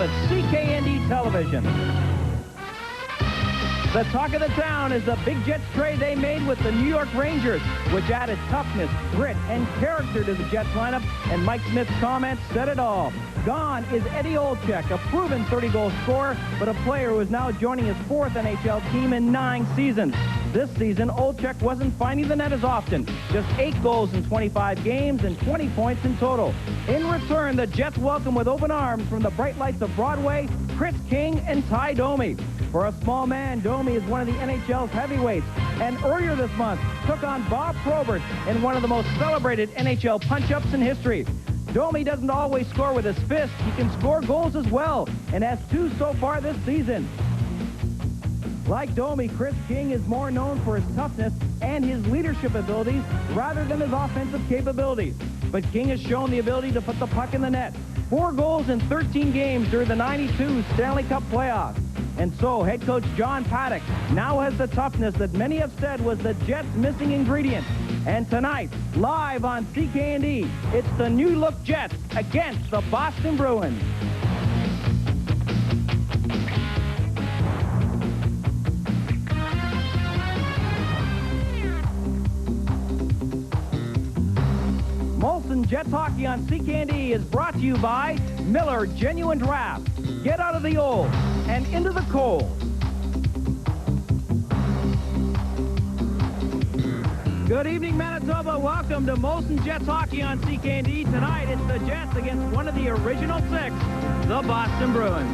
with CKND Television. The talk of the town is the big Jets trade they made with the New York Rangers, which added toughness, grit, and character to the Jets lineup, and Mike Smith's comments said it all. Gone is Eddie Olczyk, a proven 30-goal scorer, but a player who is now joining his 4th NHL team in 9 seasons. This season, Olczyk wasn't finding the net as often, just 8 goals in 25 games and 20 points in total. In return, the Jets welcome with open arms from the bright lights of Broadway, Chris King and Ty Domi. For a small man, Domi is one of the NHL's heavyweights, and earlier this month took on Bob Probert in one of the most celebrated NHL punch-ups in history. Domi doesn't always score with his fist. He can score goals as well, and has 2 so far this season. Like Domi, Chris King is more known for his toughness and his leadership abilities rather than his offensive capabilities. But King has shown the ability to put the puck in the net. 4 goals in 13 games during the '92 Stanley Cup playoffs. And so, head coach John Paddock now has the toughness that many have said was the Jets' missing ingredient. And tonight, live on CKND, it's the new-look Jets against the Boston Bruins. Molson Jets Hockey on CKND is brought to you by Miller Genuine Draft. Get out of the old and into the cold. Good evening, Manitoba. Welcome to Molson Jets Hockey on CKND. Tonight, it's the Jets against one of the original 6, the Boston Bruins.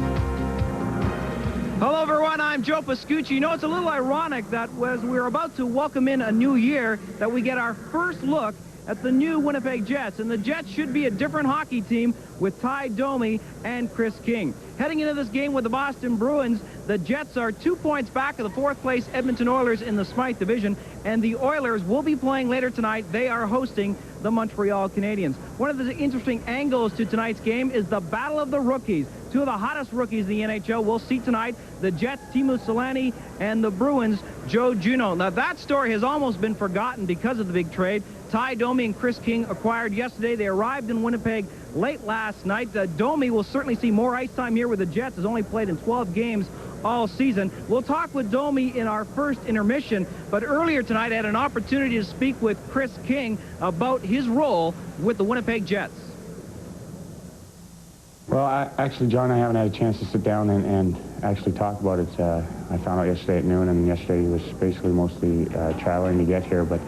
Hello, everyone. I'm Joe Pascucci. You know, it's a little ironic that as we're about to welcome in a new year, that we get our first look at the new Winnipeg Jets. And the Jets should be a different hockey team with Ty Domi and Chris King. Heading into this game with the Boston Bruins, the Jets are 2 points back of the 4th place Edmonton Oilers in the Smythe Division, and the Oilers will be playing later tonight. They are hosting the Montreal Canadiens. One of the interesting angles to tonight's game is the battle of the rookies. 2 of the hottest rookies in the NHL will see tonight, the Jets' Teemu Selanne and the Bruins' Joe Juneau. Now, that story has almost been forgotten because of the big trade. Ty Domi and Chris King acquired yesterday. They arrived in Winnipeg late last night. Domi will certainly see more ice time here with the Jets. Has only played in 12 games all season. We'll talk with Domi in our first intermission, but earlier tonight I had an opportunity to speak with Chris King about his role with the Winnipeg Jets. Well, actually, John, I haven't had a chance to sit down and actually talk about it. I found out yesterday at noon, and yesterday he was basically mostly traveling to get here, but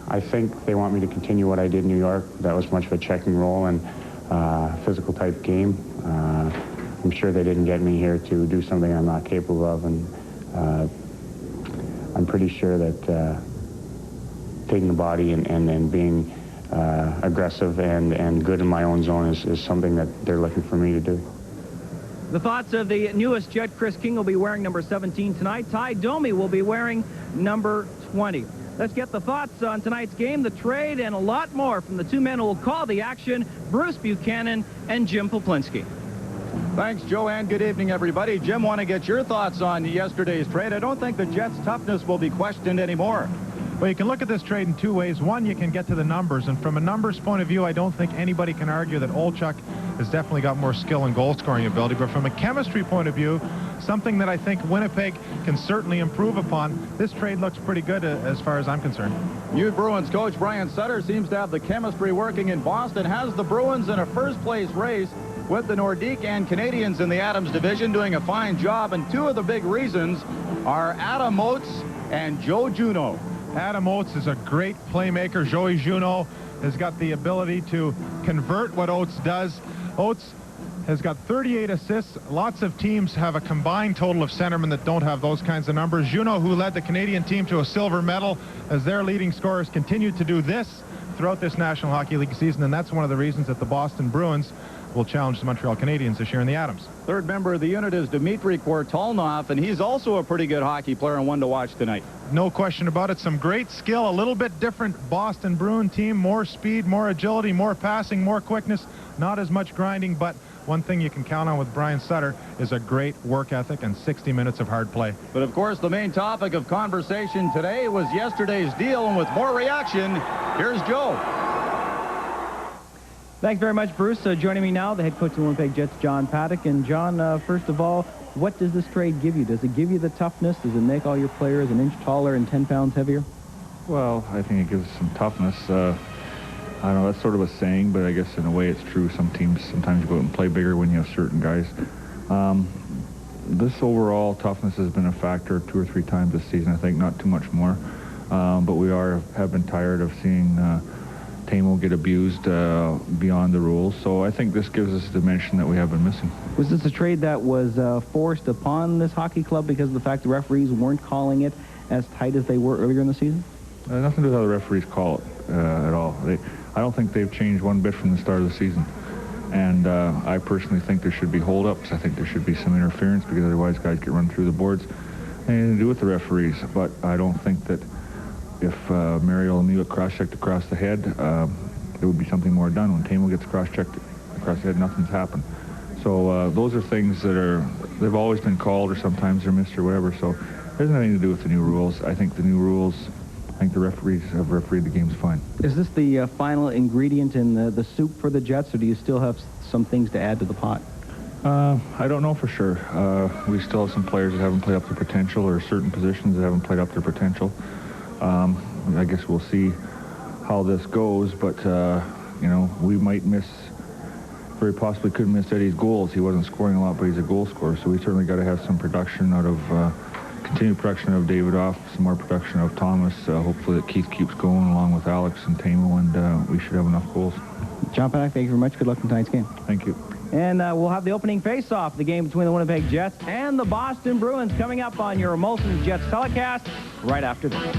I think they want me to continue what I did in New York. That was much of a checking role and physical type game. I'm sure they didn't get me here to do something I'm not capable of, and I'm pretty sure that taking the body and being aggressive and good in my own zone is something that they're looking for me to do. The thoughts of the newest Jet. Chris King will be wearing number 17 tonight. Ty Domi will be wearing number 20. Let's get the thoughts on tonight's game, the trade, and a lot more from the 2 men who will call the action, Bruce Buchanan and Jim Poplinski. Thanks, Joe, and good evening, everybody. Jim, want to get your thoughts on yesterday's trade. I don't think the Jets' toughness will be questioned anymore. Well, you can look at this trade in 2 ways. One, you can get to the numbers, and from a numbers point of view, I don't think anybody can argue that Olczyk has definitely got more skill and goal-scoring ability. But from a chemistry point of view, something that I think Winnipeg can certainly improve upon, this trade looks pretty good as far as I'm concerned. New Bruins coach Brian Sutter seems to have the chemistry working in Boston, has the Bruins in a first-place race with the Nordique and Canadiens in the Adams division, doing a fine job. And 2 of the big reasons are Adam Oates and Joe Juneau. Adam Oates is a great playmaker. Joey Juneau has got the ability to convert what Oates does. Oates has got 38 assists. Lots of teams have a combined total of centermen that don't have those kinds of numbers. Juneau, who led the Canadian team to a silver medal as their leading scorers, continued to do this throughout this National Hockey League season, and that's one of the reasons that the Boston Bruins will challenge the Montreal Canadiens this year in the Adams. Third member of the unit is Dmitry Kvartalnov, and he's also a pretty good hockey player and one to watch tonight. No question about it. Some great skill, a little bit different Boston Bruin team, more speed, more agility, more passing, more quickness, not as much grinding, but one thing you can count on with Brian Sutter is a great work ethic and 60 minutes of hard play. But of course, the main topic of conversation today was yesterday's deal, and with more reaction, here's Joe. Thanks very much, Bruce. Joining me now, the head coach of the Winnipeg Jets, John Paddock. And John, first of all, what does this trade give you? Does it give you the toughness? Does it make all your players an inch taller and 10 pounds heavier? Well, I think it gives us some toughness. I don't know, that's sort of a saying, but I guess in a way it's true. Some teams, sometimes you go out and play bigger when you have certain guys. This overall toughness has been a factor 2 or 3 times this season, I think, not too much more. But we have been tired of seeing Tamo get abused beyond the rules. So I think this gives us a dimension that we have been missing. Was this a trade that was forced upon this hockey club because of the fact the referees weren't calling it as tight as they were earlier in the season? Nothing to do with how the referees call it at all. I don't think they've changed one bit from the start of the season. And I personally think there should be hold-ups. I think there should be some interference because otherwise guys get run through the boards. Anything to do with the referees. But I don't think that if Mario Lemieux cross-checked across the head, there would be something more done. When Tamo gets cross-checked across the head, nothing's happened. So those are things that they've always been called, or sometimes they're missed or whatever. So it has nothing to do with the new rules. I think the new rules, I think the referees have refereed the games fine. Is this the final ingredient in the soup for the Jets, or do you still have some things to add to the pot? I don't know for sure. We still have some players that haven't played up their potential, or certain positions that haven't played up their potential. I guess we'll see how this goes, but, you know, we might very possibly could miss Eddie's goals. He wasn't scoring a lot, but he's a goal scorer, so we certainly got to have some production out of, continued production of Davidoff, some more production of Thomas. Hopefully that Keith keeps going along with Alex and Tamo, and we should have enough goals. John Paddock, thank you very much. Good luck in tonight's game. Thank you. And we'll have the opening face-off, the game between the Winnipeg Jets and the Boston Bruins, coming up on your Molson Jets telecast right after this.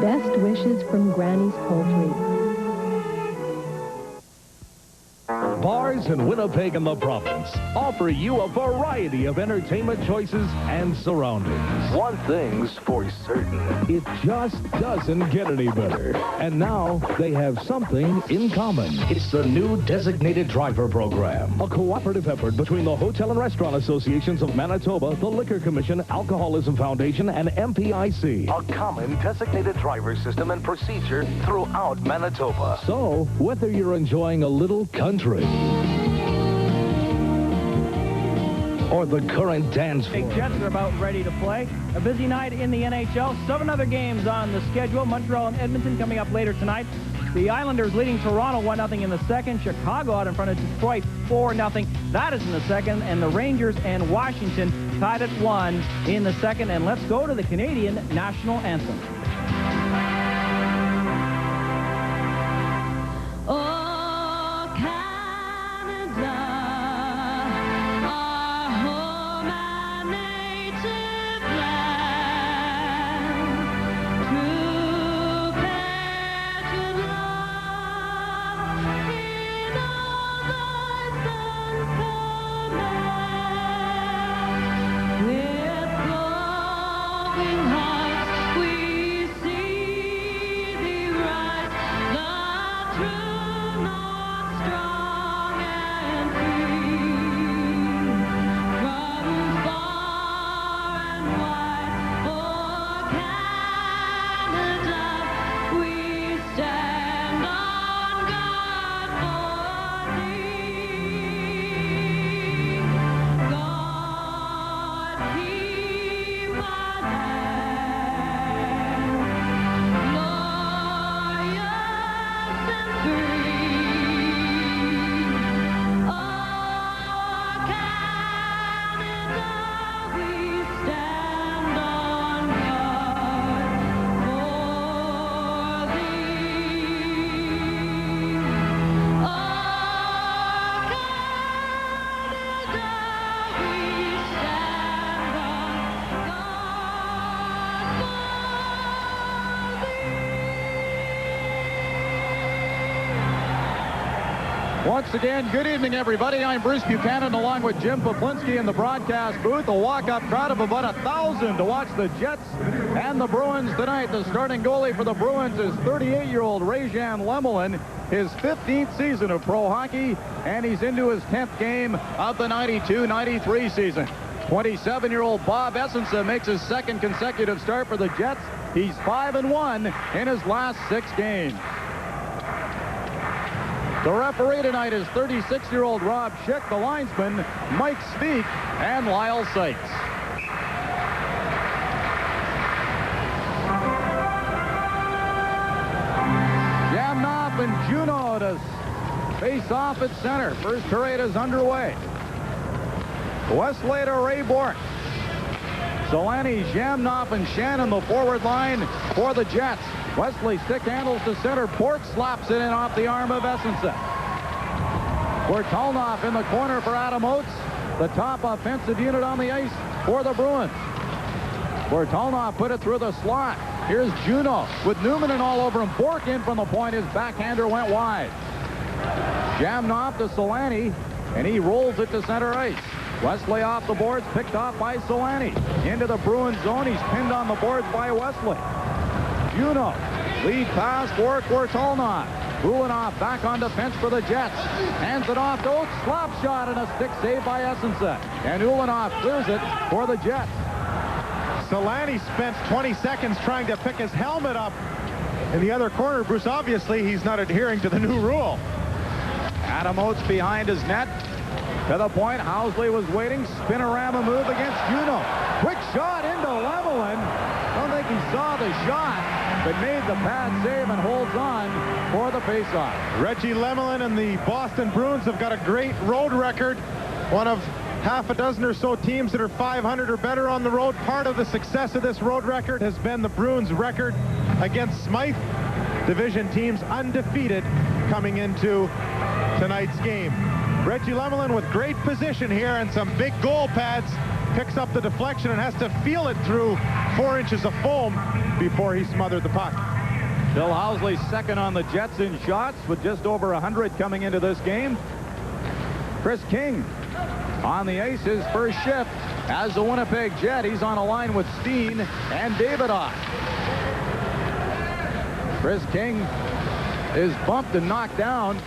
Best wishes from Granny's Poultry. Bars in Winnipeg and the province offer you a variety of entertainment choices and surroundings. One thing's for certain. It just doesn't get any better. And now they have something in common. It's the new Designated Driver Program, a cooperative effort between the Hotel and Restaurant Associations of Manitoba, the Liquor Commission, Alcoholism Foundation, and MPIC. A common designated driver system and procedure throughout Manitoba. So, whether you're enjoying a little country or the current dance floor. Big Jets are about ready to play. A busy night in the NHL. 7 other games on the schedule. Montreal and Edmonton coming up later tonight. The Islanders leading Toronto 1-0 in the second. Chicago out in front of Detroit 4-0. That is in the second. And the Rangers and Washington tied at 1 in the second. And let's go to the Canadian National Anthem. once again. Good evening, everybody. I'm Bruce Buchanan along with Jim Poplinski in the broadcast booth. A walk-up crowd of about 1,000 to watch the Jets and the Bruins tonight. The starting goalie for the Bruins is 38-year-old Rajan Lemelin, his 15th season of pro hockey, and he's into his 10th game of the 92-93 season. 27-year-old Bob Essensa makes his second consecutive start for the Jets. He's 5-1 in his last 6 games. The referee tonight is 36-year-old Rob Schick, the linesman, Mike Speak, and Lyle Seitz. Jamnoff and Juneau to face off at center. First period is underway. Wesley to Ray Bork. Solani, Jamnoff, and Shannon the forward line for the Jets. Wesley stick handles to center. Bork slaps it in off the arm of Essensa. Bortalnoff in the corner for Adam Oates, the top offensive unit on the ice for the Bruins. Bortalnoff put it through the slot. Here's Juneau with Newman and all over him. Bork in from the point. His backhander went wide. Jamnoff to Solani, and he rolls it to center ice. Wesley off the boards, picked off by Solani. Into the Bruins zone. He's pinned on the boards by Wesley. Juneau, lead pass for Bortalnoff. Ulanoff back on defense for the Jets. Hands it off to Oates. Slap shot and a stick save by Essensa. And Ulanoff clears it for the Jets. Solani spent 20 seconds trying to pick his helmet up in the other corner. Bruce, obviously he's not adhering to the new rule. Adam Oates behind his net. To the point, Housley was waiting. Spinorama move against Juneau. Quick shot into Lemelin. Don't think he saw the shot, but made the pad save and holds on for the faceoff. Reggie Lemelin and the Boston Bruins have got a great road record. One of half a dozen or so teams that are 500 or better on the road. Part of the success of this road record has been the Bruins' record against Smythe Division teams, undefeated coming into tonight's game. Reggie Lemelin with great position here and some big goal pads, picks up the deflection and has to feel it through 4 inches of foam before he smothered the puck. Bill Housley second on the Jets in shots with just over 100 coming into this game. Chris King on the ice, his first shift as the Winnipeg Jet. He's on a line with Steen and Davidoff. Chris King is bumped and knocked down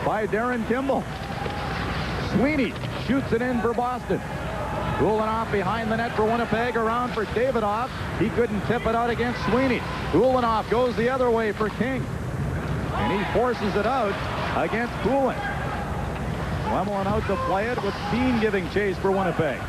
by Darren Kimball. Sweeney shoots it in for Boston. Ulanoff behind the net for Winnipeg, around for Davidoff. He couldn't tip it out against Sweeney. Ulanoff goes the other way for King. And he forces it out against Poulin. Lemelin out to play it with Steen giving chase for Winnipeg.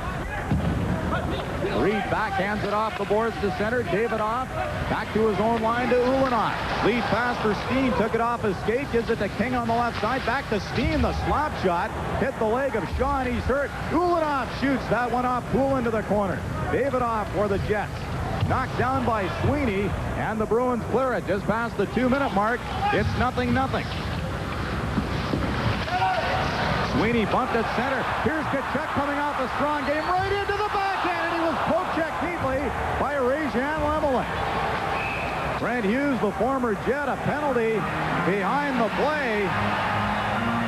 Reed backhands it off the boards to center. Davidoff back to his own line to Ulanoff. Lead pass for Steen. Took it off his skate. Gives it to King on the left side. Back to Steen. The slap shot hit the leg of Shaw and he's hurt. Ulanoff shoots that one off. Pool into the corner. Davidoff for the Jets. Knocked down by Sweeney, and the Bruins clear it just past the 2-minute mark. It's 0-0. Sweeney bumped at center. Here's Tkachuk coming off a strong game right into the backhand, and he was poke-checked neatly by Rajan Lemelin. Brent Hughes, the former Jet, a penalty behind the play,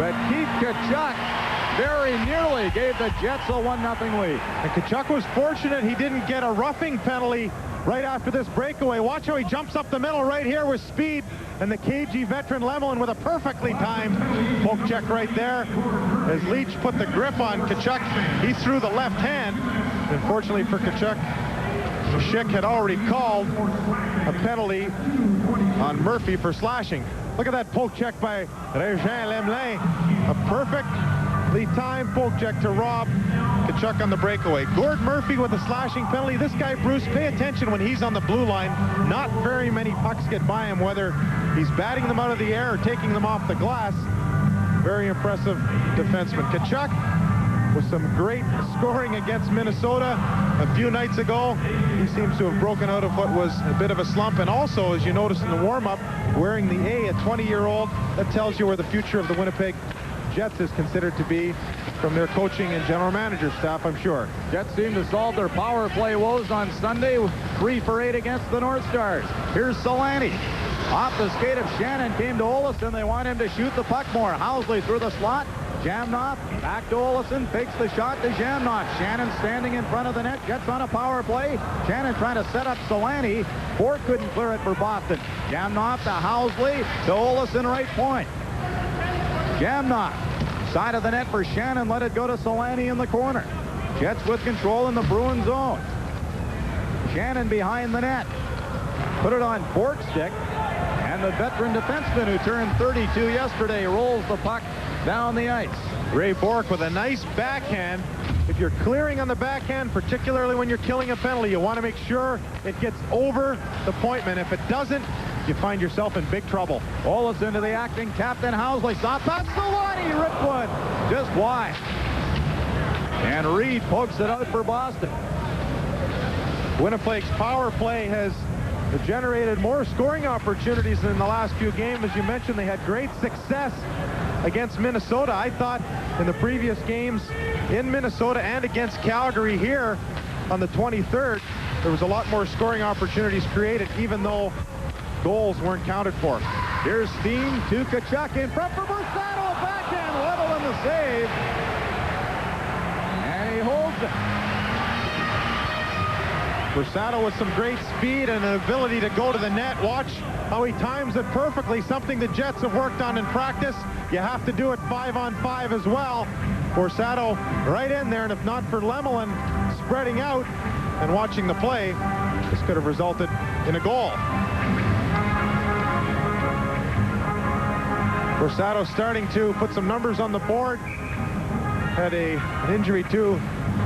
but Keith Tkachuk very nearly gave the Jets a 1-0 lead. And Tkachuk was fortunate he didn't get a roughing penalty right after this breakaway. Watch how he jumps up the middle right here with speed. And the KG veteran Lemelin with a perfectly timed poke check right there. As Leach put the grip on Tkachuk, he threw the left hand. Unfortunately for Tkachuk, Schick had already called a penalty on Murphy for slashing. Look at that poke check by Rajan Lemelin. A perfectly timed poke check to rob Tkachuk on the breakaway. Gord Murphy with a slashing penalty. This guy, Bruce, pay attention when he's on the blue line. Not very many pucks get by him, whether he's batting them out of the air or taking them off the glass. Very impressive defenseman. Tkachuk with some great scoring against Minnesota a few nights ago. He seems to have broken out of what was a bit of a slump. And also, as you noticed in the warm-up, wearing the A, a 20-year-old, that tells you where the future of the Winnipeg Jets is considered to be from their coaching and general manager staff, I'm sure. Jets seem to solve their power play woes on Sunday. 3 for 8 against the North Stars. Here's Solani. Off the skate of Shannon came to Olesen. They want him to shoot the puck more. Housley through the slot. Jamnoff back to Olesen, fakes the shot to Jamnoff. Shannon standing in front of the net, gets on a power play. Shannon trying to set up Solani. Ford couldn't clear it for Boston. Jamnoff to Housley to Olesen, right point. Jamnoff, side of the net for Shannon, let it go to Solani in the corner. Jets with control in the Bruin zone. Shannon behind the net. Put it on Bork's stick, and the veteran defenseman who turned 32 yesterday rolls the puck down the ice. Ray Bourque with a nice backhand. If you're clearing on the backhand, particularly when you're killing a penalty, you want to make sure it gets over the pointman. If it doesn't, you find yourself in big trouble. Olesen to the acting captain Housley. Soft pass, Solani, ripped one just wide. And Reed pokes it out for Boston. Winnipeg's power play has generated more scoring opportunities than in the last few games. As you mentioned, they had great success against Minnesota. I thought in the previous games in Minnesota and against Calgary here on the 23rd, there was a lot more scoring opportunities created, even though goals weren't counted for. Here's Steen to Tkachuk in front for Borsato. Backhand level in the save. And he holds it. Borsato with some great speed and an ability to go to the net. Watch how he times it perfectly, something the Jets have worked on in practice. You have to do it 5-on-5 as well. Borsato right in there, and if not for Lemelin spreading out and watching the play, this could have resulted in a goal. Borsato starting to put some numbers on the board. Had an injury to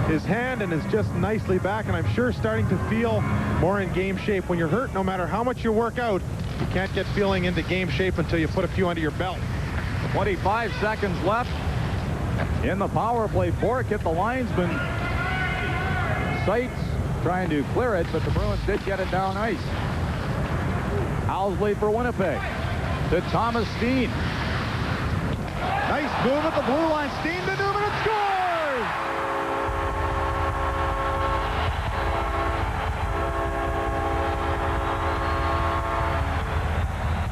his hand and is just nicely back, and I'm sure starting to feel more in game shape. When you're hurt, no matter how much you work out, you can't get feeling into game shape until you put a few under your belt. 25 seconds left in the power play. Bourque hit the linesman. Seitz trying to clear it, but the Bruins did get it down ice. Housley for Winnipeg to Thomas Steen. Nice move at the blue line. Steen to Newman and scores!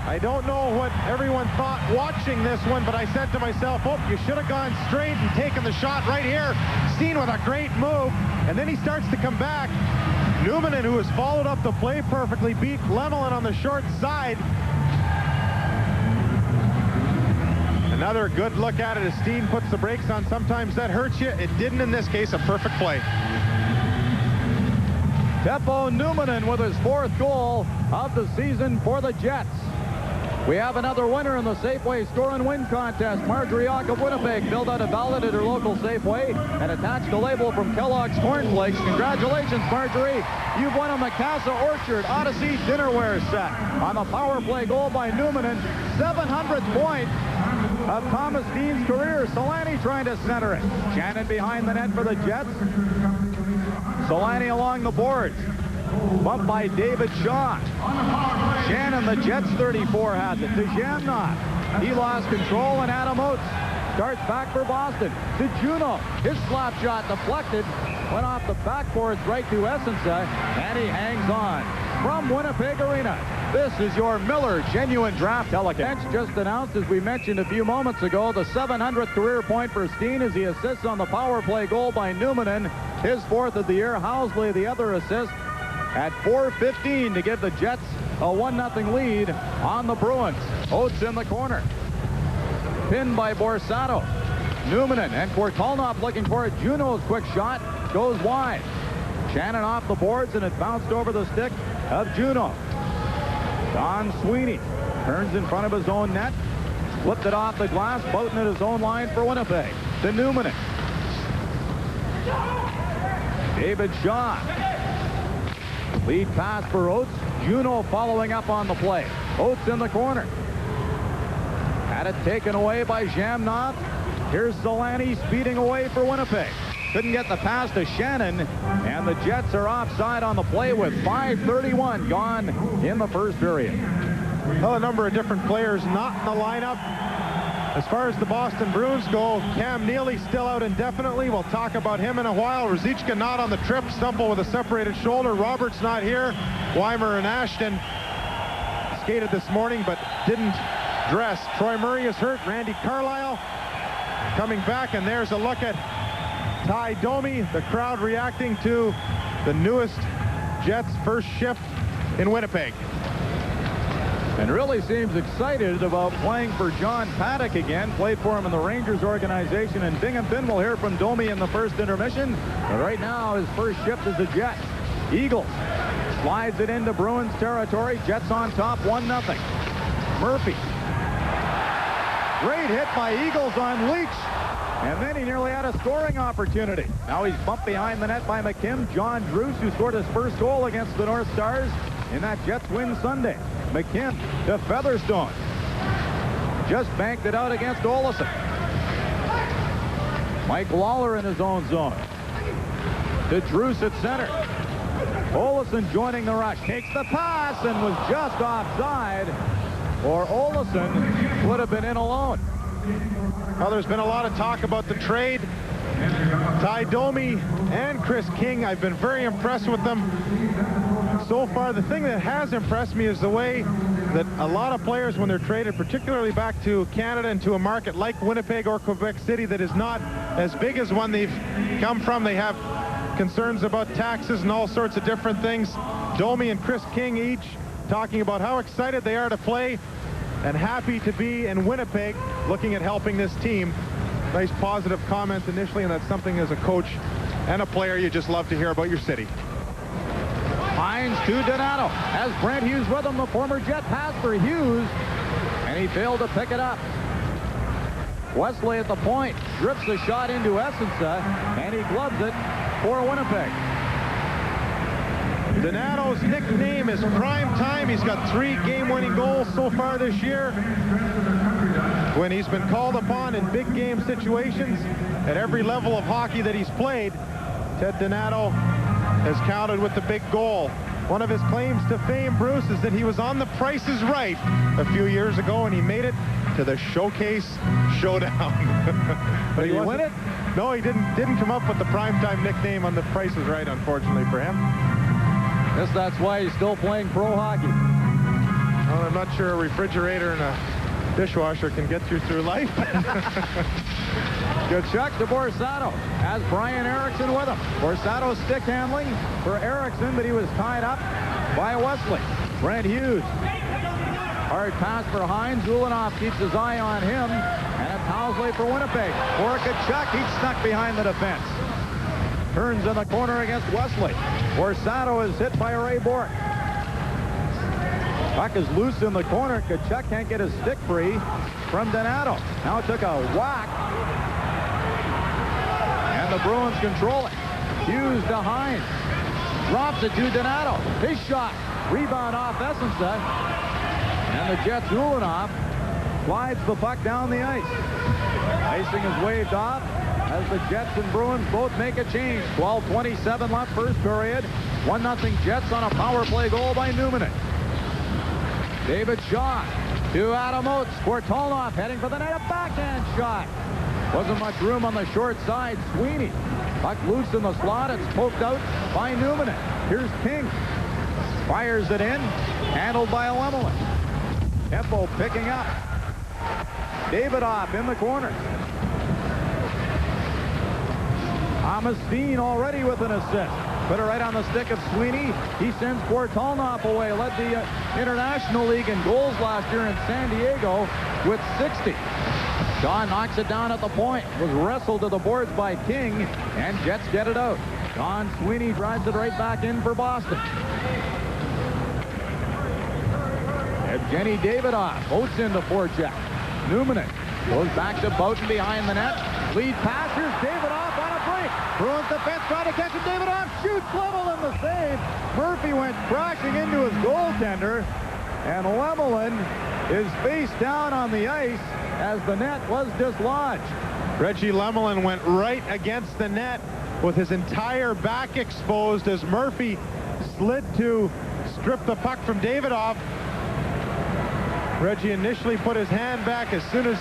I don't know what everyone thought watching this one, but I said to myself, oh, you should have gone straight and taken the shot right here. Steen with a great move, and then he starts to come back. Newman, who has followed up the play perfectly, beat Lemelin on the short side. Another good look at it as Steen puts the brakes on. Sometimes that hurts you. It didn't in this case. A perfect play. Teppo Numminen with his 4th goal of the season for the Jets. We have another winner in the Safeway Score and Win contest. Marjorie Ock of Winnipeg filled out a ballot at her local Safeway and attached a label from Kellogg's Cornflakes. Congratulations, Marjorie. You've won a Macassa Orchard Odyssey dinnerware set. On the power play goal by Numminen, 700th point of Thomas Steen's career. Solani trying to center it. Shannon behind the net for the Jets. Solani along the boards. Bumped by David Shaw. Shannon, the Jets 34, has it to Jamnoff. He lost control, and Adam Oates starts back for Boston. To Juno. His slap shot deflected. Went off the backboards right to Essensa, and he hangs on. From Winnipeg Arena, this is your Miller Genuine Draft telecast. Just announced, as we mentioned a few moments ago, the 700th career point for Steen as he assists on the power play goal by Numminen. His 4th of the year. Housley, the other assist, at 4:15 to give the Jets a 1-0 lead on the Bruins. Oates in the corner. Pinned by Borsato. Numminen and Kvartalnov looking for it. Juno's quick shot goes wide. Shannon off the boards, and it bounced over the stick of Juno. Don Sweeney turns in front of his own net. Flipped it off the glass. Boughton at his own line for Winnipeg. To Numminen. David Shaw. Lead pass for Oates. Juno following up on the play. Oates in the corner. Had it taken away by Jamnoff. Here's Solani speeding away for Winnipeg. Couldn't get the pass to Shannon, and the Jets are offside on the play with 5:31 gone in the first period. Well, a number of different players not in the lineup. As far as the Boston Bruins go, Cam Neely's still out indefinitely. We'll talk about him in a while. Ruzicka not on the trip. Stumple with a separated shoulder. Roberts not here. Weimer and Ashton skated this morning but didn't dress. Troy Murray is hurt. Randy Carlyle coming back, and there's a look at Ty Domi. The crowd reacting to the newest Jets first shift in Winnipeg. And really seems excited about playing for John Paddock again. Played for him in the Rangers organization in Binghamton. We'll hear from Domi in the first intermission. But right now, his first shift is the Jets. Eagles slides it into Bruins territory. Jets on top, 1-0. Murphy. Great hit by Eagles on Leach. And then he nearly had a scoring opportunity. Now he's bumped behind the net by McKim. John Druce, who scored his first goal against the North Stars in that Jets win Sunday. McKim to Featherstone. Just banked it out against Olsen. Mike Lawler in his own zone. To Druce at center. Olsen joining the rush. Takes the pass and was just offside. Or Olsen would have been in alone. Well, there's been a lot of talk about the trade. Ty Domi and Chris King, I've been very impressed with them so far. The thing that has impressed me is the way that a lot of players, when they're traded, particularly back to Canada and to a market like Winnipeg or Quebec City that is not as big as one they've come from, they have concerns about taxes and all sorts of different things. Domi and Chris King each talking about how excited they are to play and happy to be in Winnipeg, looking at helping this team. Nice positive comments initially, and that's something as a coach and a player you just love to hear about your city. Hines to Donato. Has Brent Hughes with him, the former Jet pass for Hughes, and he failed to pick it up. Wesley at the point, drips the shot into Essensa, and he gloves it for Winnipeg. Donato's nickname is Prime Time. He's got 3 game-winning goals so far this year. When he's been called upon in big game situations at every level of hockey that he's played, Ted Donato has counted with the big goal. One of his claims to fame, Bruce, is that he was on The Price is Right a few years ago, and he made it to the Showcase Showdown. But Did he win it? No, he didn't come up with the primetime nickname on The Price is Right, unfortunately for him. Guess that's why he's still playing pro hockey. Well, I'm not sure a refrigerator and a dishwasher can get you through life. Good check to Borsato. Has Brian Erickson with him. Borsato stick handling for Erickson, but he was tied up by Wesley. Brent Hughes. Hard pass for Hines. Ulanoff keeps his eye on him. And it's Housley for Winnipeg. Kachuk, he's stuck behind the defense. Turns in the corner against Wesley. Borsato is hit by Ray Bork. Puck is loose in the corner. Kachuk can't get his stick free from Donato. Now took a whack. And the Bruins control it. Hughes to Hines. Drops it to Donato. His shot. Rebound off Essensa. And the Jets' Ulanoff slides the puck down the ice. Icing is waved off as the Jets and Bruins both make a change. 12:27 left first period. 1-0 Jets on a power play goal by Newman. David Shaw to Adam Oates. Kortolnoff heading for the net. A backhand shot. Wasn't much room on the short side. Sweeney. Puck loose in the slot. It's poked out by Newman. Here's King. Fires it in. Handled by Lemelin. Tempo picking up. Davidoff in the corner. Thomas Dean already with an assist. Put it right on the stick of Sweeney. He sends Kortolnoff away. Led the International League in goals last year in San Diego with 60. Shaw knocks it down at the point. Was wrestled to the boards by King, and Jets get it out. Don Sweeney drives it right back in for Boston. Evgeny Davidoff. Oates into forecheck. Newman goes back to Boughton behind the net. Lead pass. Here's Davidoff on a break. Bruins defense trying to catch it. Davidoff shoots level in the save. Murphy went crashing into his goaltender. And Lemelin is face down on the ice as the net was dislodged. Reggie Lemelin went right against the net with his entire back exposed as Murphy slid to strip the puck from Davidoff. Reggie initially put his hand back as soon as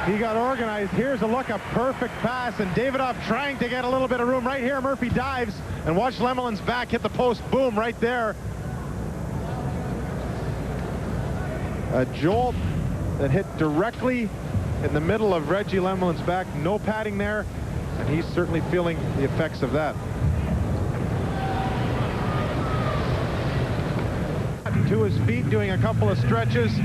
he got organized. Here's a look, a perfect pass, and Davidoff trying to get a little bit of room right here. Murphy dives, and watch Lemelin's back hit the post. Boom, right there. A jolt that hit directly in the middle of Reggie Lemelin's back. No padding there, and he's certainly feeling the effects of that. To his feet, doing a couple of stretches.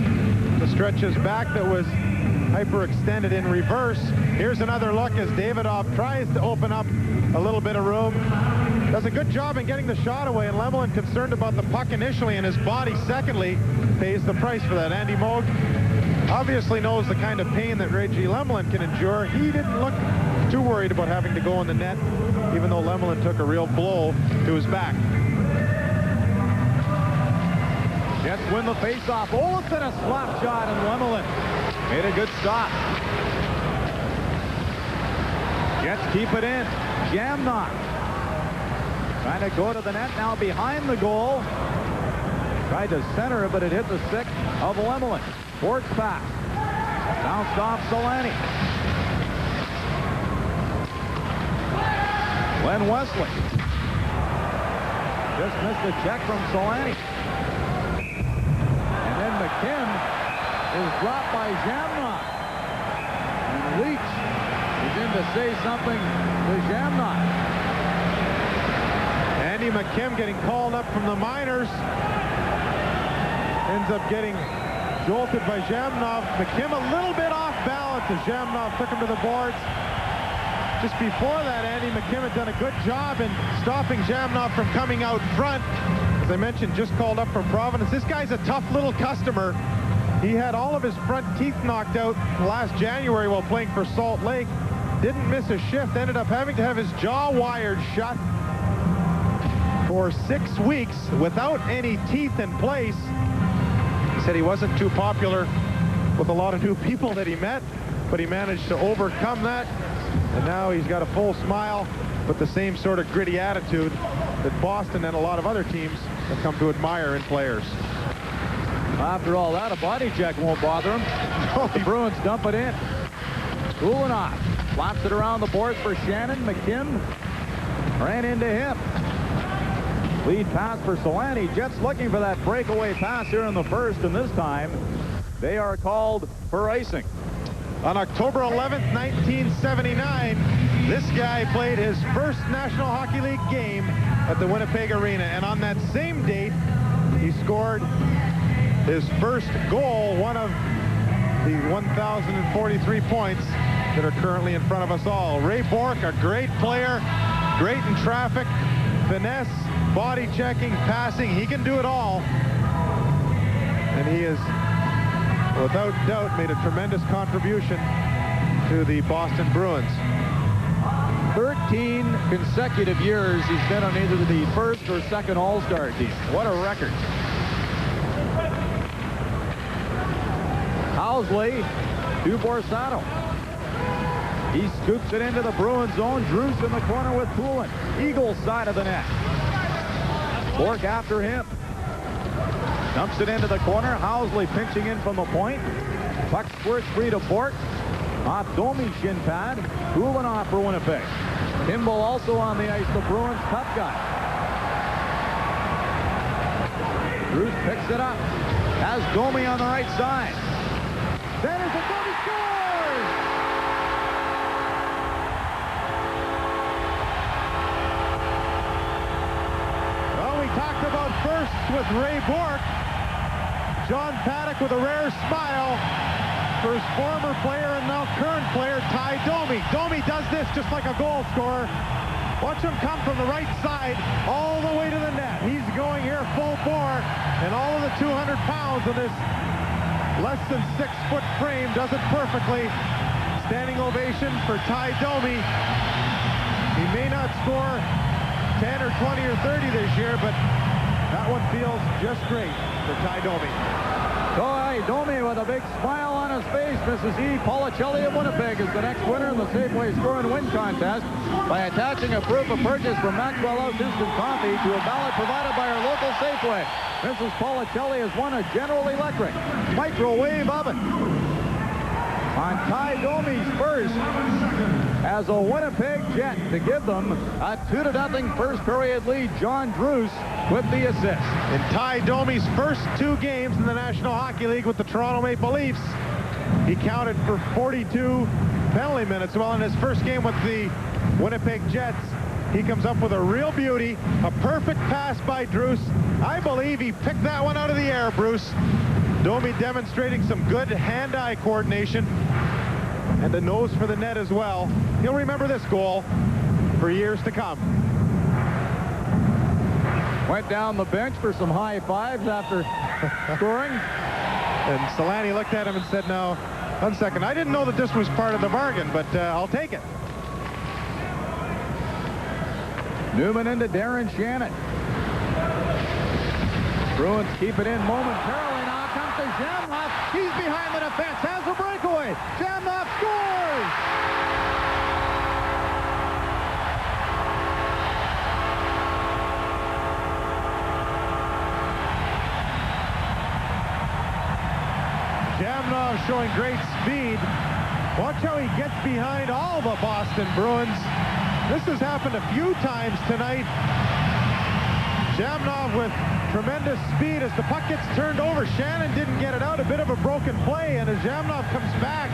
The stretches back that was hyperextended in reverse. Here's another look as Davidoff tries to open up a little bit of room. Does a good job in getting the shot away, and Lemelin, concerned about the puck initially and his body secondly, pays the price for that. Andy Moog obviously knows the kind of pain that Reggie Lemelin can endure. He didn't look too worried about having to go in the net, even though Lemelin took a real blow to his back. Jets win the face-off. Olsen a slap shot, and Lemelin made a good stop. Jets keep it in. Jamnok trying to go to the net, now behind the goal. Tried to center it, but it hit the stick of Lemelin. Bort's pass. Bounced off Solani. Glenn Wesley just missed a check from Solani. And then McKim is dropped by Jamnok. And Leach is in to say something to Jamnok. Andy McKim getting called up from the minors. Ends up getting jolted by Jamnov. McKim a little bit off balance as Jamnov took him to the boards. Just before that, Andy McKim had done a good job in stopping Jamnov from coming out front. As I mentioned, just called up from Providence. This guy's a tough little customer. He had all of his front teeth knocked out last January while playing for Salt Lake. Didn't miss a shift. Ended up having to have his jaw wired shut for 6 weeks without any teeth in place. He said he wasn't too popular with a lot of new people that he met, but he managed to overcome that. And now he's got a full smile, but the same sort of gritty attitude that Boston and a lot of other teams have come to admire in players. After all that, a body check won't bother him. The Bruins dump it in. Ulanoff flops it around the boards for Shannon. McKim ran into him. Lead pass for Solani. Jets looking for that breakaway pass here in the first, and this time they are called for icing. On October 11th, 1979, this guy played his first National Hockey League game at the Winnipeg Arena, and on that same date, he scored his first goal, one of the 1,043 points that are currently in front of us all. Ray Bourque, a great player, great in traffic, finesse, body checking, passing. He can do it all. And he has, without doubt, made a tremendous contribution to the Boston Bruins. 13 consecutive years he's been on either the first or second All-Star team. What a record. Housley to Borsato. He scoops it into the Bruins zone. Drews in the corner with Poulin. Eagles side of the net. Bourque after him. Dumps it into the corner. Housley pinching in from the point. Puck squirts free to Bourque. Off Domi's shin pad. Ulanoff for Winnipeg. Kimball also on the ice. The Bruins tough guy. Bruce picks it up. Has Domi on the right side. Centers it. Domi scores! Well, we talked about first with Ray Bourque. John Paddock with a rare smile for his former player and now current player, Ty Domi. Domi does this just like a goal scorer. Watch him come from the right side all the way to the net. He's going here full bore, and all of the 200 pounds of this less than 6-foot frame does it perfectly. Standing ovation for Ty Domi. He may not score 10 or 20 or 30 this year, but that one feels just great for Ty Domi. Ty Domi with a big smile on his face. Mrs. E. Policelli of Winnipeg is the next winner in the Safeway Score and Win contest by attaching a proof of purchase from Maxwell House Instant Coffee to a ballot provided by our local Safeway. Mrs. Policelli has won a General Electric microwave oven. on Ty Domi's first as a Winnipeg Jet to give them a 2-0 first period lead. John Druce with the assist. In Ty Domi's first 2 games in the National Hockey League with the Toronto Maple Leafs, he counted for 42 penalty minutes. Well, in his first game with the Winnipeg Jets, he comes up with a real beauty, a perfect pass by Druce. I believe he picked that one out of the air, Bruce. Domi demonstrating some good hand-eye coordination and a nose for the net as well. He'll remember this goal for years to come. Went down the bench for some high fives after scoring. And Solani looked at him and said, no, 1 second. I didn't know that this was part of the bargain, but I'll take it. Newman into Darren Shannon. Bruins keep it in momentarily. Now comes to Jamnov. He's behind the defense. Has a breakaway. Jamnov scores! Jamnov showing great speed. Watch how he gets behind all the Boston Bruins. This has happened a few times tonight. Jamnov with tremendous speed as the puck gets turned over. Shannon didn't get it out. A bit of a broken play, and as Jamnov comes back,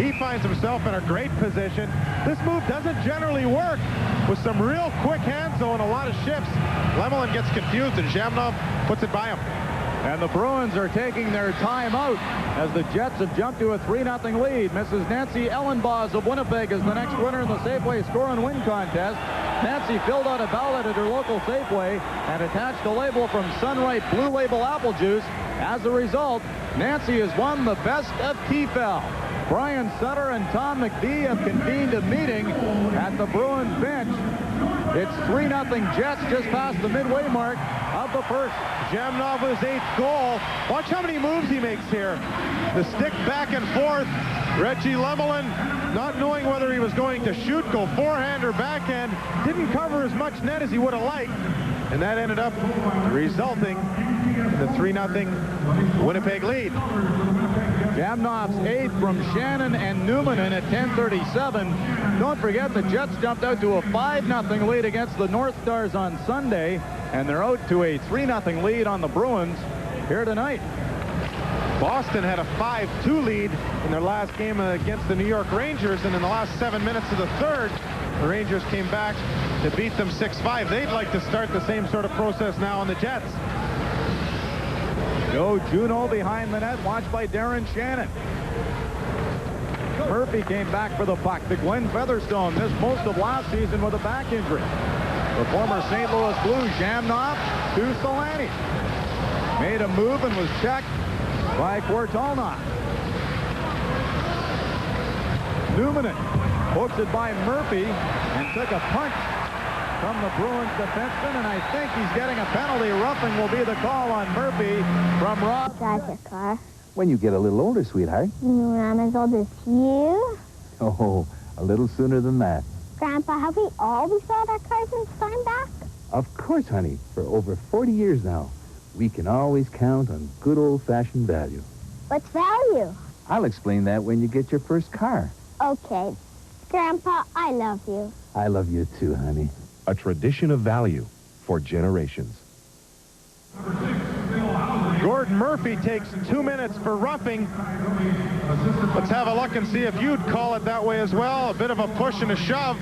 he finds himself in a great position. This move doesn't generally work with some real quick hands, though, and a lot of shifts. Lemelin gets confused, and Jamnov puts it by him. And the Bruins are taking their time out as the Jets have jumped to a 3-0 lead. Mrs. Nancy Ellenbaugh of Winnipeg is the next winner in the Safeway Score and Win contest. Nancy filled out a ballot at her local Safeway and attached a label from Sunright Blue Label Apple Juice. As a result, Nancy has won the Best of TFL. Brian Sutter and Tom McVie have convened a meeting at the Bruins bench. It's 3-0 Jets just past the midway mark of the first. Jamnov with his 8th goal. Watch how many moves he makes here. The stick back and forth. Reggie Lemelin, not knowing whether he was going to shoot, go forehand or backhand, didn't cover as much net as he would have liked. And that ended up resulting in the 3-0 Winnipeg lead. Jamnov's 8th from Shannon and Newman in at 10:37. Don't forget the Jets jumped out to a 5-0 lead against the North Stars on Sunday, and they're out to a 3-0 lead on the Bruins here tonight. Boston had a 5-2 lead in their last game against the New York Rangers, and in the last 7 minutes of the third, the Rangers came back to beat them 6-5. They'd like to start the same sort of process now on the Jets. Joe Juneau behind the net, watched by Darren Shannon. Murphy came back for the puck. To Glenn Featherstone, missed most of last season with a back injury. The former St. Louis Blues, Jamnov to Solani. Made a move and was checked by Quartalnok. Newman hooks it by Murphy and took a punch from the Bruins defenseman, and I think he's getting a penalty. Roughing will be the call on Murphy from Rob. Drive your car. When you get a little older, sweetheart. When I'm as old as you? Oh, a little sooner than that. Grandpa, have we always had our cars in Steinbach? Of course, honey. For over 40 years now, we can always count on good old-fashioned value. What's value? I'll explain that when you get your first car. Okay. Grandpa, I love you. I love you too, honey. A tradition of value for generations. Gordon Murphy takes 2 minutes for roughing. Let's have a look and see if you'd call it that way as well. A bit of a push and a shove,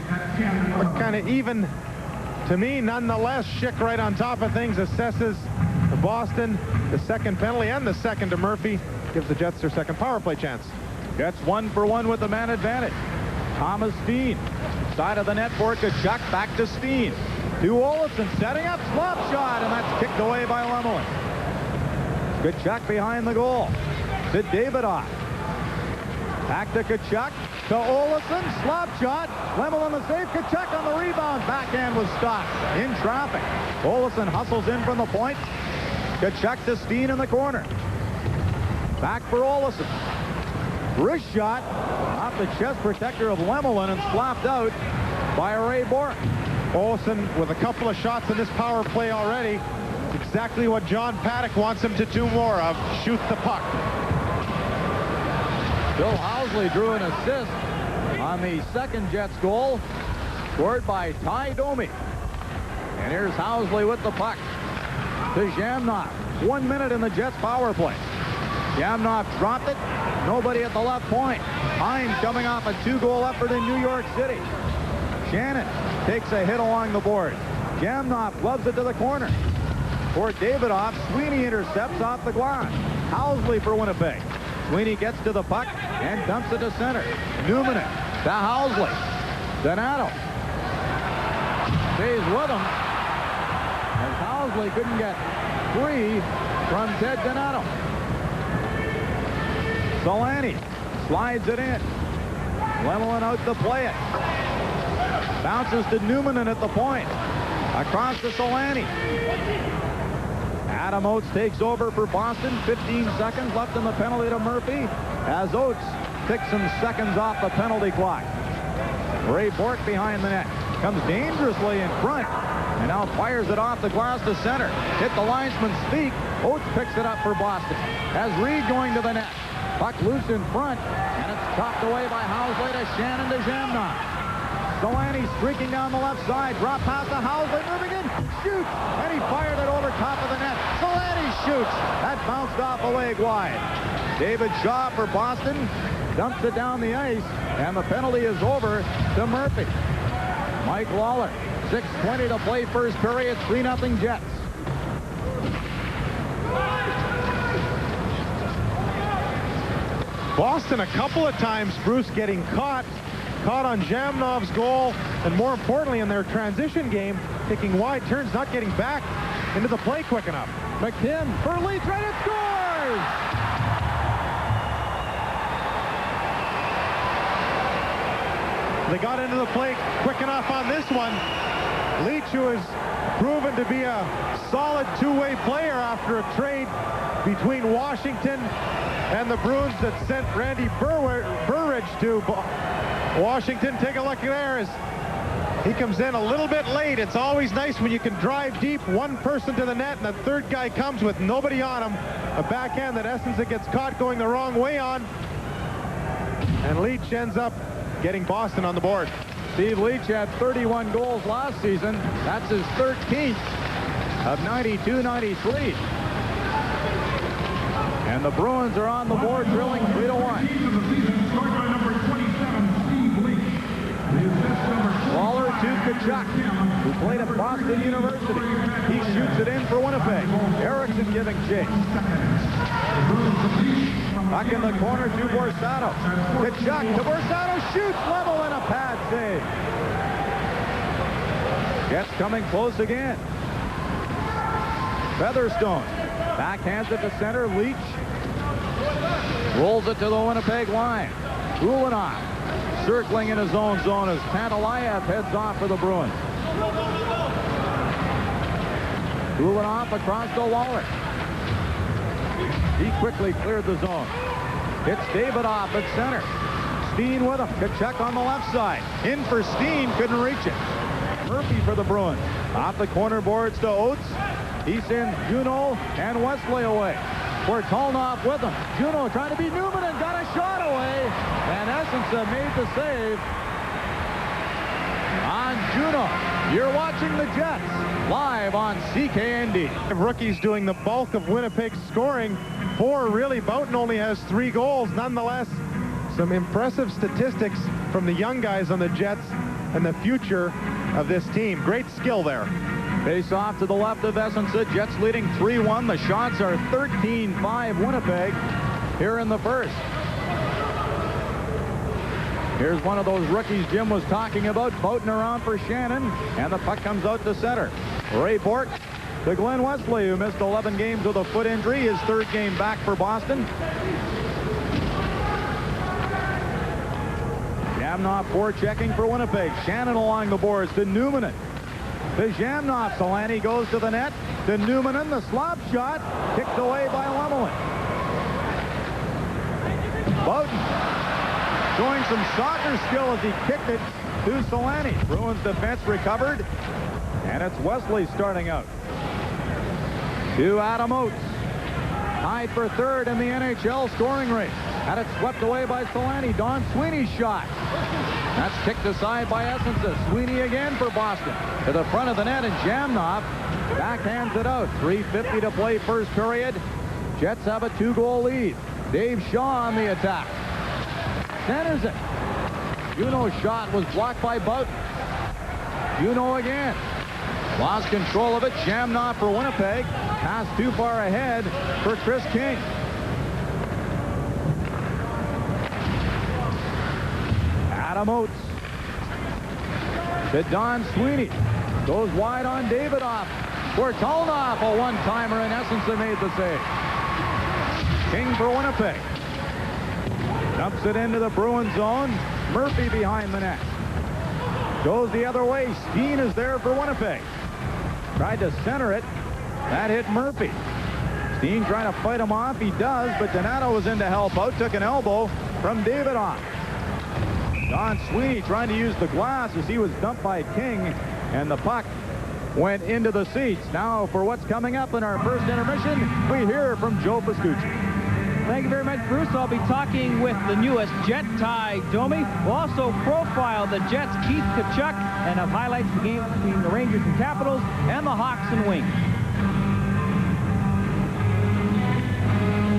but kind of even to me. Nonetheless, Schick right on top of things, assesses the Boston the second penalty and the second to Murphy. Gives the Jets their second power play chance. Jets 1-for-1 with the man advantage. Thomas Steen, side of the net for Kachuk, back to Steen. To Olofsson, setting up, slap shot, and that's kicked away by Lemelin. Kachuk behind the goal. To Davidoff. Back to Kachuk. To Olofsson, slap shot. Lemelin the save. Kachuk on the rebound. Backhand was stopped in traffic. Olofsson hustles in from the point. Kachuk to Steen in the corner. Back for Olofsson. Wrist shot off the chest protector of Lemelin and slapped out by Ray Bourque. Olofsson with a couple of shots in this power play already. It's exactly what John Paddock wants him to do more of. Shoot the puck. Bill Hauser Housley drew an assist on the second Jets goal, scored by Ty Domi. And here's Housley with the puck to Jamnov. 1 minute in the Jets power play. Jamnov dropped it. Nobody at the left point. Hines coming off a 2-goal effort in New York City. Shannon takes a hit along the board. Jamnov loves it to the corner. For Davidoff, Sweeney intercepts off the glass. Housley for Winnipeg. Sweeney gets to the puck and dumps it to center. Newman to Housley. Donato stays with him as Housley couldn't get free from Ted Donato. Solani slides it in. Lemelin out to play it. Bounces to Newman at the point. Across to Solani. Adam Oates takes over for Boston. 15 seconds left in the penalty to Murphy as Oates picks some seconds off the penalty clock. Ray Bork behind the net. Comes dangerously in front and now fires it off the glass to center. Hit the linesman's feet. Oates picks it up for Boston. Has Reed going to the net. Puck loose in front, and it's chopped away by Housley to Shannon to Jamnov. Solani streaking down the left side. Drop pass to Housley, moving in, shoots, and he fired it over top of the net. Solani shoots. That bounced off a leg wide. David Shaw for Boston dumps it down the ice, and the penalty is over to Murphy. Mike Lawler, 6:20 to play first period, 3-0 Jets. Boston a couple of times, Bruce, getting caught on Jamnov's goal, and more importantly in their transition game, taking wide turns, not getting back into the play quick enough. McTim for Leach, right, it scores! They got into the play quick enough on this one. Leach, who has proven to be a solid two-way player after a trade between Washington and the Bruins that sent Randy Burridge to Washington. Take a look there as he comes in a little bit late. It's always nice when you can drive deep, one person to the net, and the third guy comes with nobody on him. A backhand that Essensa gets caught going the wrong way on. And Leach ends up getting Boston on the board. Steve Leach had 31 goals last season. That's his 13th of 92-93. And the Bruins are on the board, drilling 3-1. Waller to Kachuk, who played at Boston University. He shoots it in for Winnipeg. Erickson giving chase. Back in the corner to Borsato. Kachuk to Borsato, shoots level and a pad save. Jets coming close again. Featherstone backhands it to center. Leach rolls it to the Winnipeg line. Ulanoff circling in his own zone as Pantalayev heads off for the Bruins. Ulanoff across to Waller. He quickly cleared the zone. Hits Davidoff at center. Steen with him. Kachuk on the left side. In for Steen. Couldn't reach it. Murphy for the Bruins. Off the corner boards to Oates. He sends Juno and Wesley away. Fortolnoff with him. Juno trying to beat Newman and got a shot away. And Essensa made the save on Juno. You're watching the Jets live on CKND. Rookies doing the bulk of Winnipeg's scoring. 4 really. Boughton only has 3 goals. Nonetheless, some impressive statistics from the young guys on the Jets and the future of this team. Great skill there. Face off to the left of Essensa. Jets leading 3-1. The shots are 13-5 Winnipeg here in the first. Here's one of those rookies Jim was talking about. Boughton around for Shannon. And the puck comes out to center. Ray Bork to Glenn Wesley, who missed 11 games with a foot injury. His 3rd game back for Boston. Jamnov forechecking for Winnipeg. Shannon along the boards to Newman. To Jamnov. Solani goes to the net. To Newman. The slop shot kicked away by Lemelin. Boughton showing some soccer skill as he kicked it to Solani. Bruins defense recovered. And it's Wesley starting out. To Adam Oates. Tied for 3rd in the NHL scoring race. Had it swept away by Solani. Don Sweeney's shot. That's kicked aside by Essences. Sweeney again for Boston. To the front of the net, and Jamnoff backhands it out. 3:50 to play first period. Jets have a 2-goal lead. Dave Shaw on the attack. Centers it. Juneau's shot was blocked by Boughton. Juneau again. Lost control of it. Jamnoff for Winnipeg. Pass too far ahead for Chris King. Adam Oates to Don Sweeney. Goes wide on Davidoff. Bortolnoff, a one-timer, in essence, they made the save. King for Winnipeg. Dumps it into the Bruins zone. Murphy behind the net. Goes the other way. Steen is there for Winnipeg. Tried to center it. That hit Murphy. Steen trying to fight him off. He does, but Donato was in to help out. Took an elbow from Davidoff. Don Sweeney trying to use the glass as he was dumped by King, and the puck went into the seats. Now for what's coming up in our first intermission, we hear from Joe Pascucci. Thank you very much, Bruce. I'll be talking with the newest Jet, Ty Domi. We'll also profile the Jets' Keith Tkachuk and have highlights of the game between the Rangers and Capitals and the Hawks and Wings.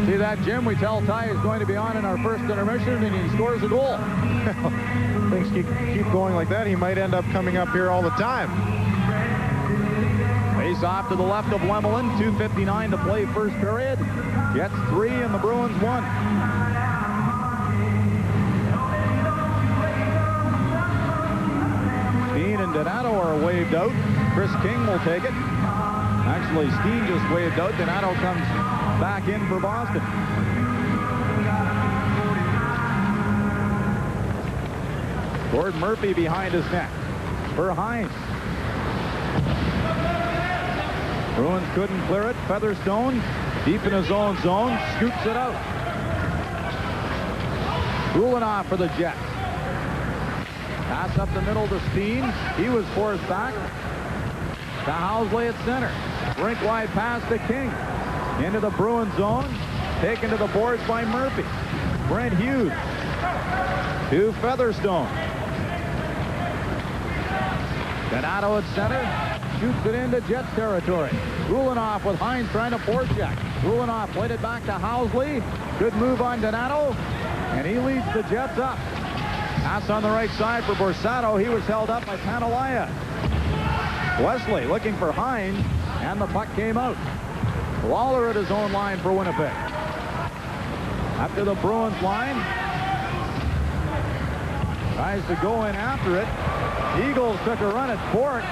See that, Jim? We tell Ty is going to be on in our first intermission, and he scores a goal. Things keep going like that, he might end up coming up here all the time. Face off to the left of Lemelin. 2:59 to play first period. Jets 3 and the Bruins 1. Steen and Donato are waved out. Chris King will take it. Actually, Steen just waved out. Donato comes back in for Boston. Gord Murphy behind his net for Hines. Bruins couldn't clear it. Featherstone deep in his own zone, scoops it out. Ulanoff for the Jets. Pass up the middle to Steen. He was forced back. To Housley at center. Rink wide pass to King. Into the Bruins zone. Taken to the boards by Murphy. Brent Hughes to Featherstone. Donato at center. Shoots it into Jets territory. Ulanoff with Hines trying to forecheck. Ulanoff played it back to Housley. Good move on Donato. And he leads the Jets up. Pass on the right side for Borsato. He was held up by Panalaya. Wesley looking for Hines. And the puck came out. Lawler at his own line for Winnipeg. Up to the Bruins line. Tries to go in after it. Eagles took a run at Bork.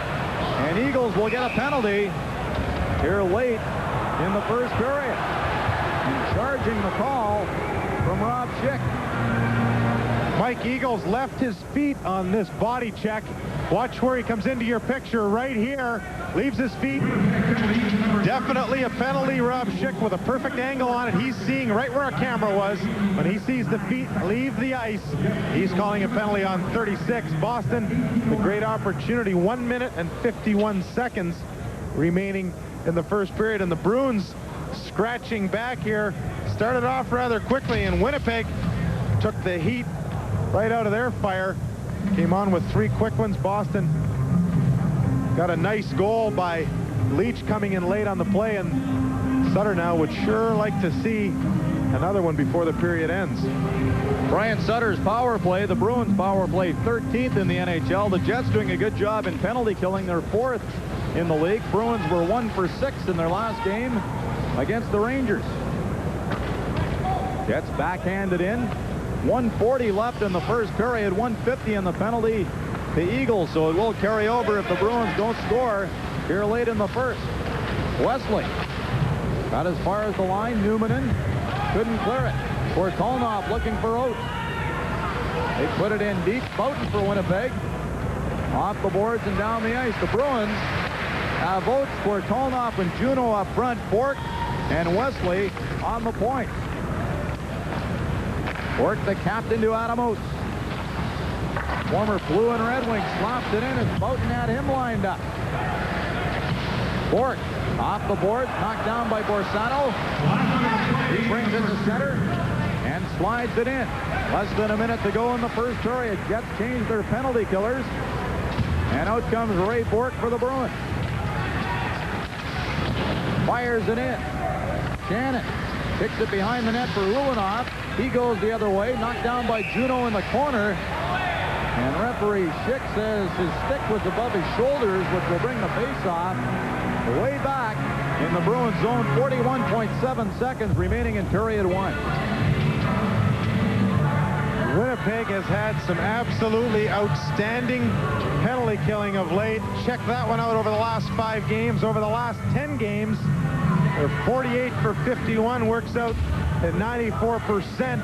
And Eagles will get a penalty here late in the first period. And charging the call from Rob Schick. Mike Eagles left his feet on this body check. Watch where he comes into your picture right here. Leaves his feet. Definitely a penalty. Rob Schick with a perfect angle on it. He's seeing right where our camera was. When he sees the feet leave the ice, he's calling a penalty on 36. Boston, the great opportunity. 1 minute and 51 seconds remaining in the first period. And the Bruins scratching back here. Started off rather quickly, and Winnipeg took the heat right out of their fire. Came on with 3 quick ones. Boston got a nice goal by Leach coming in late on the play, and Sutter now would sure like to see another one before the period ends. Brian Sutter's power play, the Bruins power play 13th in the NHL. The Jets doing a good job in penalty killing. They're 4th in the league. Bruins were 1 for 6 in their last game against the Rangers. Jets backhanded in. 1:40 left in the first period. 1:50 in the penalty to Eagles, so it will carry over if the Bruins don't score here late in the first. Wesley got as far as the line. Newmanen couldn't clear it. Bortolnoff looking for Oates. They put it in deep. Boughton for Winnipeg. Off the boards and down the ice. The Bruins have Oates, Bortolnoff, and Juneau up front. Bork and Wesley on the point. Bork, the captain, to Adam Oates. Former Blue and Red Wing slops it in as Boughton had him lined up. Bork off the boards, knocked down by Borsato. He brings it to center, and slides it in. Less than a minute to go in the first period. Jets change their penalty killers. And out comes Ray Bourque for the Bruins. Fires it in. Shannon kicks it behind the net for Ulanoff. He goes the other way, knocked down by Juneau in the corner. And referee Schick says his stick was above his shoulders, which will bring the face-off way back in the Bruins zone. 41.7 seconds remaining in period 1. Winnipeg has had some absolutely outstanding penalty killing of late. Check that one out over the last 5 games. Over the last 10 games, they're 48 for 51, works out at 94%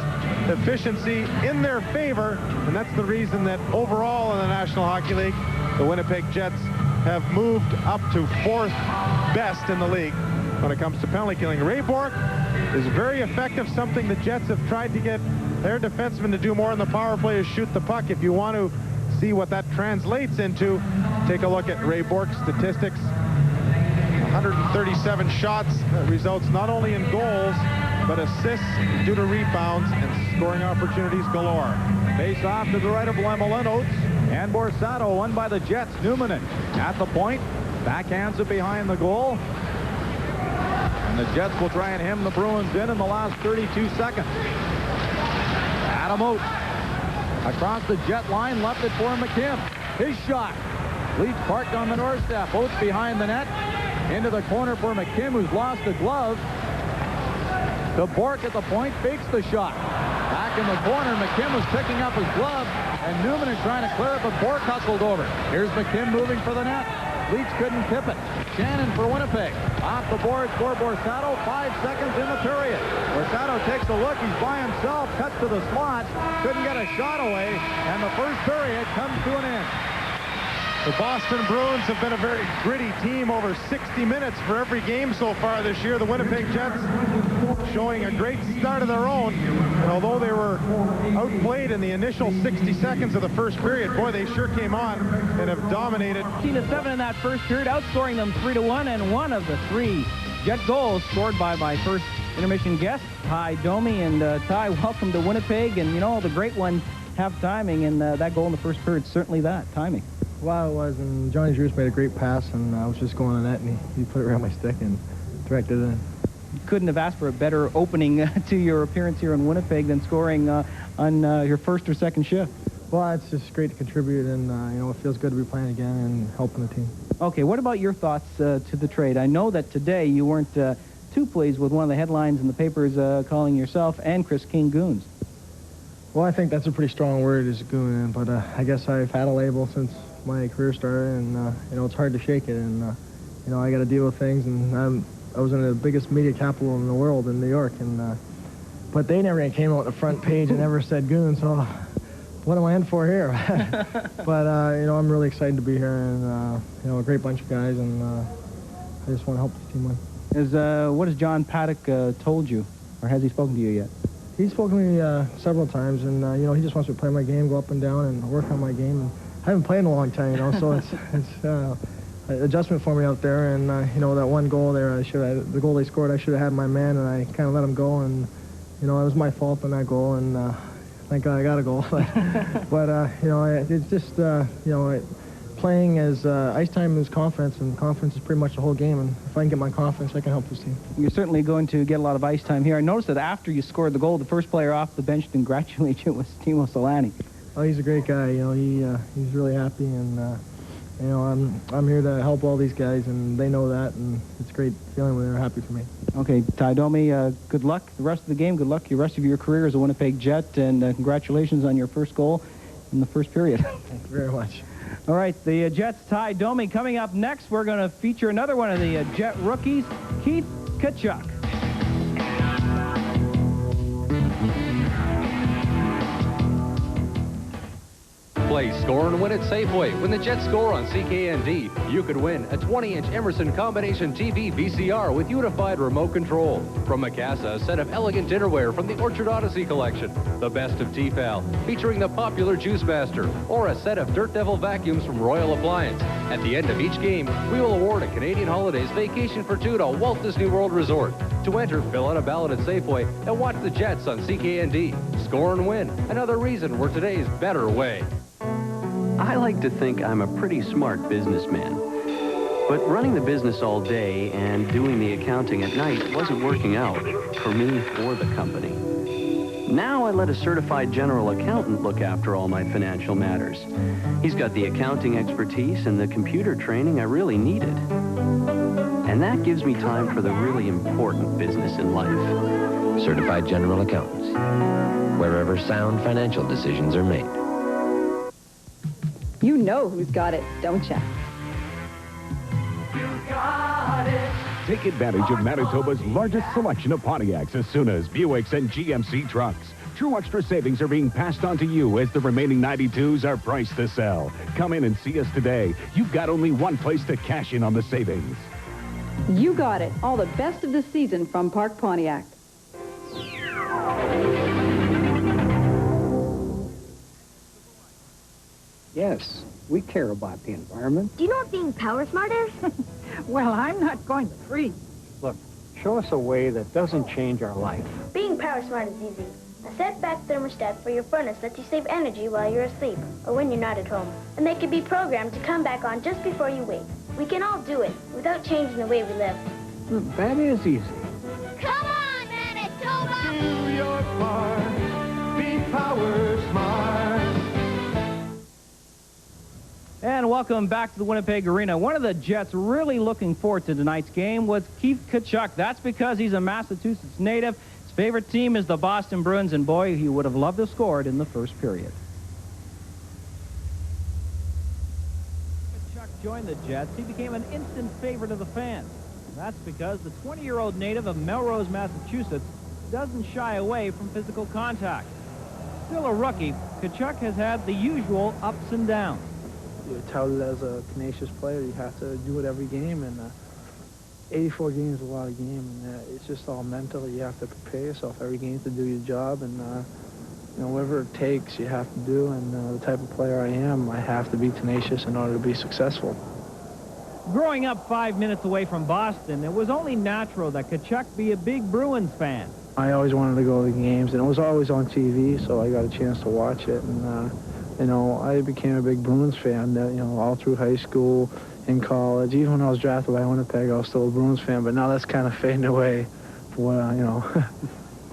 efficiency in their favor, and that's the reason that overall in the National Hockey League, the Winnipeg Jets have moved up to 4th best in the league when it comes to penalty killing. Ray Bourque is very effective, something the Jets have tried to get their defensemen to do more in the power play is shoot the puck. If you want to see what that translates into, take a look at Ray Bourque's statistics. 137 shots, that results not only in goals, but assists due to rebounds and scoring opportunities galore. Face off to the right of Lemelin. Oates and Borsato won by the Jets. Numanen at the point, backhands it behind the goal. And the Jets will try and hem the Bruins in the last 32 seconds. Adam Oates across the Jet line, left it for McKim. His shot. Leach parked on the north step. Oates behind the net. Into the corner for McKim, who's lost a glove. To Bourque at the point, fakes the shot. Back in the corner, McKim was picking up his glove, and Numanen trying to clear it, but Bourque hustled over. Here's McKim moving for the net. Leach couldn't tip it. Shannon for Winnipeg. Off the board for Borsato. 5 seconds in the period. Borsato takes a look. He's by himself. Cuts to the slot. Couldn't get a shot away. And the first period comes to an end. The Boston Bruins have been a very gritty team over 60 minutes for every game so far this year. The Winnipeg Jets showing a great start of their own. And although they were outplayed in the initial 60 seconds of the first period, boy, they sure came on and have dominated. 15-7 in that first period, outscoring them 3-1, and one of the 3 Jet goals scored by my first intermission guest, Ty Domi. And Ty, welcome to Winnipeg. And you know, the great ones have timing, and that goal in the first period, certainly that, timing. Well, it was, and Johnny Drews made a great pass, and I was just going on net, and he put it around my stick and directed it in. You couldn't have asked for a better opening to your appearance here in Winnipeg than scoring on your first or second shift. Well, it's just great to contribute, and you know, it feels good to be playing again and helping the team. Okay, what about your thoughts to the trade? I know that today you weren't too pleased with one of the headlines in the papers calling yourself and Chris King goons. Well, I think that's a pretty strong word, is goon, but I guess I've had a label since my career started, and you know, it's hard to shake it, and you know, I got to deal with things, and I was in the biggest media capital in the world in New York, and but they never came out on the front page and never said goon, so what am I in for here? But you know, I'm really excited to be here, and you know, a great bunch of guys, and I just want to help the team win. What has John Paddock told you, or has he spoken to you yet? He's spoken to me several times, and you know, he just wants me to play my game, go up and down, and work on my game. And I haven't played in a long time, you know, so it's an adjustment for me out there. And you know, that one goal there, the goal they scored, I should have had my man, and I kind of let him go. And you know, it was my fault on that goal, and thank God I got a goal. But you know, it's just you know, playing as ice time is confidence, and confidence is pretty much the whole game. And if I can get my confidence, I can help this team. You're certainly going to get a lot of ice time here. I noticed that after you scored the goal, the first player off the bench to congratulate you was Timo Solani. Oh, he's a great guy. You know, he's really happy, and you know, I'm here to help all these guys, and they know that, and it's a great feeling when they're happy for me. Okay, Ty Domi, good luck the rest of the game. Good luck the rest of your career as a Winnipeg Jet, and congratulations on your first goal in the first period. Thank you very much. All right, the Jets' Ty Domi. Coming up next, we're going to feature another one of the Jet rookies, Keith Tkachuk. Play Score and Win at Safeway. When the Jets score on CKND, you could win a 20-inch Emerson combination TV VCR with unified remote control. From Mikasa, a set of elegant dinnerware from the Orchard Odyssey collection. The Best of Tefal, featuring the popular Juice Master, or a set of Dirt Devil vacuums from Royal Appliance. At the end of each game, we will award a Canadian Holidays vacation for two to Walt Disney World Resort. To enter, fill out a ballot at Safeway and watch the Jets on CKND. Score and win. Another reason we're today's better way. I like to think I'm a pretty smart businessman. But running the business all day and doing the accounting at night wasn't working out for me or the company. Now I let a certified general accountant look after all my financial matters. He's got the accounting expertise and the computer training I really needed. And that gives me time for the really important business in life. Certified General Accountants, wherever sound financial decisions are made. You know who's got it, don't you? Take advantage of Manitoba's largest selection of Pontiacs, Asunas, Buicks, and GMC trucks. True extra savings are being passed on to you as the remaining 92s are priced to sell. Come in and see us today. You've got only one place to cash in on the savings. You got it. All the best of the season from Park Pontiac. Yes, we care about the environment. Do you know what being power smart is? Well, I'm not going to freeze. Look, show us a way that doesn't change our life. Being power smart is easy. A set-back thermostat for your furnace lets you save energy while you're asleep or when you're not at home. And they can be programmed to come back on just before you wake. We can all do it without changing the way we live. That is easy. Come on, Manitoba! Do your part. Be power smart. And welcome back to the Winnipeg Arena. One of the Jets really looking forward to tonight's game was Keith Tkachuk. That's because he's a Massachusetts native. His favorite team is the Boston Bruins, and boy, he would have loved to have scored in the first period. Tkachuk joined the Jets. He became an instant favorite of the fans. And that's because the 20-year-old native of Melrose, Massachusetts, doesn't shy away from physical contact. Still a rookie, Tkachuk has had the usual ups and downs. You're touted as a tenacious player. You have to do it every game, and 84 games is a lot of games, and it's just all mental. You have to prepare yourself every game to do your job, and you know, whatever it takes, you have to do. And the type of player I am, I have to be tenacious in order to be successful. Growing up 5 minutes away from Boston, it was only natural that Tkachuk be a big Bruins fan. I always wanted to go to the games, and it was always on TV, so I got a chance to watch it, and you know, I became a big Bruins fan, you know, all through high school, in college. Even when I was drafted by Winnipeg, I was still a Bruins fan, but now that's kind of fading away for what, you know,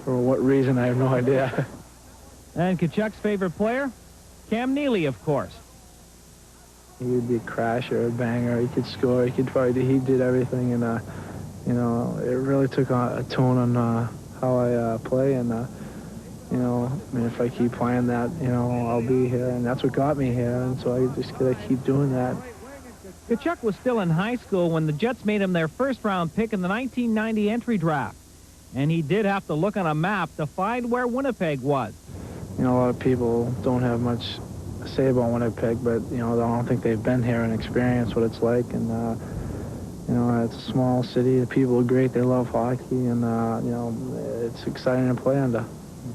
for what reason, I have no idea. And Tkachuk's favorite player? Cam Neely, of course. He would be a crasher, a banger. He could score. He did everything, and, you know, it really took a tone on how I play, and, you know, I mean, if I keep playing that, you know, I'll be here, and that's what got me here, and so I just gotta keep doing that. Tkachuk was still in high school when the Jets made him their first-round pick in the 1990 entry draft, and he did have to look on a map to find where Winnipeg was. You know, a lot of people don't have much to say about Winnipeg, but, you know, I don't think they've been here and experienced what it's like, and, you know, it's a small city, the people are great, they love hockey, and, you know, it's exciting to play under.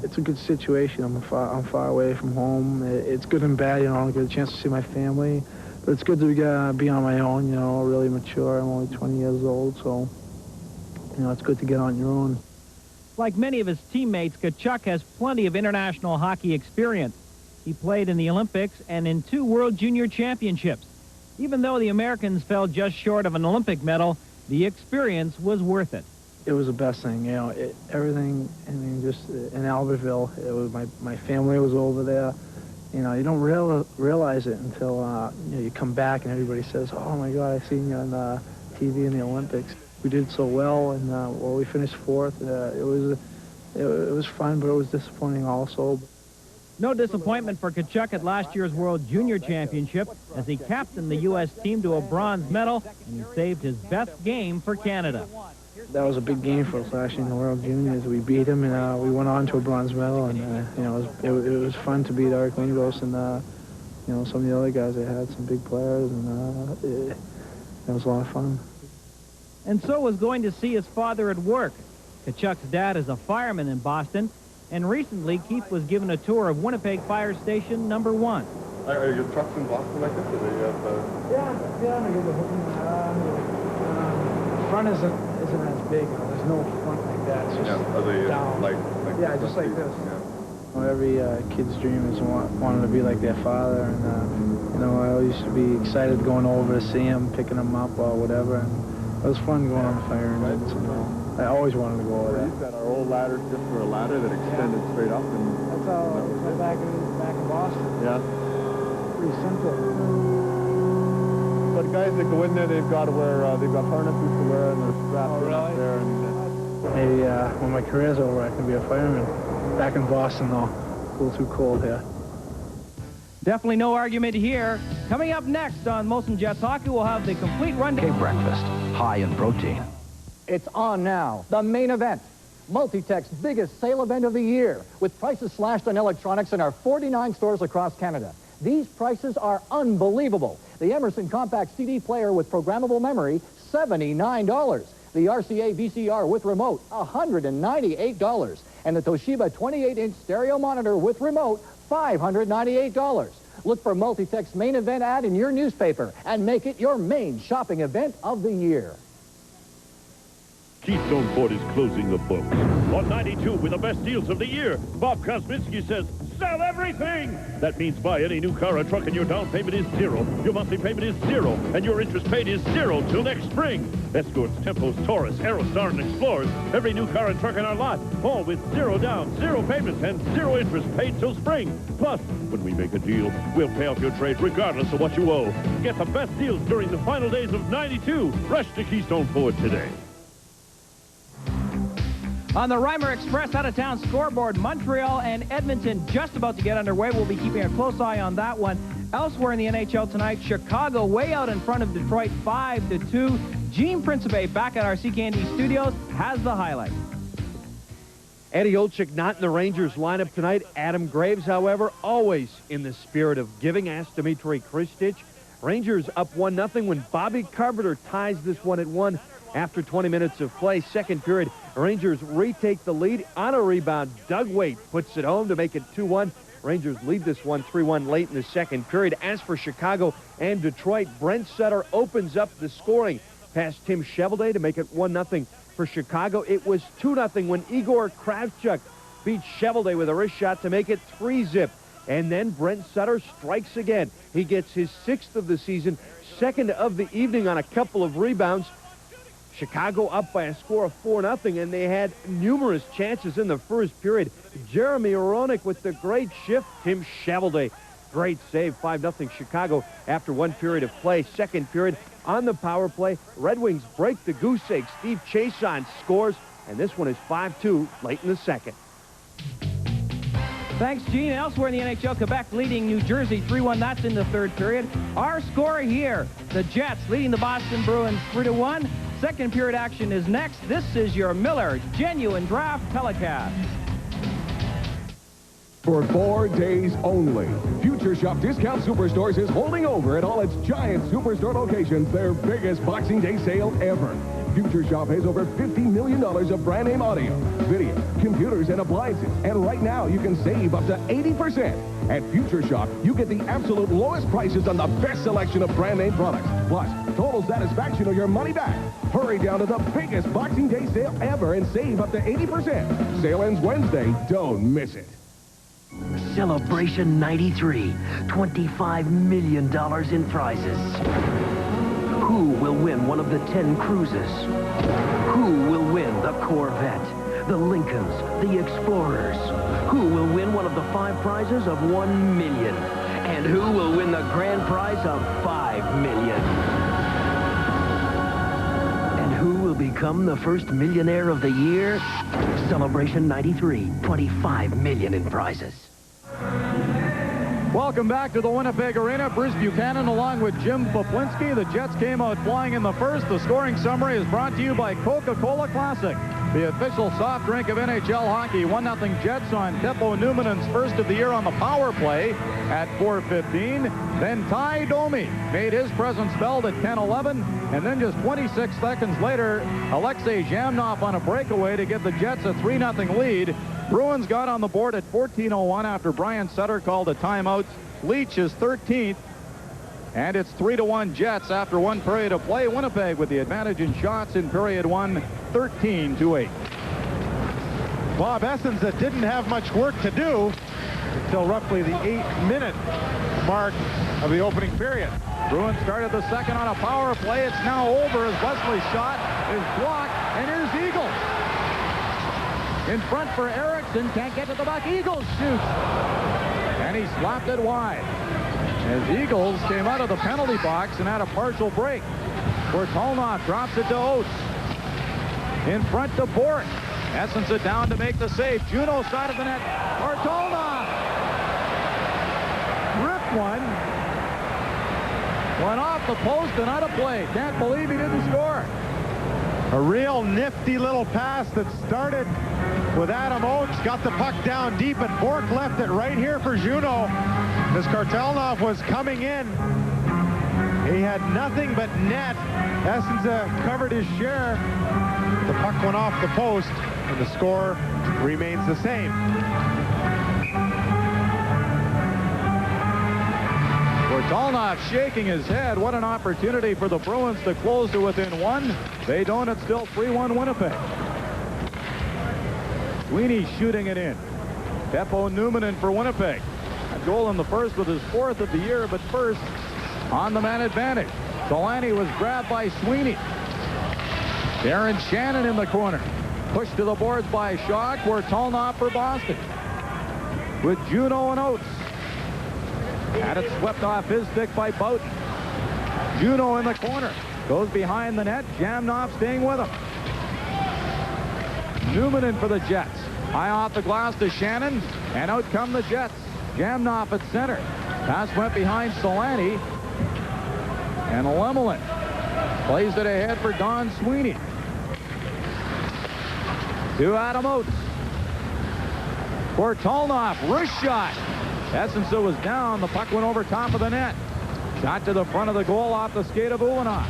It's a good situation. I'm far away from home. It's good and bad, you know. I don't get a chance to see my family. But it's good to be on my own, you know, really mature. I'm only 20 years old, so, you know, it's good to get on your own. Like many of his teammates, Tkachuk has plenty of international hockey experience. He played in the Olympics and in 2 World Junior Championships. Even though the Americans fell just short of an Olympic medal, the experience was worth it. It was the best thing, you know, everything, I mean, just in Albertville, it was my family was over there. You know, you don't realize it until, you know, you come back and everybody says, oh my God, I seen you on TV in the Olympics. We did so well, and well, we finished 4th. It was fun, but it was disappointing also. No disappointment for Tkachuk at last year's World Junior Championship as he captained the U.S. team to a bronze medal, and he saved his best game for Canada. That was a big game for us last year in the World Juniors. We beat him, and we went on to a bronze medal, and you know, it was fun to beat Eric Lindros and you know, some of the other guys. They had some big players, and it was a lot of fun. And so was going to see his father at work. Tkachuk's dad is a fireman in Boston, and recently Keith was given a tour of Winnipeg Fire Station number 1. Are your trucks in Boston like this? Or do you have Yeah, I get the front isn't as big. There's no front like that. It's just down. Yeah, just like this. Every kid's dream is wanting to be like their father, and I always used to be excited going over to see him, picking him up or whatever, and it was fun going on the fire nights. I always wanted to go over there. We've got our old ladder just for a ladder that extended straight up, and that's how back in Boston. Yeah. Pretty simple. But guys that go in there, they've got to wear, they've got harnesses to wear, and they're strapped there. And maybe when my career's over, I can be a fireman. Back in Boston, though, a little too cold here. Definitely no argument here. Coming up next on Molson Jets Hockey, we'll have the complete rundown. Breakfast, high in protein. It's on now, the main event. Multitech's biggest sale event of the year, with prices slashed on electronics in our 49 stores across Canada. These prices are unbelievable. The Emerson Compact CD player with programmable memory, $79. The RCA VCR with remote, $198. And the Toshiba 28-inch stereo monitor with remote, $598. Look for Multitech's main event ad in your newspaper and make it your main shopping event of the year. Keystone Ford is closing the books on 92 with the best deals of the year. Bob Kosminski says, sell everything! That means buy any new car or truck and your down payment is zero. Your monthly payment is zero, and your interest paid is zero till next spring. Escorts, Tempos, Taurus, Aerostar, and Explorers. Every new car and truck in our lot, all with zero down, zero payments, and zero interest paid till spring. Plus, when we make a deal, we'll pay off your trade regardless of what you owe. Get the best deals during the final days of 92. Rush to Keystone Ford today. On the Reimer Express out-of-town scoreboard, Montreal and Edmonton just about to get underway. We'll be keeping a close eye on that one. Elsewhere in the NHL tonight, Chicago way out in front of Detroit 5-2. Gene Principe back at our CKND studios has the highlight. Eddie Olczyk not in the Rangers lineup tonight. Adam Graves, however, always in the spirit of giving. Asked Dmitry Kristich. Rangers up 1-0 when Bobby Carpenter ties this one at 1 after 20 minutes of play. Second period, Rangers retake the lead on a rebound. Doug Waite puts it home to make it 2-1. Rangers lead this one 3-1 late in the second period. As for Chicago and Detroit, Brent Sutter opens up the scoring past Tim Cheveldae to make it 1-0 for Chicago. It was 2-0 when Igor Kravchuk beat Cheveldae with a wrist shot to make it 3-0. And then Brent Sutter strikes again. He gets his 6th of the season, 2nd of the evening on a couple of rebounds. Chicago up by a score of 4-0, and they had numerous chances in the first period. Jeremy Oronic with the great shift. Tim Cheveldae, great save. 5-0 Chicago after 1 period of play. Second period on the power play. Red Wings break the goose egg. Steve Chason scores, and this one is 5-2 late in the second. Thanks, Gene. Elsewhere in the NHL, Quebec leading New Jersey 3-1. That's in the third period. Our score here, the Jets leading the Boston Bruins 3-1. Second period action is next. This is your Miller Genuine Draft telecast. For 4 days only, Future Shop Discount Superstores is holding over at all its giant superstore locations their biggest Boxing Day sale ever. Future Shop has over $50 million of brand name audio, video, computers, and appliances. And right now, you can save up to 80%. At Future Shop, you get the absolute lowest prices on the best selection of brand name products. Plus, total satisfaction or your money back. Hurry down to the biggest Boxing Day sale ever and save up to 80%. Sale ends Wednesday. Don't miss it. Celebration 93. $25 million in prizes. Who will win one of the 10 cruises? Who will win the Corvette, the Lincolns, the Explorers? Who will win one of the 5 prizes of $1 million? And who will win the grand prize of $5 million? And who will become the first millionaire of the year? Celebration 93, $25 million in prizes. Welcome back to the Winnipeg Arena. Bruce Buchanan along with Jim Poplinski. The Jets came out flying in the first. The scoring summary is brought to you by Coca-Cola Classic, the official soft drink of NHL hockey. 1-0 Jets on Teppo Numanen's first of the year on the power play at 4:15. Then Ty Domi made his presence felt at 10:11. And then just 26 seconds later, Alexei Zhamnov on a breakaway to get the Jets a 3-0 lead. Bruins got on the board at 14:01 after Brian Sutter called a timeout. Leach is 13th. And it's 3-1 Jets after one period of play. Winnipeg with the advantage in shots in period 1, 13-8. Bob Essens didn't have much work to do until roughly the 8-minute mark of the opening period. Bruins started the second on a power play. It's now over as Wesley's shot is blocked. And here's Eagles. In front for Erickson. Can't get to the puck. Eagles shoots. And he slapped it wide. As Eagles came out of the penalty box and had a partial break. Bortolnoff drops it to Oates. In front to Bort. Essens it down to make the save. Juneau side of the net. Bortolnoff. Ripped one. Went off the post and out of play. Can't believe he didn't score. A real nifty little pass that started with Adam Oates. Got the puck down deep, and Bork left it right here for Juneau. As Kartelnov was coming in, he had nothing but net. Essens covered his share. The puck went off the post, and the score remains the same. Bortolnoff shaking his head. What an opportunity for the Bruins to close to within one. They don't. It's still 3-1 Winnipeg. Sweeney shooting it in. Teppo Newman in for Winnipeg. A goal in the first with his 4th of the year, but first on the man advantage. Solani was grabbed by Sweeney. Darren Shannon in the corner. Pushed to the boards by Shaw. Bortolnoff for Boston. With Juneau and Oates. Had it swept off his stick by Boughton. Juneau in the corner. Goes behind the net. Jamnoff staying with him. Newman in for the Jets. High off the glass to Shannon. And out come the Jets. Jamnoff at center. Pass went behind Solani. And Lemelin plays it ahead for Don Sweeney. To Adam Oates. Bortolnoff, wrist shot. Essens was down. The puck went over top of the net. Shot to the front of the goal off the skate of Ulanoff.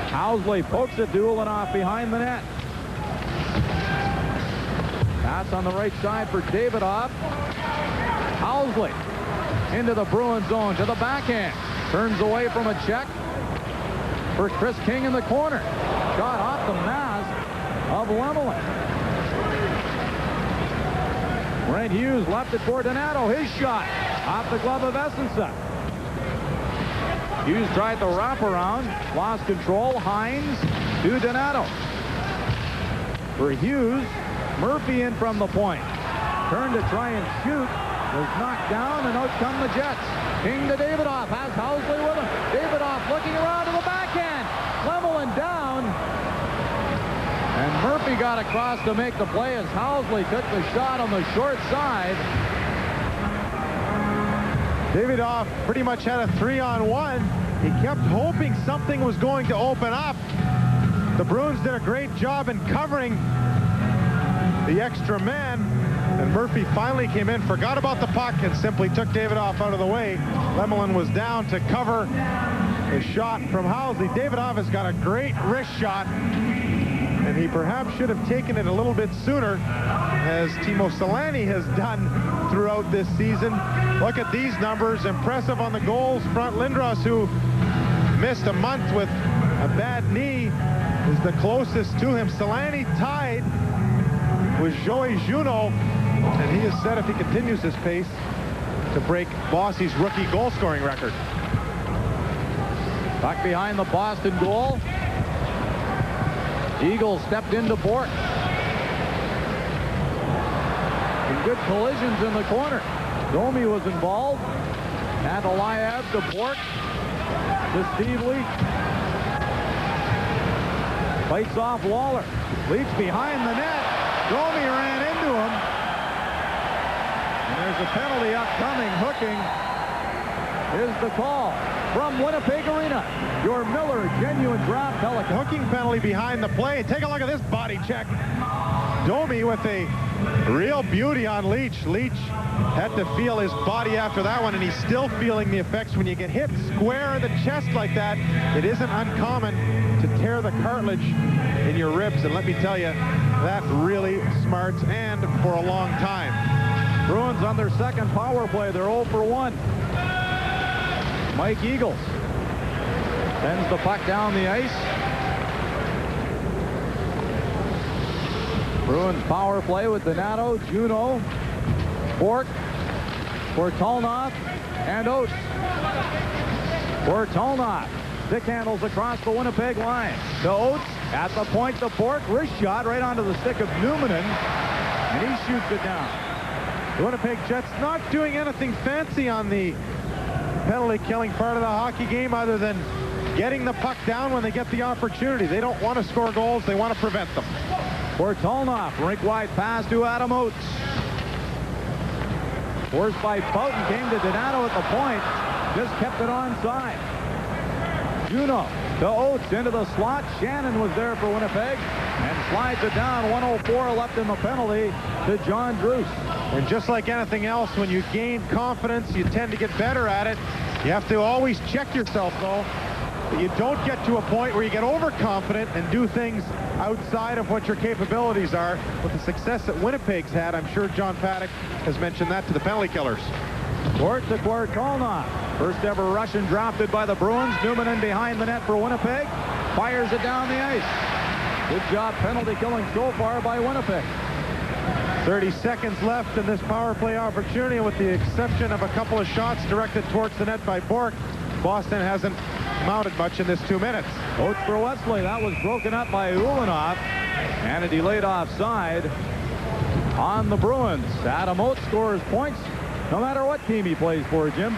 Housley pokes it to Ulanoff behind the net. Pass on the right side for Davidoff. Housley into the Bruins zone to the backhand. Turns away from a check for Chris King in the corner. Shot off the mask of Lemelin. Brent Hughes left it for Donato. His shot off the glove of Essensa. Hughes tried the wraparound. Lost control. Hines to Donato. For Hughes, Murphy in from the point. Turned to try and shoot. Was knocked down, and out come the Jets. King to Davidoff. Has Housley with him. Davidoff looking around to the backhand. Lemelin down. And Murphy got across to make the play as Housley took the shot on the short side. Davidoff pretty much had a 3-on-1. He kept hoping something was going to open up. The Bruins did a great job in covering the extra man. And Murphy finally came in, forgot about the puck, and simply took Davidoff out of the way. Lemelin was down to cover the shot from Housley. Davidoff has got a great wrist shot. And he perhaps should have taken it a little bit sooner, as Timo Solani has done throughout this season. Look at these numbers. Impressive on the goals front. Lindros, who missed a month with a bad knee, is the closest to him. Solani tied with Joey Juneau, and he has said if he continues this pace to break Bossy's rookie goal-scoring record. Puck behind the Boston goal. Eagles stepped into Bort. Some good collisions in the corner. Domi was involved. Ataliev to Bort. To Steve Leach. Fights off Lawler. Leach behind the net. Domi ran into him. And there's a penalty upcoming. Hooking is the call. From Winnipeg Arena, your Miller Genuine Draft Pelican. Hooking penalty behind the play. Take a look at this body check. Domi with a real beauty on Leach. Leach had to feel his body after that one, and he's still feeling the effects. When you get hit square in the chest like that, it isn't uncommon to tear the cartilage in your ribs. And let me tell you, that really smarts, and for a long time. Bruins on their second power play. They're 0 for 1. Mike Eagles sends the puck down the ice. Bruins power play with Donato, Juneau, Bork, Bortolnoff, and Oates. Bortolnoff. Stick handles across the Winnipeg line. To Oates at the point. The Bork wrist shot right onto the stick of Numanen, and he shoots it down. The Winnipeg Jets not doing anything fancy on the penalty-killing part of the hockey game other than getting the puck down when they get the opportunity. They don't want to score goals. They want to prevent them. Bortolnoff, rink-wide pass to Adam Oates. Forced by Boughton, came to Donato at the point. Just kept it onside. Juneau to Oates into the slot. Shannon was there for Winnipeg and slides it down. 1:04 left in the penalty to John Druce. And just like anything else, when you gain confidence, you tend to get better at it. You have to always check yourself, though, that you don't get to a point where you get overconfident and do things outside of what your capabilities are. With the success that Winnipeg's had, I'm sure John Paddock has mentioned that to the penalty killers. Court to Bortolnoff. First ever Russian drafted by the Bruins. Numanen behind the net for Winnipeg. Fires it down the ice. Good job penalty killing so far by Winnipeg. 30 seconds left in this power play opportunity, with the exception of a couple of shots directed towards the net by Bork. Boston hasn't mounted much in this 2 minutes. Oates for Wesley. That was broken up by Ulanoff. And a delayed offside on the Bruins. Adam Oates scores points no matter what team he plays for, Jim.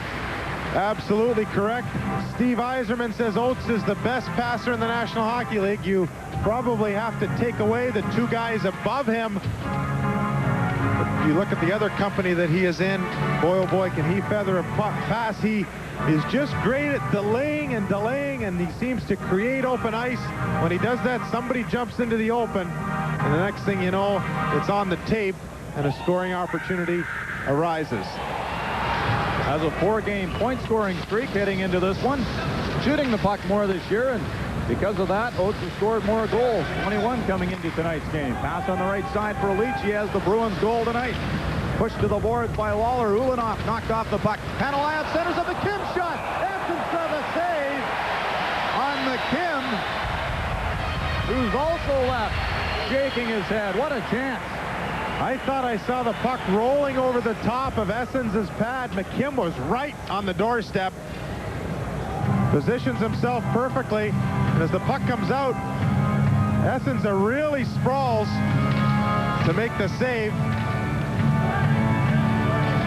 Absolutely correct. Steve Yzerman says Oates is the best passer in the National Hockey League. You probably have to take away the two guys above him. If you look at the other company that he is in, boy, oh boy, can he feather a pass. He is just great at delaying, and he seems to create open ice. When he does that, somebody jumps into the open, and the next thing you know, it's on the tape, and a scoring opportunity arises. Has a 4-game point-scoring streak heading into this one. Shooting the puck more this year, and because of that, Oates has scored more goals. 21 coming into tonight's game. Pass on the right side for Leach. He has the Bruins goal tonight. Pushed to the boards by Lawler. Ulanoff knocked off the puck. Panalayev centers up the Kim shot. Anthem for the save on McKim, who's also left shaking his head. What a chance. I thought I saw the puck rolling over the top of Essens' pad. McKim was right on the doorstep. Positions himself perfectly. And as the puck comes out, Essens really sprawls to make the save.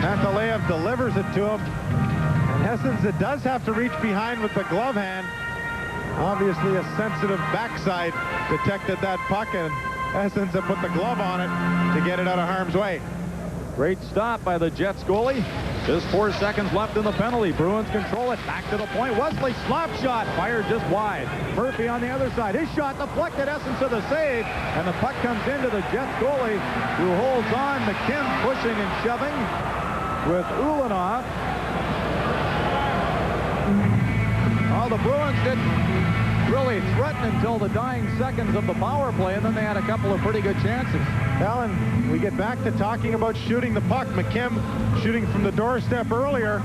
Panalayev delivers it to him. And Essens does have to reach behind with the glove hand. Obviously a sensitive backside detected that puck, and Essens put the glove on it to get it out of harm's way. Great stop by the Jets goalie. Just 4 seconds left in the penalty. Bruins control it. Back to the point. Wesley slap shot. Fired just wide. Murphy on the other side. His shot deflected. Essens to the save. And the puck comes into the Jets goalie, who holds on. McKim pushing and shoving with Ulanoff. Oh, the Bruins didn't really threaten until the dying seconds of the power play, and then they had a couple of pretty good chances. Alan, we get back to talking about shooting the puck. McKim shooting from the doorstep earlier.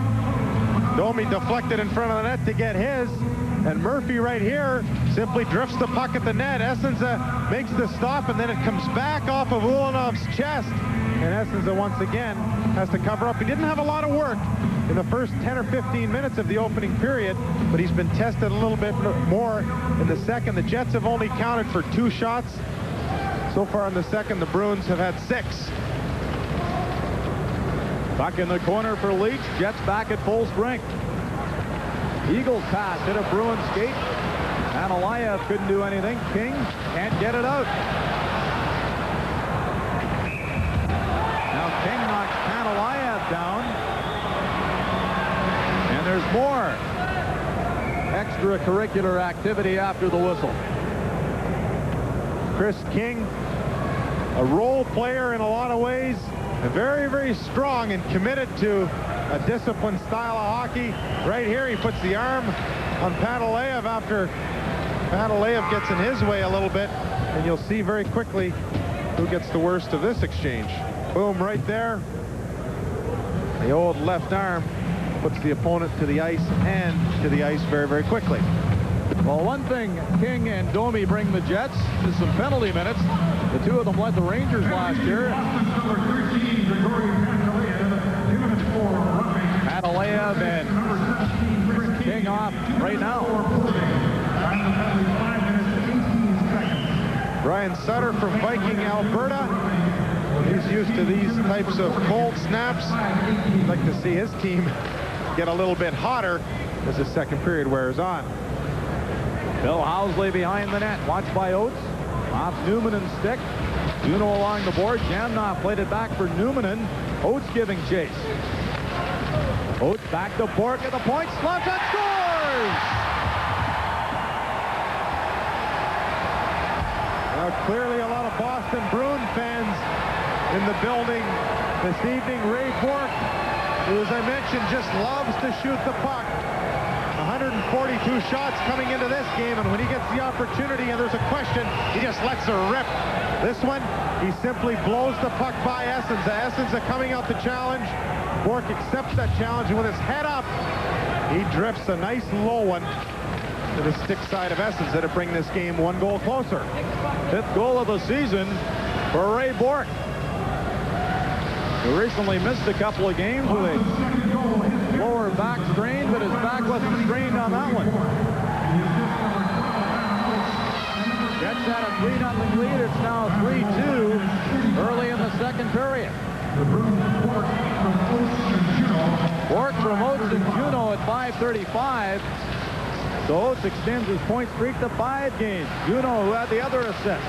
Domi deflected in front of the net to get his, and Murphy right here simply drifts the puck at the net. Essens makes the stop, and then it comes back off of Ulanov's chest, and Essens once again has to cover up. He didn't have a lot of work in the first 10 or 15 minutes of the opening period, but he's been tested a little bit more in the second. The Jets have only counted for 2 shots. So far in the second, the Bruins have had 6. Puck in the corner for Leach. Jets back at full strength. Eagles pass hit a Bruins skate. Panalayev couldn't do anything. King can't get it out. Now King knocks Panalayev down. And there's more extracurricular activity after the whistle. Chris King, a role player in a lot of ways, very, very strong and committed to a disciplined style of hockey. Right here, he puts the arm on Panalayev after Panalayev gets in his way a little bit, and you'll see very quickly who gets the worst of this exchange. Boom, right there. The old left arm puts the opponent to the ice and to the ice very, very quickly. Well, one thing King and Domi bring the Jets is some penalty minutes. The two of them led the Rangers last year. Paddock and King off right now. Brian Sutter from Viking, Alberta. He's used to these types of cold snaps. He'd like to see his team get a little bit hotter as the second period wears on. Bill Housley behind the net, watched by Oates. Off Newman and stick. Juno along the board. Jamnoff played it back for Newman. Oates giving chase. Oates back to Bork at the point. Slumps and scores! Now, clearly a lot of Boston Bruin fans in the building this evening. Ray Bork, who, as I mentioned, just loves to shoot the puck. 142 shots coming into this game, and when he gets the opportunity and there's a question, he just lets her rip. This one, he simply blows the puck by Essens. Essens are coming out to challenge. Bork accepts that challenge, and with his head up, he drifts a nice low one to the stick side of Essens. That'll bring this game one goal closer. 5th goal of the season for Ray Bork, who recently missed a couple of games with a lower back strain, but his back wasn't strained on that one. Jets had a 3-0 lead. It's now 3-2 early in the second period. Bork from Oates and Juno at 5:35. So Oates extends his point streak to 5 games. Juno, who had the other assist,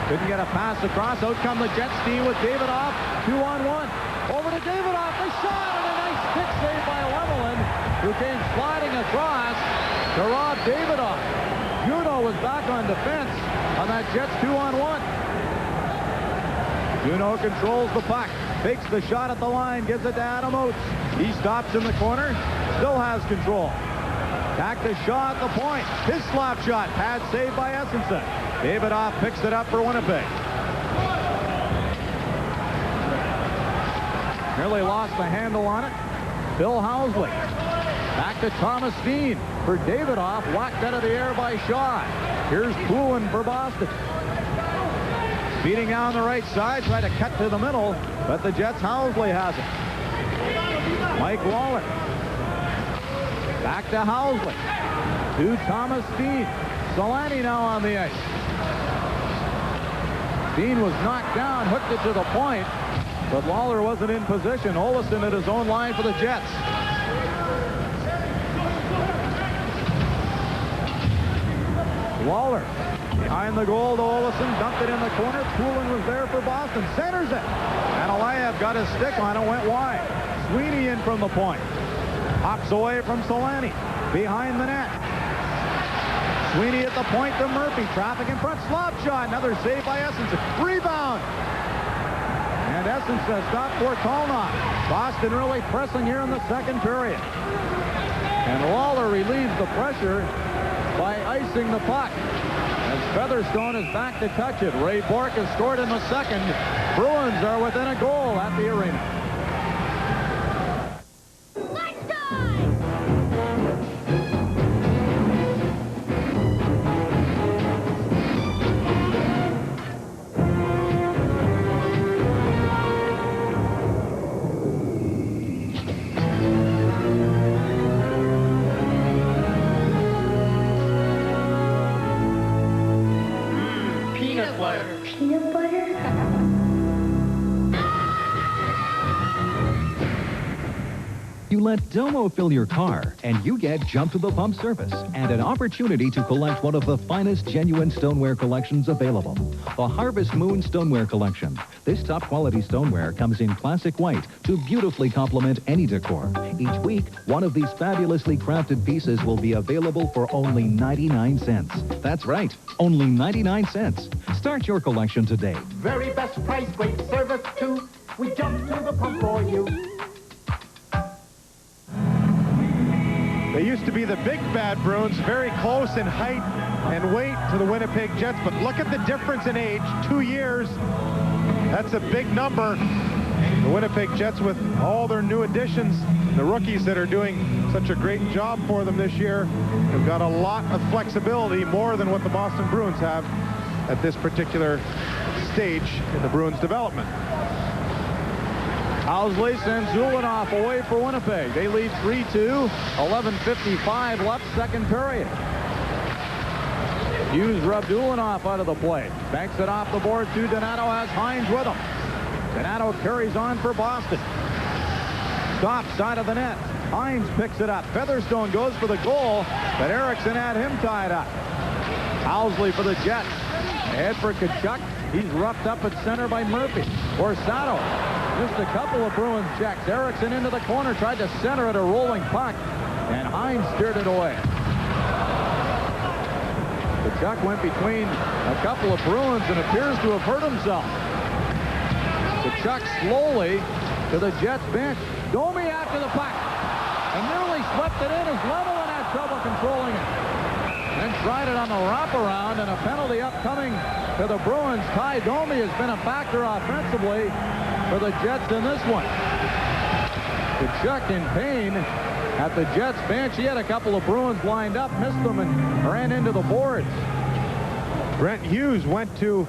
couldn't get a pass across. Out come the Jets team with Davidoff. 2-on-1. Over to Davidoff. The shot and a nice stick save by Lemelin, who came sliding across to rob Davidoff. Juno was back on defense on that Jets 2-on-1. Juno controls the puck. Takes the shot at the line. Gives it to Adam Oates. He stops in the corner. Still has control. Back to Shaw at the point. His slap shot. Pad saved by Essenson. Davidoff picks it up for Winnipeg. Nearly lost the handle on it. Bill Housley. Back to Thomas Dean for Davidoff. Whacked out of the air by Shaw. Here's Poulin for Boston. Beating down the right side. Try to cut to the middle. But the Jets' Housley has it. Mike Waller. Back to Housley. To Thomas Dean. Solani now on the ice. Dean was knocked down, hooked it to the point, but Waller wasn't in position. Olesen at his own line for the Jets. Waller behind the goal to Olesen, dumped it in the corner. Poulin was there for Boston, centers it. And Alayev got his stick on it, went wide. Sweeney in from the point. Hops away from Solani. Behind the net. Sweeney at the point to Murphy. Traffic in front. Slop shot. Another save by Essenson. Rebound. And Essenson stopped for Kalnoff. Boston really pressing here in the second period. And Waller relieves the pressure by icing the puck. As Featherstone is back to touch it. Ray Bork has scored in the second. Bruins are within a goal at the arena. Peanut butter. Peanut butter? You let Domo fill your car, and you get Jump to the Pump service and an opportunity to collect one of the finest genuine stoneware collections available. The Harvest Moon Stoneware Collection. This top-quality stoneware comes in classic white to beautifully complement any decor. Each week, one of these fabulously crafted pieces will be available for only 99 cents. That's right, only 99 cents. Start your collection today. Very best price, great service too. We jump to the pump for you. They used to be the big bad Bruins, very close in height and weight to the Winnipeg Jets, but look at the difference in age, 2 years. That's a big number. The Winnipeg Jets, with all their new additions, The rookies that are doing such a great job for them this year have got a lot of flexibility, more than what the Boston Bruins have at this particular stage in the Bruins' development. Housley sends Ulanoff away for Winnipeg. They lead 3-2. 11:55 left, second period. Hughes rubbed Ulanoff out of the play. Banks it off the board to Donato, has Hines with him. Donato carries on for Boston. Stop, side of the net. Hines picks it up. Featherstone goes for the goal, but Erickson had him tied up. Housley for the Jets. Ahead for Tkachuk. He's roughed up at center by Murphy. Borsato missed a couple of Bruins checks. Erickson into the corner, tried to center at a rolling puck, and Hines steered it away. Tkachuk went between a couple of Bruins and appears to have hurt himself. Tkachuk slowly to the Jets bench. Domi after the puck, and nearly swept it in as Lemelin had trouble controlling it. Then tried it on the wraparound, and a penalty upcoming to the Bruins. Ty Domi has been a factor offensively for the Jets in this one. Tkachuk in pain at the Jets bench. He had a couple of Bruins lined up, missed them, and ran into the boards. Brent Hughes went to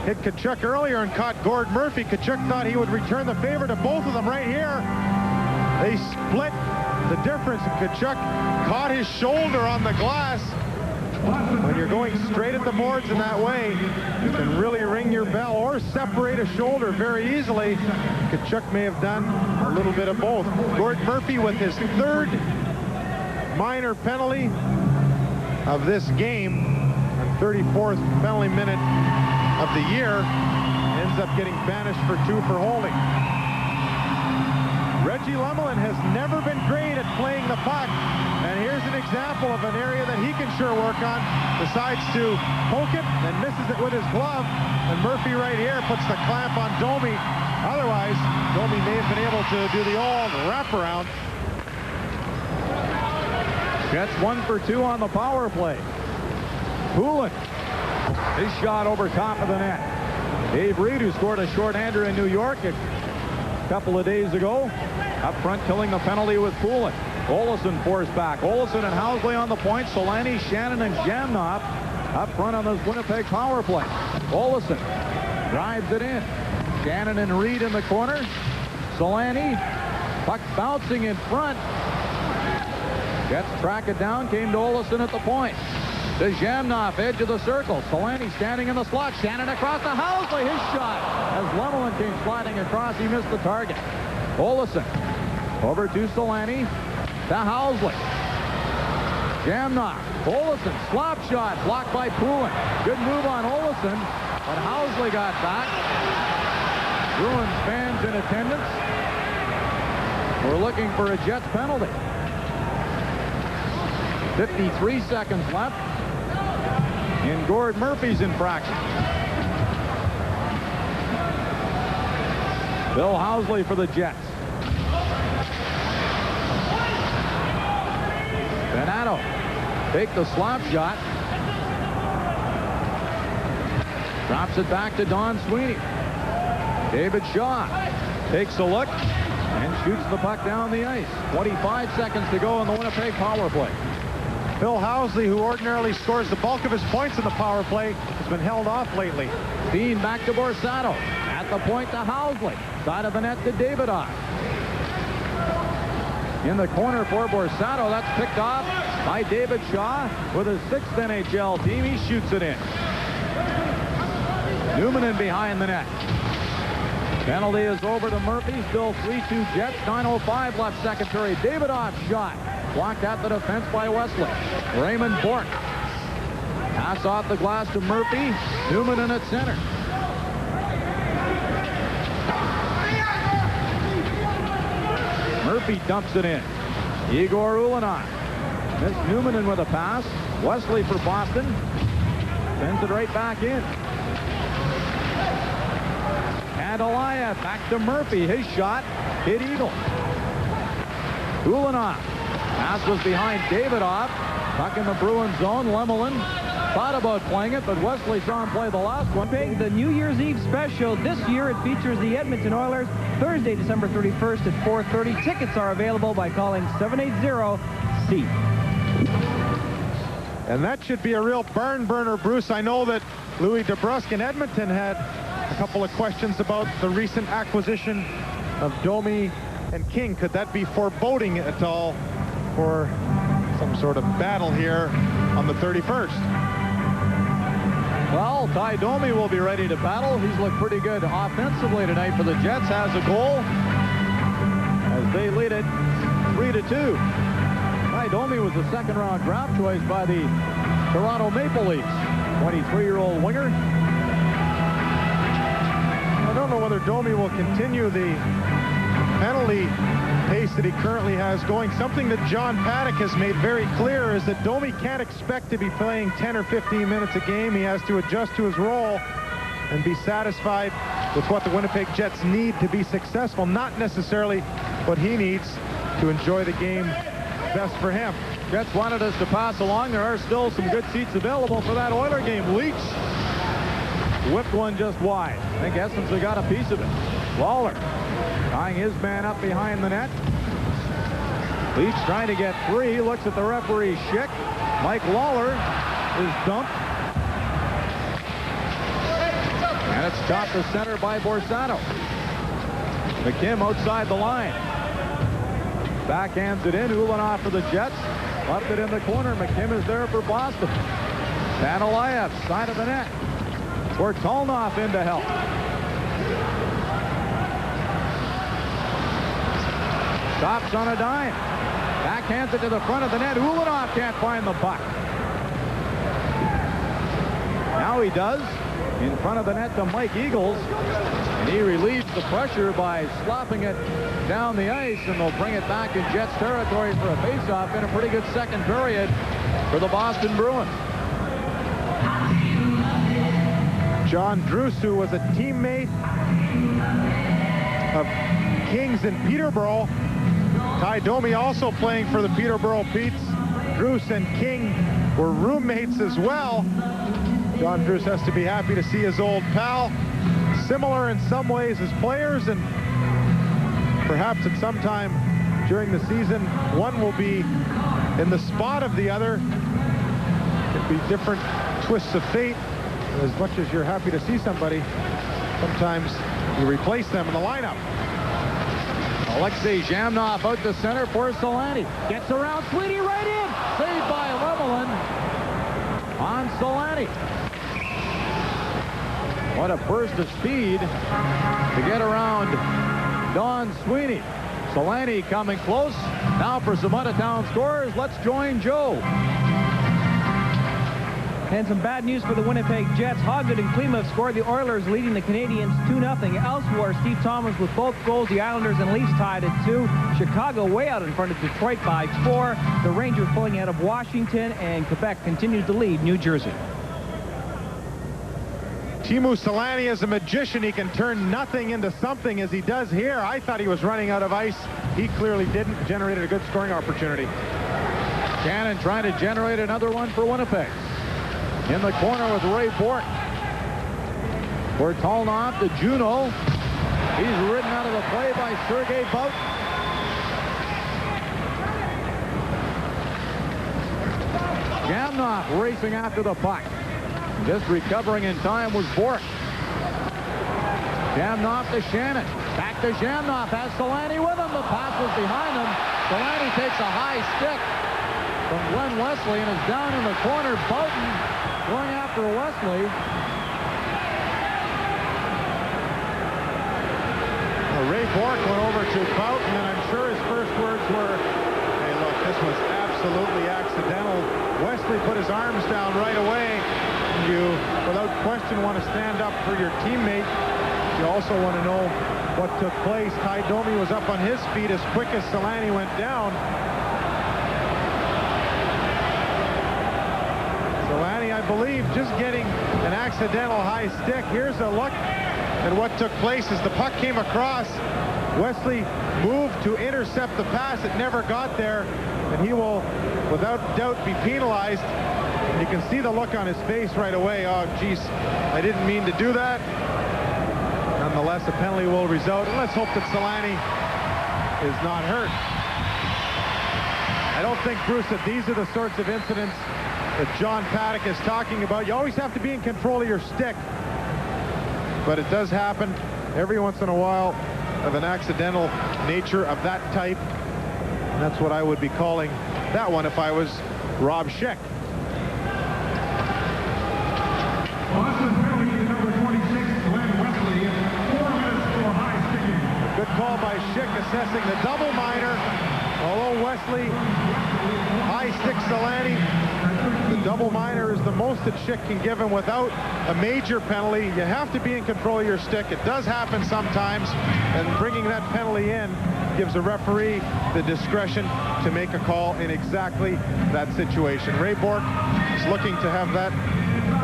hit Tkachuk earlier and caught Gord Murphy. Tkachuk thought he would return the favor to both of them right here. They split the difference, and Tkachuk caught his shoulder on the glass. When you're going straight at the boards in that way, you can really ring your bell or separate a shoulder very easily. Tkachuk may have done a little bit of both. Gord Murphy with his third minor penalty of this game, and 34th penalty minute of the year, ends up getting banished for 2 for holding. Reggie Lemelin has never been great at playing the puck, and here's an example of an area that he can sure work on. Decides to poke it and misses it with his glove, and Murphy right here puts the clamp on Domi. Otherwise, Domi may have been able to do the old wraparound. Jets 1 for 2 on the power play. Poulin, his shot over top of the net. Dave Reed, who scored a shorthander in New York a couple of days ago, up front killing the penalty with Poulin. Olsen forced back. Olsen and Housley on the point. Solani, Shannon, and Jamnov up front on this Winnipeg power play. Olsen drives it in. Shannon and Reed in the corner. Solani, puck bouncing in front. Jets track it down. Came to Olsen at the point. To Jamnov, edge of the circle. Solani standing in the slot. Shannon across to Housley. His shot. As Lemelin came sliding across, he missed the target. Olsen over to Solani. To Housley. Jamnov. Olsen. Slap shot. Blocked by Poulin. Good move on Olsen. But Housley got back. Bruins fans in attendance. We're looking for a Jets penalty. 53 seconds left in Gord Murphy's infraction. Bill Housley for the Jets. Donato take the slap shot. Drops it back to Don Sweeney. David Shaw takes a look and shoots the puck down the ice. 25 seconds to go in the Winnipeg power play. Bill Housley, who ordinarily scores the bulk of his points in the power play, has been held off lately. Dean back to Borsato. At the point to Housley. Side of the net to Davidoff. In the corner for Borsato. That's picked off by David Shaw with his 6th NHL team. He shoots it in. Newman in behind the net. Penalty is over to Murphy. Still 3-2 Jets. 9:05 left, second period. Davidoff shot. Blocked at the defense by Wesley. Raymond Bourque. Pass off the glass to Murphy. Newman in at center. Murphy dumps it in. Igor Ulanoff. Missed Newman in with a pass. Wesley for Boston. Sends it right back in. Adelaia back to Murphy. His shot hit Eagle. Ulanoff. Pass was behind Davidoff. Puck in the Bruins zone. Lemelin thought about playing it, but Wesley saw him play the last one. Big, the New Year's Eve special. This year it features the Edmonton Oilers, Thursday, December 31st at 4:30. Tickets are available by calling 780-SEAT. And that should be a real barn burner, Bruce. I know that Louis DeBrusque in Edmonton had a couple of questions about the recent acquisition of Domi and King. Could that be foreboding at all for some sort of battle here on the 31st? Well, Ty Domi will be ready to battle. He's looked pretty good offensively tonight for the Jets. Has a goal as they lead it 3-2. Ty Domi was a second-round draft choice by the Toronto Maple Leafs. 23-year-old winger. I don't know whether Domi will continue the penalty pace that he currently has going. Something that John Paddock has made very clear is that Domi can't expect to be playing 10 or 15 minutes a game. He has to adjust to his role and be satisfied with what the Winnipeg Jets need to be successful, not necessarily what he needs to enjoy the game best for him. Jets wanted us to pass along. There are still some good seats available for that Oiler game. Leach whipped one just wide. I think Essence got a piece of it. Lawler tying his man up behind the net. Leach trying to get free. Looks at the referee Schick. Mike Lawler is dumped. And it's chopped to center by Borsano. McKim outside the line. Backhands it in. Ulanoff for the Jets. Left it in the corner. McKim is there for Boston. Sanalayev, side of the net. Bortolnoff in to help. Stops on a dime. Backhands it to the front of the net. Ulanoff can't find the puck. Now he does. In front of the net to Mike Eagles. And he relieves the pressure by slopping it down the ice, and they'll bring it back in Jets territory for a faceoff in a pretty good second period for the Boston Bruins. John Druce, who was a teammate of Kings in Peterborough. Ty Domi also playing for the Peterborough Petes. Druce and King were roommates as well. John Druce has to be happy to see his old pal. Similar in some ways as players, and perhaps at some time during the season, one will be in the spot of the other. Could be different twists of fate. As much as you're happy to see somebody, sometimes you replace them in the lineup. Alexei Zhamnov out to center for Solani. Gets around Sweeney right in. Saved by Lemelin on Solani. What a burst of speed to get around Don Sweeney. Solani coming close. Now for some out-of-town scorers, let's join Joe. And some bad news for the Winnipeg Jets. Hogwood and Klima have scored. The Oilers leading the Canadiens 2-0. Elsewhere, Steve Thomas with both goals. The Islanders and Leafs tied at 2. Chicago way out in front of Detroit by 4. The Rangers pulling out of Washington, and Quebec continues to lead New Jersey. Teemu Solani is a magician. He can turn nothing into something, as he does here. I thought he was running out of ice. He clearly didn't. Generated a good scoring opportunity. Cannon trying to generate another one for Winnipeg. In the corner with Ray Bourque. Bortolnoff to Juneau. He's ridden out of the play by Sergei Bout. Zhamnov racing after the puck. Just recovering in time was Bourque. Zhamnov to Shannon. Back to Zhamnov. Has Solani with him. The pass was behind him. Solani takes a high stick from Glenn Wesley and is down in the corner. Boughton going after Wesley. Well, Ray Bourque went over to Boughton, and I'm sure his first words were, hey, look, this was absolutely accidental. Wesley put his arms down right away. You, without question, want to stand up for your teammate. You also want to know what took place. Ty Domi was up on his feet as quick as Solani went down. Solani, I believe, just getting an accidental high stick. Here's a look at what took place as the puck came across. Wesley moved to intercept the pass. It never got there, and he will, without doubt, be penalized. You can see the look on his face right away. Oh, geez, I didn't mean to do that. Nonetheless, a penalty will result. And let's hope that Selanne is not hurt. I don't think, Bruce, that these are the sorts of incidents that John Paddock is talking about. You always have to be in control of your stick. But it does happen every once in a while of an accidental nature of that type. And that's what I would be calling that one if I was Rob Schick. Good call by Schick assessing the double minor. Although Wesley high stick Selanne, the double minor is the most that Schick can give him without a major penalty. You have to be in control of your stick. It does happen sometimes, and bringing that penalty in gives a referee the discretion to make a call in exactly that situation. Ray Bourque is looking to have that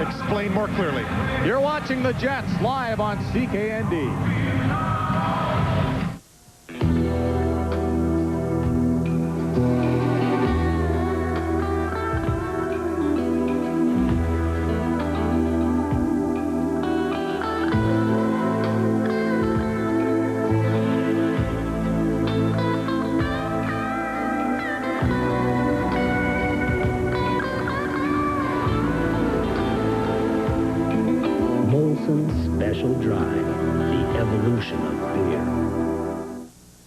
explained more clearly. You're watching the Jets live on CKND. Special Dry, the evolution of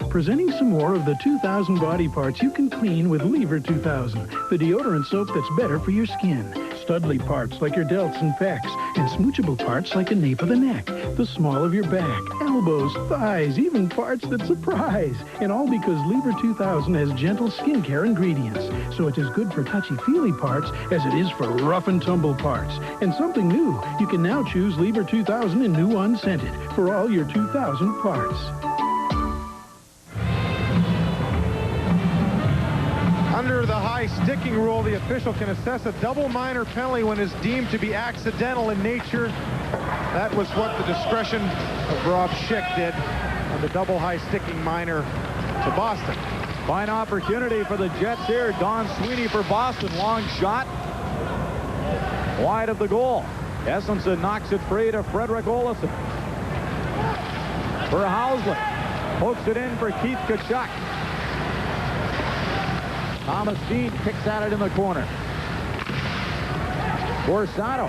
beer. Presenting some more of the 2,000 body parts you can clean with Lever 2000, the deodorant soap that's better for your skin. Studly parts like your delts and pecs, and smoochable parts like the nape of the neck, the small of your back, elbows, thighs, even parts that surprise. And all because Lever 2000 has gentle skincare ingredients, so it's as good for touchy-feely parts as it is for rough and tumble parts. And something new, you can now choose Lever 2000 in new unscented for all your 2,000 parts. Under the high sticking rule, the official can assess a double minor penalty when it's deemed to be accidental in nature. That was what the discretion of Rob Schick did on the double high sticking minor to Boston. Fine opportunity for the Jets here. Don Sweeney for Boston. Long shot. Wide of the goal. Essenson knocks it free to Frederick Olesen. For Housley. Pokes it in for Keith Tkachuk. Thomas Dean kicks at it in the corner. Borsato.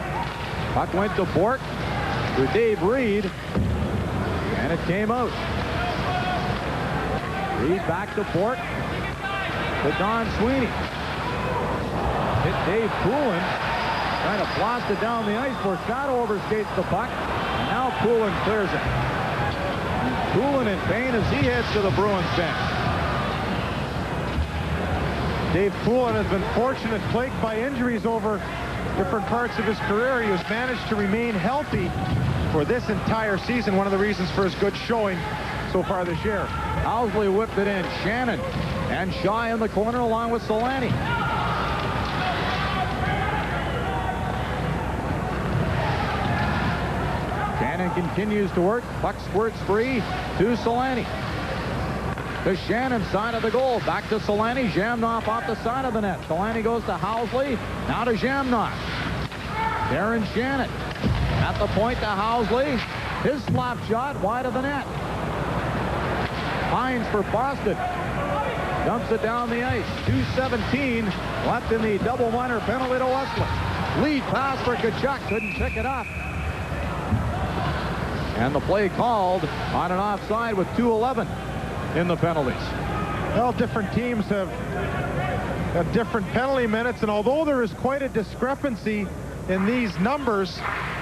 Puck went to Bourque. To Dave Reed. And it came out. Reed back to Bourque. To Don Sweeney. Hit Dave Poulin. Trying to blast it down the ice. Borsato overskates the puck. And now Poulin clears it. And Poulin in pain as he heads to the Bruins bench. Dave Poulin has been fortunate, plagued by injuries over different parts of his career. He has managed to remain healthy for this entire season. One of the reasons for his good showing so far this year. Housley whipped it in. Shannon and Shaw in the corner along with Selanne. Shannon continues to work. Puck squirts free to Selanne. To Shannon's side of the goal. Back to Selanne. Jamnoff off the side of the net. Selanne goes to Housley. Now to Jamnoff. Darren Shannon. At the point to Housley. His slap shot wide of the net. Hines for Boston. Dumps it down the ice. 2:17 left in the double minor penalty to Wesley. Lead pass for Tkachuk. Couldn't pick it up. And the play called on an offside with 2:11 in the penalties. Well, different teams have different penalty minutes, and although there is quite a discrepancy in these numbers,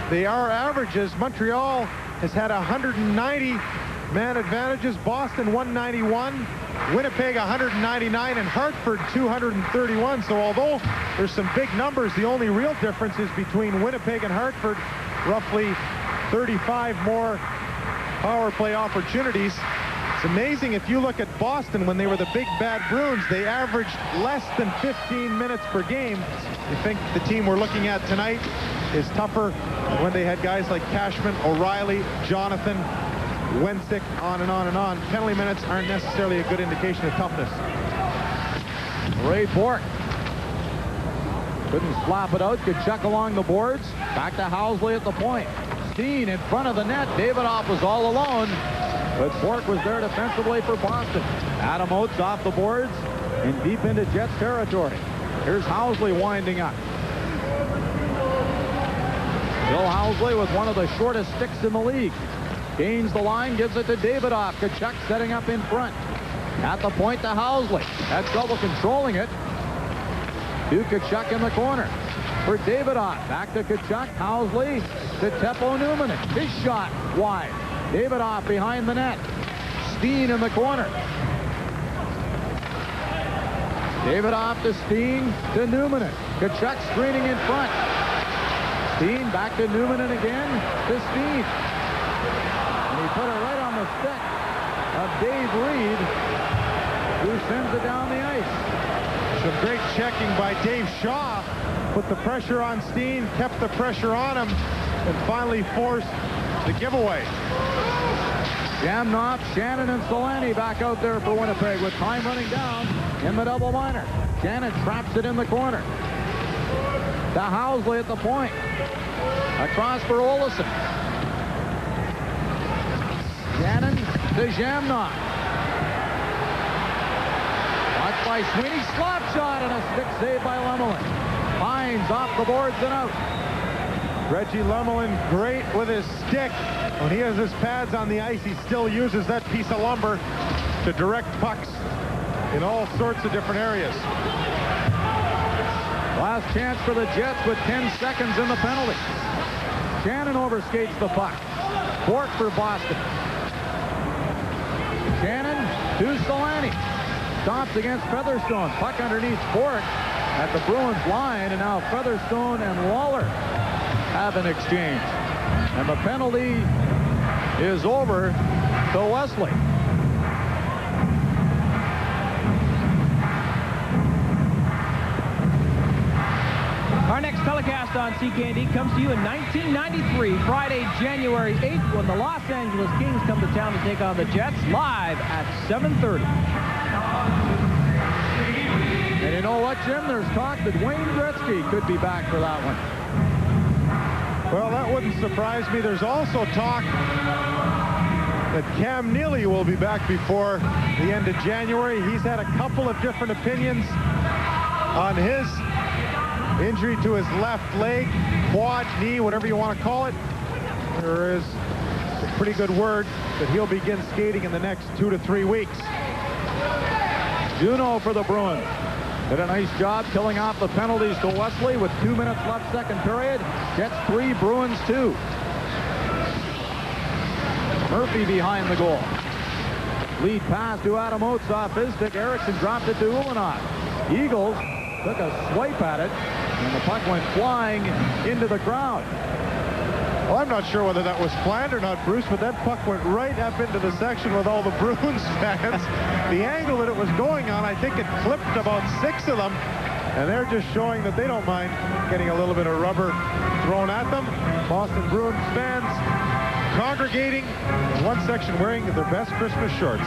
they are averages. Montreal has had 190 man advantages, Boston 191, Winnipeg 199, and Hartford 231. So although there's some big numbers, the only real difference is between Winnipeg and Hartford, roughly 35 more power play opportunities. It's amazing if you look at Boston when they were the big bad Bruins, they averaged less than 15 minutes per game. You think the team we're looking at tonight is tougher when they had guys like Cashman, O'Reilly, Jonathan, Wensick, on and on and on. Penalty minutes aren't necessarily a good indication of toughness. Ray Bourque Couldn't slap it out. Kachuk along the boards. Back to Housley at the point. Steen in front of the net. Davidoff was all alone, but Bork was there defensively for Boston. Adam Oates off the boards and deep into Jets territory. Here's Housley winding up. Bill Housley with one of the shortest sticks in the league. Gains the line, gives it to Davidoff. Kachuk setting up in front. At the point to Housley. Had trouble controlling it. To Kachuk in the corner. For Davidoff. Back to Kachuk. Housley to Teppo Numminen. His shot wide. Davidoff behind the net. Steen in the corner. Davidoff to Steen to Numminen. Kachuk screening in front. Steen back to Numminen again to Steen. And he put it right on the stick of Dave Reed, who sends it down the ice. Some great checking by Dave Shaw. Put the pressure on Steen, kept the pressure on him, and finally forced the giveaway. Jamnoff, Shannon, and Solani back out there for Winnipeg with time running down in the double minor. Shannon traps it in the corner. To Housley at the point. Across for Olesen. Shannon to Jamnoff. Watched by Sweeney. Slap shot and a stick save by Lemelin. Hines off the boards and out. Reggie Lemelin great with his stick. When he has his pads on the ice, he still uses that piece of lumber to direct pucks in all sorts of different areas. Last chance for the Jets with 10 seconds in the penalty. Shannon overskates the puck. Bork for Boston. Shannon to Solani. Stops against Featherstone. Puck underneath Bork at the Bruins line, and now Featherstone and Lawler have an exchange. And the penalty is over to Wesley. Our next telecast on CKND comes to you in 1993, Friday, January 8th, when the Los Angeles Kings come to town to take on the Jets, live at 7:30. And you know what, Jim? There's talk that Wayne Gretzky could be back for that one. Well, that wouldn't surprise me. There's also talk that Cam Neely will be back before the end of January. He's had a couple of different opinions on his injury to his left leg, quad, knee, whatever you want to call it. There is a pretty good word that he'll begin skating in the next 2 to 3 weeks. Juneau for the Bruins. Did a nice job killing off the penalties to Wesley with 2 minutes left second period. Jets 3, Bruins 2. Murphy behind the goal. Lead pass to Adam Oates off his stick. Erickson dropped it to Ulanov. Eagles took a swipe at it, and the puck went flying into the crowd. Well, I'm not sure whether that was planned or not, Bruce, but that puck went right up into the section with all the Bruins fans. The angle that it was going on, I think it clipped about 6 of them, and they're just showing that they don't mind getting a little bit of rubber thrown at them. Boston Bruins fans congregating in one section wearing their best Christmas shorts.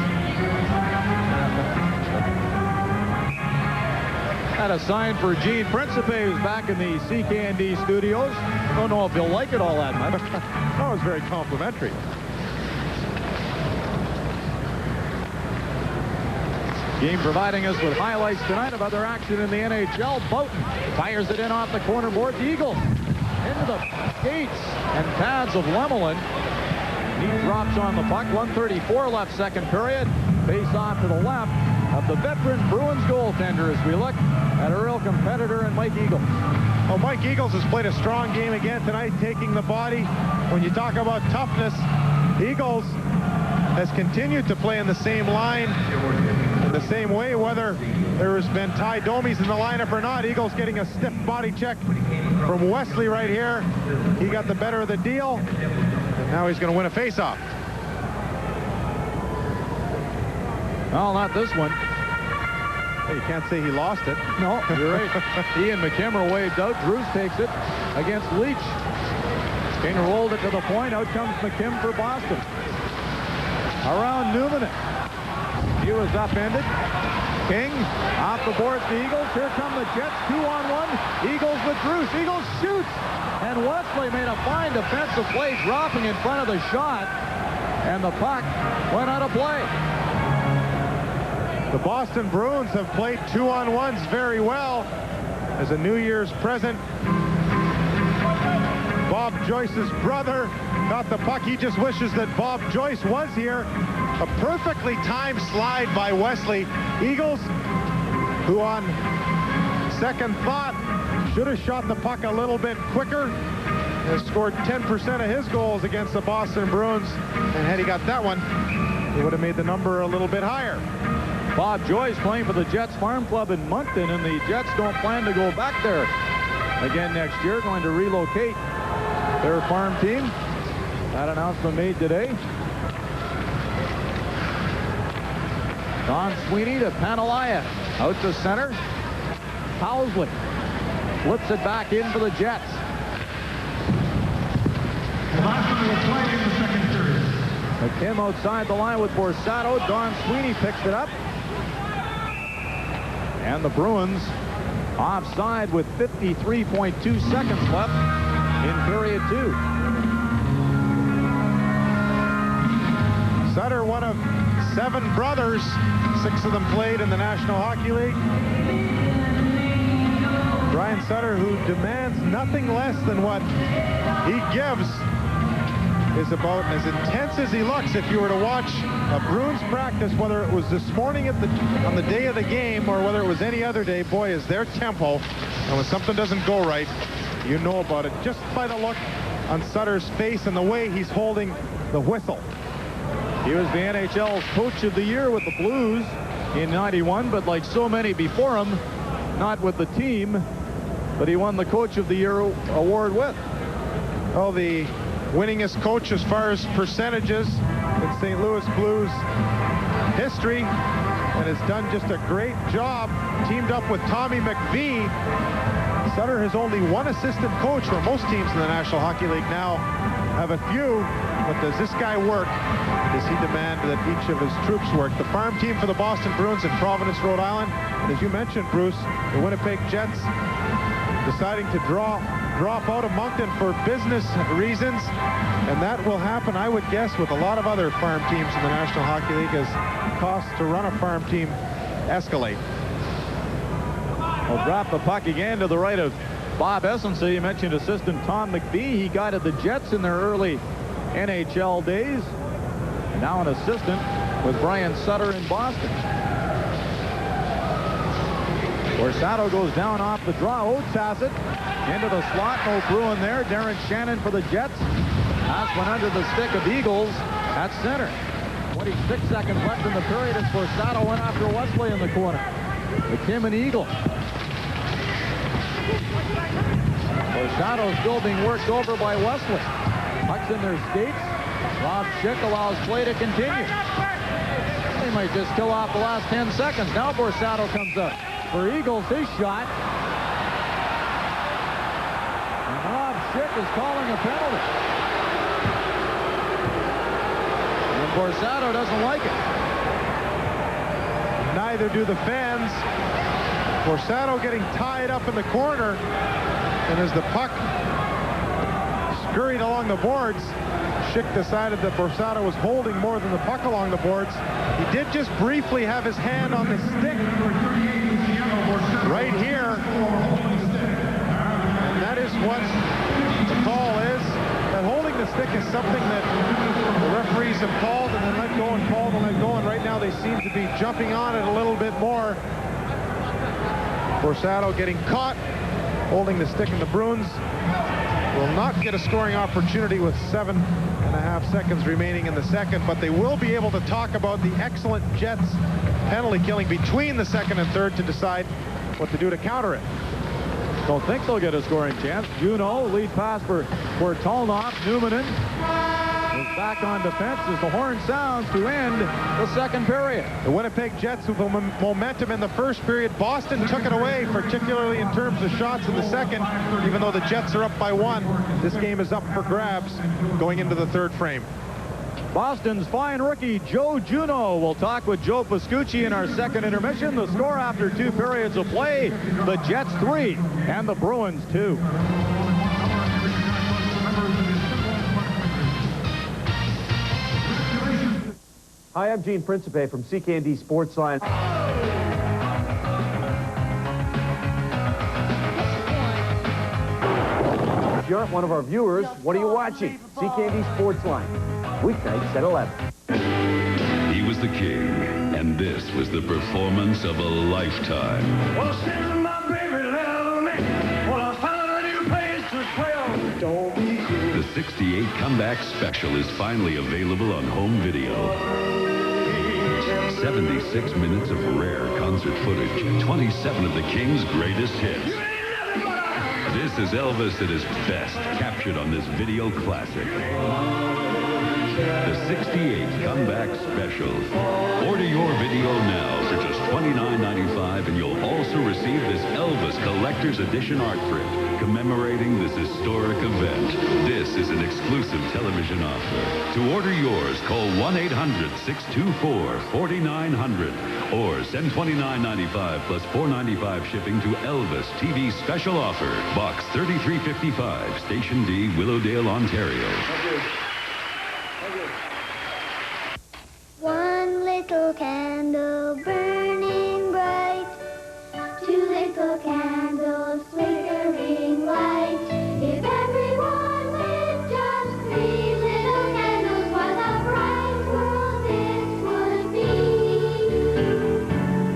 Had a sign for Gene Principe, who's back in the CKND studios. Don't know if he'll like it all that much. That was very complimentary. Game providing us with highlights tonight of other action in the NHL. Boughton fires it in off the corner board. The Eagles into the skates and pads of Lemelin. He drops on the puck. 1:34 left second period. Face off to the left of the veteran Bruins goaltender as we look at a real competitor in Mike Eagles. Well, Mike Eagles has played a strong game again tonight, taking the body. When you talk about toughness, Eagles has continued to play in the same line, in the same way, whether there has been Ty Domies in the lineup or not. Eagles getting a stiff body check from Wesley right here. He got the better of the deal, and now he's going to win a faceoff. Well, not this one. Hey, you can't say he lost it. No, you're right. He and McKimmer waved out. Drews takes it against Leach. King rolled it to the point. Out comes McKim for Boston. Around Numminen. He was upended. King off the boards, the Eagles. Here come the Jets, 2-on-1. Eagles with Bruce. Eagles shoots. And Wesley made a fine defensive play, dropping in front of the shot. And the puck went out of play. The Boston Bruins have played 2-on-1s very well. As a New Year's present, Bob Joyce's brother got the puck. He just wishes that Bob Joyce was here. A perfectly timed slide by Wesley. Eagles, who on second thought should have shot the puck a little bit quicker, has scored 10% of his goals against the Boston Bruins. And had he got that one, he would have made the number a little bit higher. Bob Joyce playing for the Jets Farm Club in Moncton, and the Jets don't plan to go back there again next year, going to relocate their farm team. That announcement made today. Don Sweeney to Panalaya. Out to center. Housley flips it back in for the Jets. McKim outside the line with Borsato. Don Sweeney picks it up. And the Bruins offside with 53.2 seconds left in period 2. Sutter, one of 7 brothers. 6 of them played in the National Hockey League. Brian Sutter, who demands nothing less than what he gives, is about as intense as he looks. If you were to watch a Bruins practice, whether it was this morning on the day of the game or whether it was any other day, boy, is their tempo. And when something doesn't go right, you know about it just by the look on Sutter's face and the way he's holding the whistle. He was the NHL's Coach of the Year with the Blues in '91, but like so many before him, not with the team, but he won the Coach of the Year award with. Oh, the winningest coach as far as percentages in St. Louis Blues history, and has done just a great job. Teamed up with Tommy McVie. Sutter has only 1 assistant coach, where most teams in the National Hockey League now have a few. But does this guy work? Does he demand that each of his troops work? The farm team for the Boston Bruins in Providence, Rhode Island. And as you mentioned, Bruce, the Winnipeg Jets deciding to drop out of Moncton for business reasons. And that will happen, I would guess, with a lot of other farm teams in the National Hockey League as costs to run a farm team escalate. We'll drop the puck again to the right of Bob Essensa. You mentioned assistant Tom McVie. He guided the Jets in their early NHL days. And now an assistant with Brian Sutter in Boston. Borsato goes down off the draw. Oates has it into the slot. No Bruin there. Darren Shannon for the Jets. Pass went under the stick of Eagles at center. 26 seconds left in the period as Borsato went after Wesley in the corner. McKim and Eagle. Borsato still being worked over by Wesley. Pucks in their skates. Rob Schick allows play to continue. They might just kill off the last 10 seconds. Now Borsato comes up for Eagles. His shot. And Rob Schick is calling a penalty. And Borsato doesn't like it. Neither do the fans. Borsato getting tied up in the corner. And as the puck scurried along the boards, Schick decided that Borsato was holding more than the puck along the boards. He did just briefly have his hand on the stick right here. And that is what the call is. That holding the stick is something that the referees have called and then let go and called and let go. And right now they seem to be jumping on it a little bit more. Borsato getting caught holding the stick, and the Bruins will not get a scoring opportunity with 7.5 seconds remaining in the second, but they will be able to talk about the excellent Jets penalty killing between the second and third to decide what to do to counter it. Don't think they'll get a scoring chance. Juneau, lead pass for Tolnoff. Numanen is back on defense as the horn sounds to end the second period. The Winnipeg Jets with momentum in the first period. Boston took it away, particularly in terms of shots in the second. Even though the Jets are up by 1, this game is up for grabs going into the third frame. Boston's fine rookie Joe Juneau will talk with Joe Pascucci in our second intermission. The score after 2 periods of play, the Jets 3 and the Bruins 2. Hi, I'm Gene Principe from CKND Sportsline. If you aren't one of our viewers, what are you watching? CKND Sportsline. Weeknights at 11. He was the king, and this was the performance of a lifetime. Well, since my baby left me, well, I found a new place to dwell. Don't be cruel. The 68 Comeback Special is finally available on home video. 76 minutes of rare concert footage, 27 of the King's greatest hits. This is Elvis at his best, captured on this video classic. The 68 Comeback Special. Order your video now for just $29.95, and you'll also receive this Elvis Collector's Edition art print commemorating this historic event. This is an exclusive television offer. To order yours, call 1-800-624-4900 or send $29.95 plus $4.95 shipping to Elvis TV Special Offer, Box 3355, Station D, Willowdale, Ontario. One little candle burning bright, 2 little candles flickering light. If everyone lit just 3 little candles, what a bright world this would be.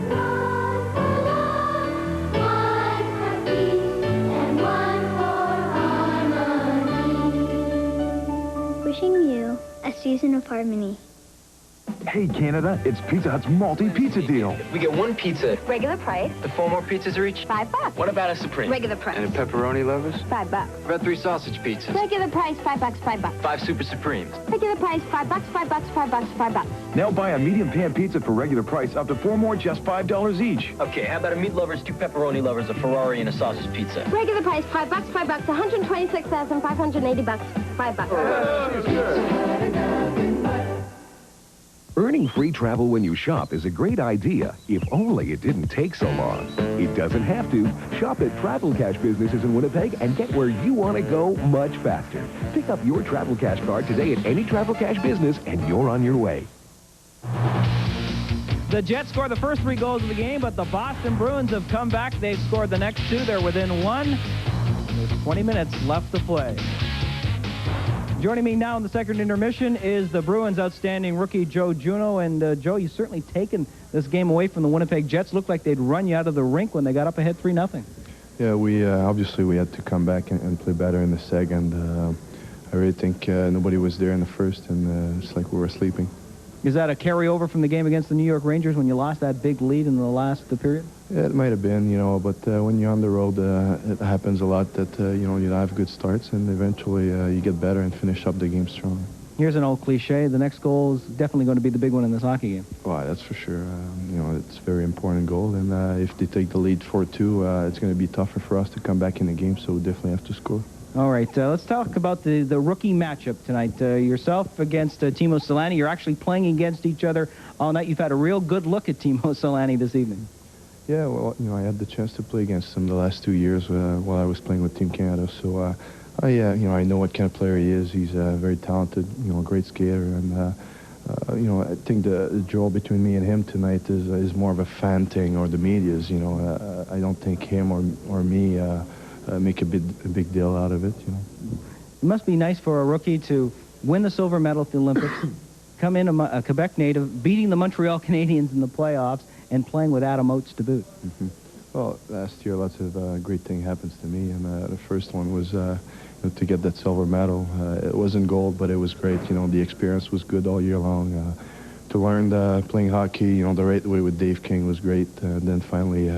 One for love, one for peace, and one for harmony. Wishing you a season of harmony. Hey, Canada, it's Pizza Hut's multi-pizza deal. We get 1 pizza. Regular price. The 4 more pizzas are each? $5. What about a Supreme? Regular price. And a pepperoni lovers? $5. What about 3 sausage pizzas? Regular price, $5, $5. 5 Super Supremes. Regular price, $5, $5, $5, $5. Now buy a medium pan pizza for regular price, up to 4 more, just $5 each. Okay, how about a meat lovers, 2 pepperoni lovers, a Ferrari, and a sausage pizza? Regular price, $5, $5, $126,580. $5. Earning free travel when you shop is a great idea, if only it didn't take so long. It doesn't have to. Shop at Travel Cash businesses in Winnipeg and get where you want to go much faster. Pick up your Travel Cash card today at any Travel Cash business and you're on your way. The Jets scored the first 3 goals of the game, but the Boston Bruins have come back. They've scored the next 2. They're within 1. There's 20 minutes left to play. Joining me now in the second intermission is the Bruins' outstanding rookie, Joe Juneau. And, Joe, you've certainly taken this game away from the Winnipeg Jets. Looked like they'd run you out of the rink when they got up ahead 3-0. Yeah, we obviously we had to come back and play better in the second. I really think nobody was there in the first, and it's like we were sleeping. Is that a carryover from the game against the New York Rangers when you lost that big lead in the last period? Yeah, it might have been, but when you're on the road, it happens a lot that, you have good starts, and eventually you get better and finish up the game strong. Here's an old cliche. The next goal is definitely going to be the big one in this hockey game. Well, that's for sure. It's a very important goal, and if they take the lead 4-2, it's going to be tougher for us to come back in the game, so we definitely have to score. All right, let's talk about the rookie matchup tonight. Yourself against Timo Solani. You're actually playing against each other all night. You've had a real good look at Timo Solani this evening. Yeah, well, I had the chance to play against him the last 2 years while I was playing with Team Canada. So, I know what kind of player he is. He's very talented, a great skater, and I think the draw between me and him tonight is more of a fan thing, or the media's. I don't think him or me make a big deal out of it. It must be nice for a rookie to win the silver medal at the Olympics, come in a Quebec native, beating the Montreal Canadiens in the playoffs, and playing with Adam Oates to boot. Mm-hmm. Well, last year lots of great things happens to me, and the first one was to get that silver medal. It wasn't gold, but it was great. The experience was good all year long. To learn playing hockey, the right way with Dave King was great. Then finally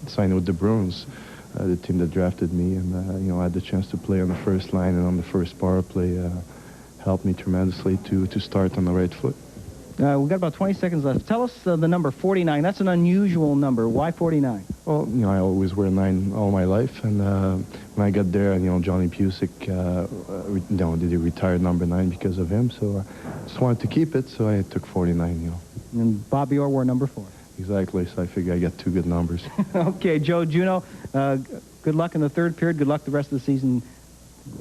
signed with the Bruins, the team that drafted me, and I had the chance to play on the first line and on the first power play. Helped me tremendously to start on the right foot. We've got about 20 seconds left. Tell us the number 49. That's an unusual number. Why 49? Well, I always wear 9 all my life, and when I got there, Johnny Pusick, did he retired number 9 because of him, so I just wanted to keep it, so I took 49, And Bobby Orr wore number 4. Exactly, so I figure I got 2 good numbers. Okay, Joe Juneau, good luck in the third period. Good luck the rest of the season.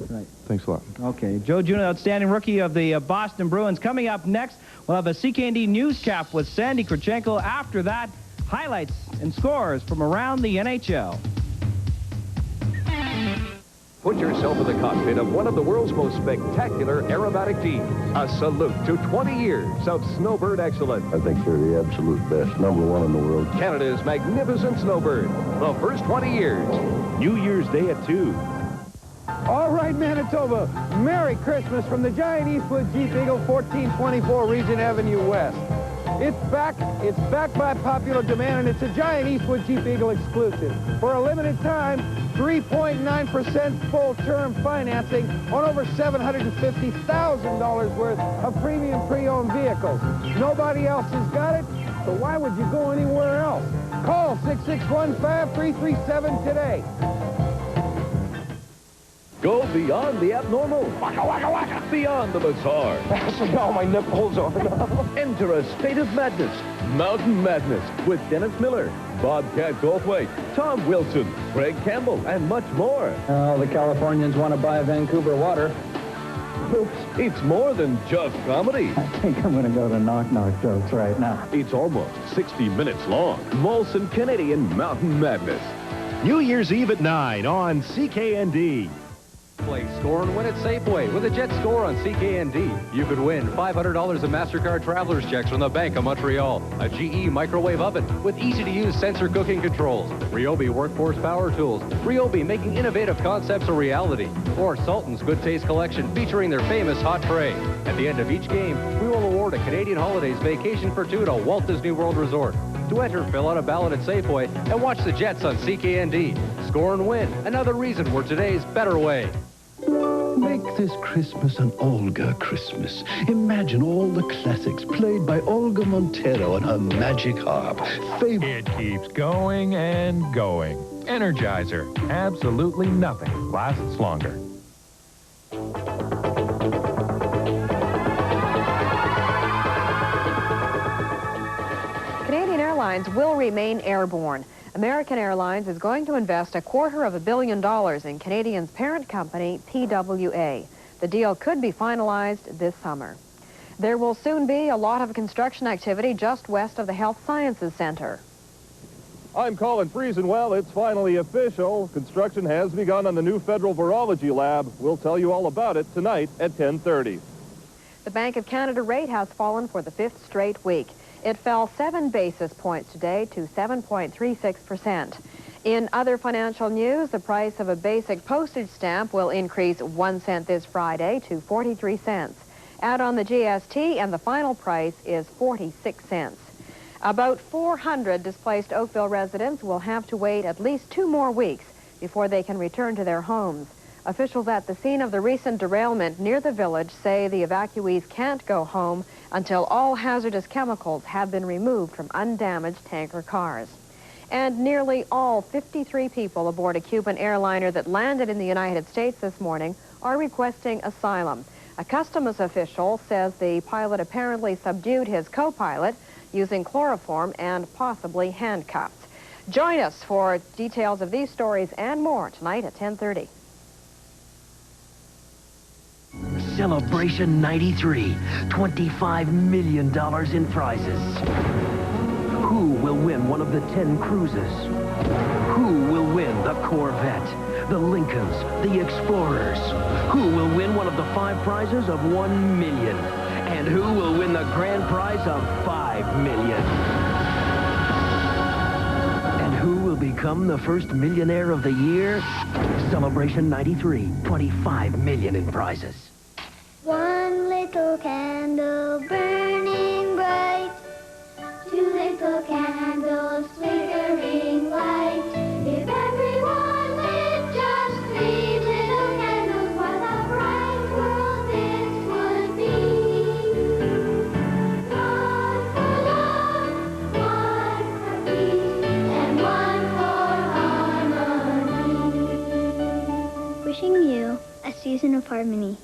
Right. Thanks a lot. Okay, Joe Juneau, outstanding rookie of the Boston Bruins. Coming up next, we'll have a CKND newscap with Sandy Krachenko. After that, highlights and scores from around the NHL. Put yourself in the cockpit of one of the world's most spectacular aerobatic teams. A salute to 20 years of snowbird excellence. I think they're the absolute best, #1 in the world. Canada's magnificent snowbird. The first 20 years. New Year's Day at 2. All right, Manitoba, Merry Christmas from the Giant Eastwood Jeep Eagle, 1424 Regent Avenue West. It's back by popular demand, and it's a Giant Eastwood Jeep Eagle exclusive. For a limited time, 3.9% full-term financing on over $750,000 worth of premium pre-owned vehicles. Nobody else has got it, so why would you go anywhere else? Call 661-5337 today. Go beyond the abnormal. Waka, waka, waka. Beyond the bizarre. Actually, all my nipples are now. Enter a state of madness. Mountain Madness with Dennis Miller, Bobcat Goldthwait, Tom Wilson, Greg Campbell, and much more. The Californians want to buy Vancouver water. Oops, it's more than just comedy. I think I'm going to go to knock-knock jokes right now. It's almost 60 minutes long. Molson Canadian Mountain Madness. New Year's Eve at 9 on CKND. Play Score and Win at Safeway with a Jet Score on CKND. You could win $500 in MasterCard Traveler's checks from the Bank of Montreal, a GE microwave oven with easy-to-use sensor cooking controls, Ryobi workforce power tools, Ryobi making innovative concepts a reality, or Sultan's Good Taste Collection featuring their famous hot tray. At the end of each game, we will award a Canadian Holidays vacation for 2 to Walt Disney World Resort. To enter, fill out a ballot at Safeway and watch the Jets on CKND. Score and win. Another reason we're today's better way. Make this Christmas an Olga Christmas. Imagine all the classics played by Olga Montero on her magic harp. It keeps going and going. Energizer. Absolutely nothing lasts longer. Canadian Airlines will remain airborne. American Airlines is going to invest $250 million in Canadian's parent company, TWA. The deal could be finalized this summer. There will soon be a lot of construction activity just west of the Health Sciences Center. I'm Colin Friesen. Well, it's finally official. Construction has begun on the new Federal Virology Lab. We'll tell you all about it tonight at 10:30. The Bank of Canada rate has fallen for the 5th straight week. It fell 7 basis points today to 7.36%. In other financial news, the price of a basic postage stamp will increase 1 cent this Friday to 43 cents. Add on the GST and the final price is 46 cents. About 400 displaced Oakville residents will have to wait at least 2 more weeks before they can return to their homes. Officials at the scene of the recent derailment near the village say the evacuees can't go home until all hazardous chemicals have been removed from undamaged tanker cars. And nearly all 53 people aboard a Cuban airliner that landed in the United States this morning are requesting asylum. A customs official says the pilot apparently subdued his co-pilot using chloroform and possibly handcuffs. Join us for details of these stories and more tonight at 10:30. Celebration 93, $25 million in prizes. Who will win one of the 10 cruises? Who will win the Corvette, the Lincolns, the Explorers? Who will win one of the 5 prizes of $1 million? And who will win the grand prize of $5 million? And who will become the first millionaire of the year? Celebration 93, $25 million in prizes. One little candle burning bright, 2 little candles flickering light. If everyone lit just 3 little candles, what a bright world this would be. of harmony.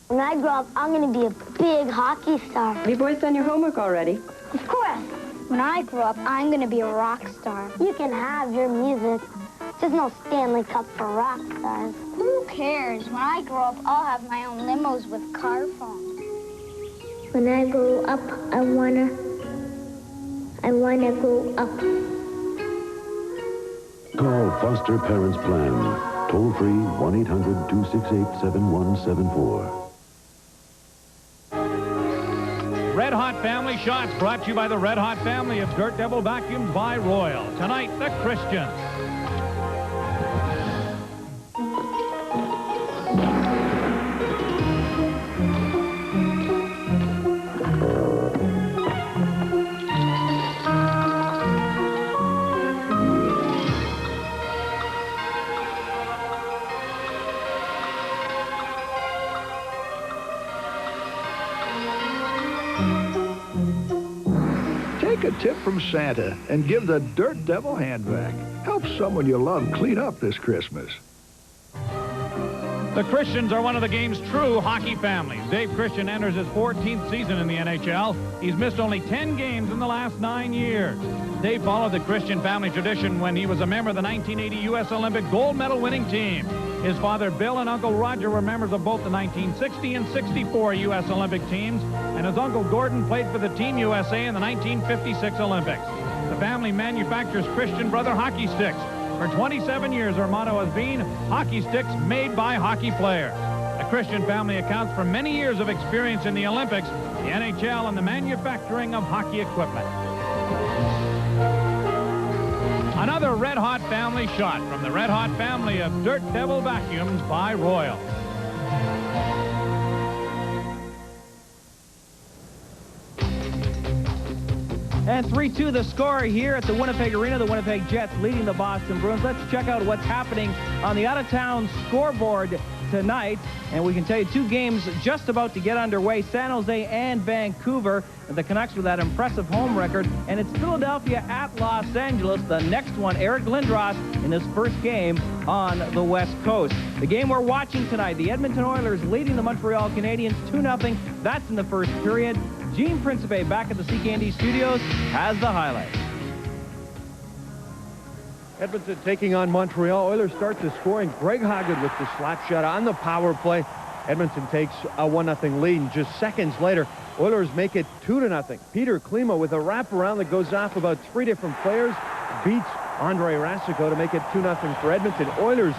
When I grow up, I'm going to be a big hockey star. Have you boys done your homework already? Of course. When I grow up, I'm going to be a rock star. You can have your music. There's no Stanley Cup for rock stars. Who cares? When I grow up, I'll have my own limos with car phones. When I grow up, I wanna grow up. Call Foster Parents Plan. Toll free 1-800-268-7174. Red Hot Family Shots brought to you by the Red Hot family of Dirt Devil Vacuums by Royal. Tonight, the Christians. Take a tip from Santa and give the Dirt Devil hand vac. Help someone you love clean up this Christmas. The Christians are one of the game's true hockey families. Dave Christian enters his 14th season in the NHL. He's missed only 10 games in the last 9 years. Dave followed the Christian family tradition when he was a member of the 1980 U.S. Olympic gold medal winning team. His father Bill and Uncle Roger were members of both the 1960 and 64 U.S. Olympic teams, and his Uncle Gordon played for the Team USA in the 1956 Olympics. The family manufactures Christian Brother hockey sticks. For 27 years, their motto has been, hockey sticks made by hockey players. The Christian family accounts for many years of experience in the Olympics, the NHL, and the manufacturing of hockey equipment. Another Red Hot family shot from the Red Hot family of Dirt Devil Vacuums by Royal. And 3-2 the score here at the Winnipeg Arena. The Winnipeg Jets leading the Boston Bruins. Let's check out what's happening on the out-of-town scoreboard tonight. And we can tell you 2 games just about to get underway. San Jose and Vancouver. The Canucks with that impressive home record. And it's Philadelphia at Los Angeles. The next one, Eric Lindros in his first game on the West Coast. The game we're watching tonight, the Edmonton Oilers leading the Montreal Canadiens 2-0. That's in the first period. Gene Principe back at the CKND studios has the highlights. Edmonton taking on Montreal. Oilers start the scoring. Greg Haggard with the slap shot on the power play. Edmonton takes a 1-0 lead, and just seconds later, Oilers make it 2-0. Peter Klima with a wraparound that goes off about 3 different players, beats Andre Rasico to make it 2-0 for Edmonton. Oilers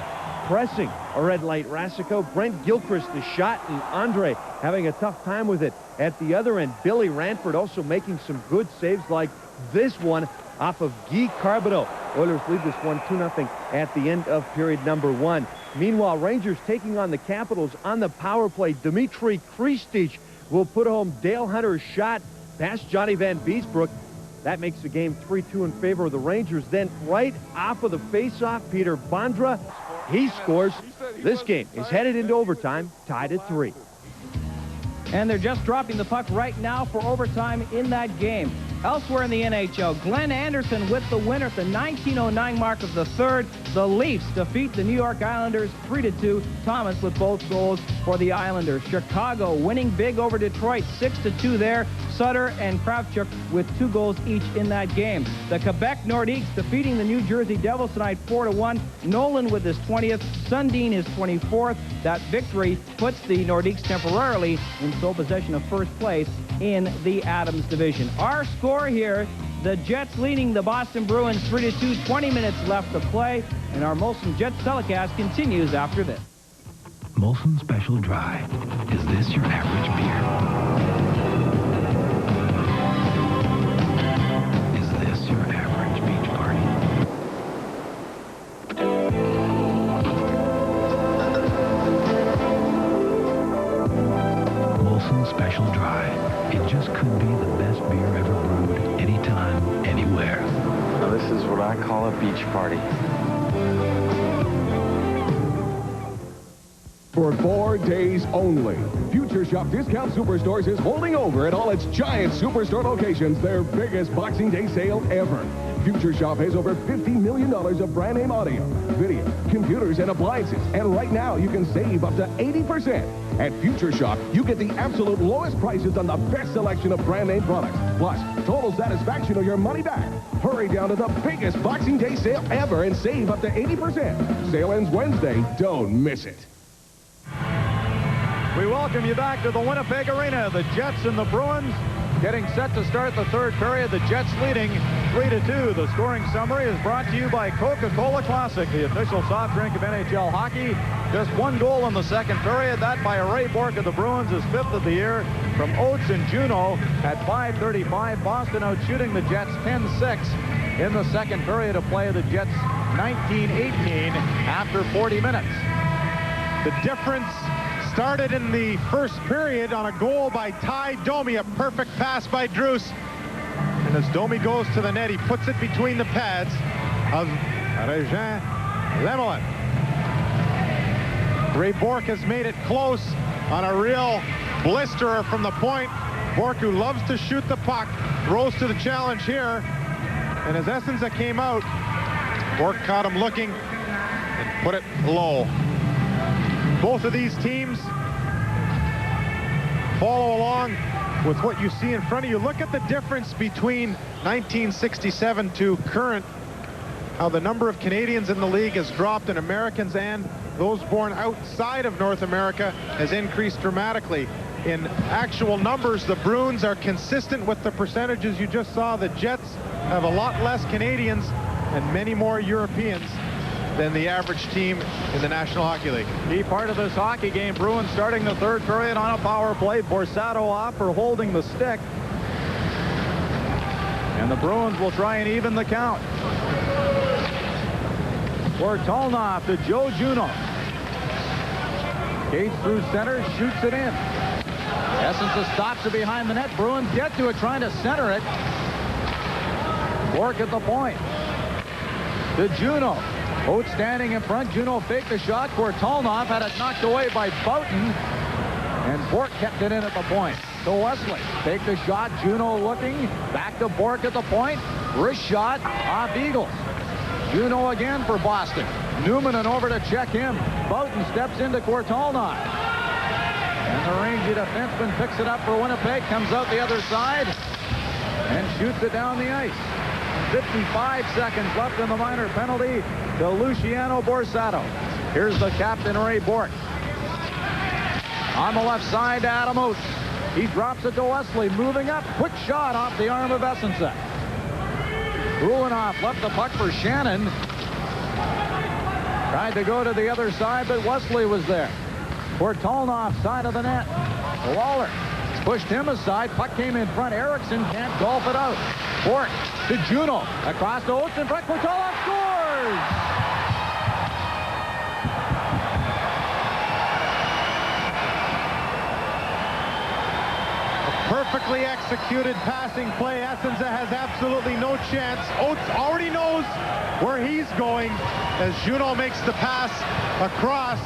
pressing a red light Rasico. Brent Gilchrist the shot, and Andre having a tough time with it at the other end. Billy Ranford also making some good saves like this one off of Guy Carbonneau. Oilers lead this one 2-0 at the end of period number 1. Meanwhile, Rangers taking on the Capitals on the power play. Dmitry Kristich will put home Dale Hunter's shot past Johnny Van Beesbrook. That makes the game 3-2 in favor of the Rangers. Then right off of the face-off, Peter Bondra, he scores. This game is headed into overtime, tied at 3. And they're just dropping the puck right now for overtime in that game. Elsewhere in the NHL, Glenn Anderson with the winner at the 19:09 mark of the third. The Leafs defeat the New York Islanders 3-2. Thomas with both goals for the Islanders. Chicago winning big over Detroit 6-2 there. Sutter and Kravchuk with 2 goals each in that game. The Quebec Nordiques defeating the New Jersey Devils tonight 4-1. Nolan with his 20th, Sundin his 24th. That victory puts the Nordiques temporarily in sole possession of first place in the Adams division. Our score here, the Jets leading the Boston Bruins 3-2, 20 minutes left to play, and our Molson Jets telecast continues after this. Molson Special Dry. Is this your average beer? Is this your average beach party? Molson Special Dry. It just could be the best beer ever brewed, anytime, anywhere. Now this is what I call a beach party. For 4 days only, Future Shop Discount Superstores is holding over at all its giant superstore locations their biggest Boxing Day sale ever. Future Shop has over $50 million of brand name audio, video, computers, and appliances. And right now, you can save up to 80%. At Future Shop, you get the absolute lowest prices on the best selection of brand name products. Plus, total satisfaction or your money back. Hurry down to the biggest Boxing Day sale ever and save up to 80%. Sale ends Wednesday. Don't miss it. We welcome you back to the Winnipeg Arena. The Jets and the Bruins getting set to start the third period. The Jets leading 3-2. The scoring summary is brought to you by Coca-Cola Classic, the official soft drink of NHL hockey. Just one goal in the second period. That by Ray Bourque of the Bruins, his 5th of the year. From Oates and Juneau at 5:35. Boston out shooting the Jets 10-6 in the second period of play. The Jets 19-18 after 40 minutes. The difference started in the first period on a goal by Ty Domi, a perfect pass by Druce. And as Domi goes to the net, he puts it between the pads of Régin Lemelin. Ray Bourque has made it close on a real blisterer from the point. Bourque, who loves to shoot the puck, rose to the challenge here. And as Essenza came out, Bourque caught him looking and put it low. Both of these teams follow along with what you see in front of you. Look at the difference between 1967 to current, how the number of Canadians in the league has dropped, and Americans and those born outside of North America has increased dramatically. In actual numbers, the Bruins are consistent with the percentages you just saw. The Jets have a lot less Canadians and many more Europeans than the average team in the National Hockey League. Key part of this hockey game, Bruins starting the third period on a power play. Borsato off for holding the stick. And the Bruins will try and even the count. Bortolnoff to Joe Juneau. Gates through center, shoots it in. Essenza stops it behind the net. Bruins get to it, trying to center it. Bourque at the point. To Juneau. Oates standing in front. Juneau faked the shot. Bortolnoff had it knocked away by Boughton. And Bourque kept it in at the point. To Wesley. Take the shot. Juneau looking. Back to Bourque at the point. Wrist shot off Eagles. Juneau again for Boston. Newman and over to check him. Boughton steps into Bortolnoff. And the rangy defenseman picks it up for Winnipeg. Comes out the other side. And shoots it down the ice. 55 seconds left in the minor penalty to Luciano Borsato. Here's the captain, Ray Bourque. On the left side to Adam Oates. He drops it to Wesley, moving up. Quick shot off the arm of Essenza. Ulanoff left the puck for Shannon. Tried to go to the other side, but Wesley was there. Bortolnoff, side of the net. Waller pushed him aside. Puck came in front. Erickson can't golf it out. Bourque to Juneau. Across to Oates in front. Bortolnoff scores! A perfectly executed passing play. Essenza has absolutely no chance. Oates already knows where he's going as Juneau makes the pass across.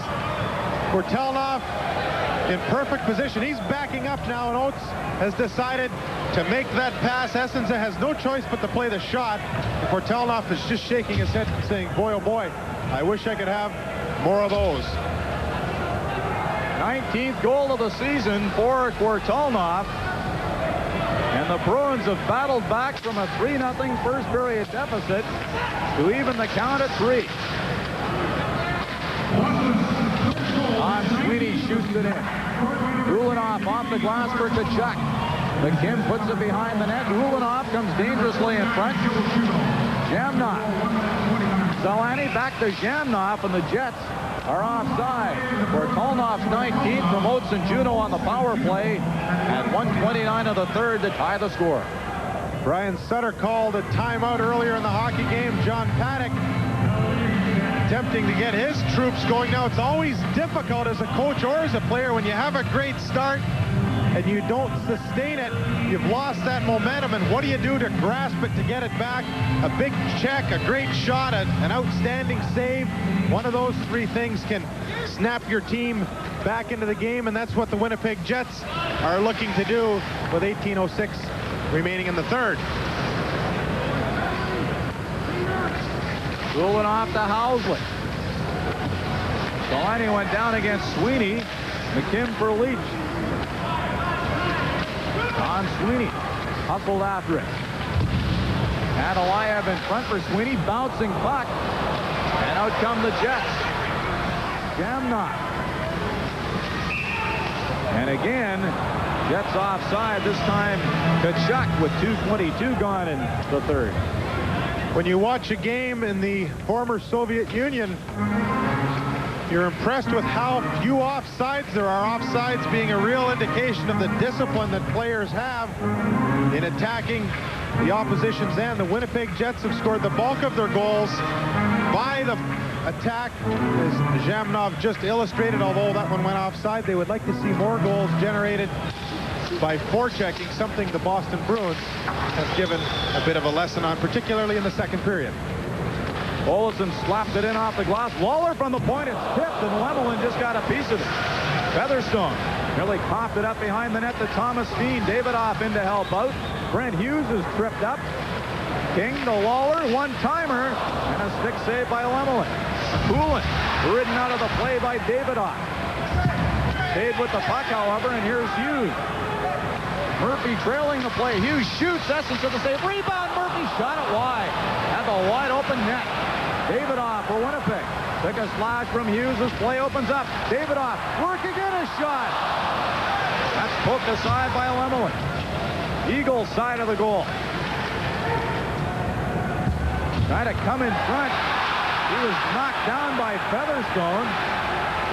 Bortolnoff in perfect position. He's backing up now, and Oates has decided to make that pass. Essenza has no choice but to play the shot. And Bortolnoff is just shaking his head and saying, boy, oh boy, I wish I could have more of those. 19th goal of the season for Bortolnoff. And the Bruins have battled back from a 3-0 first period deficit to even the count at 3. Sweeney shoots it in. Ulanoff off the glass for Tkachuk. McKim puts it behind the net. Ulanoff comes dangerously in front. Jamnoff. Zelani back to Jamnoff, and the Jets are offside. Bortolnoff's 19th from Oates and Juneau on the power play at 1:29 of the third to tie the score. Brian Sutter called a timeout earlier in the hockey game. John Paddock attempting to get his troops going. Now, it's always difficult as a coach or as a player when you have a great start and you don't sustain it. You've lost that momentum, and what do you do to grasp it, to get it back? A big check, a great shot, an outstanding save. One of those three things can snap your team back into the game, and that's what the Winnipeg Jets are looking to do with 18:06 remaining in the third. Cooling off to Housley. Delaney went down against Sweeney. McKim for Leach. Don Sweeney hustled after it. Adelayev in front for Sweeney. Bouncing puck. And out come the Jets. Jamnok. And again, Jets offside. This time, Tkachuk with 2:22 gone in the third. When you watch a game in the former Soviet Union, you're impressed with how few offsides there are. Offsides being a real indication of the discipline that players have in attacking the opposition's end. The Winnipeg Jets have scored the bulk of their goals by the attack, as Jamnov just illustrated. Although that one went offside, they would like to see more goals generated by forechecking, something the Boston Bruins have given a bit of a lesson on, particularly in the second period. Olsen slapped it in off the glass. Waller from the point. It's tipped, and Lemelin just got a piece of it. Featherstone nearly coughed it up behind the net to Thomas Steen. Davidoff in to help out. Brent Hughes is tripped up. King to Waller. One-timer. And a stick save by Lemelin. Poulin ridden out of the play by Davidoff. Stayed with the puck, however, and here's Hughes. Murphy trailing the play. Hughes shoots. Essence of the save. Rebound. Murphy shot it wide. At the wide open net. Davidoff for Winnipeg. Took a slash from Hughes. This play opens up. Davidoff working in a shot. That's poked aside by Lemelin. Eagles side of the goal. Trying to come in front. He was knocked down by Featherstone,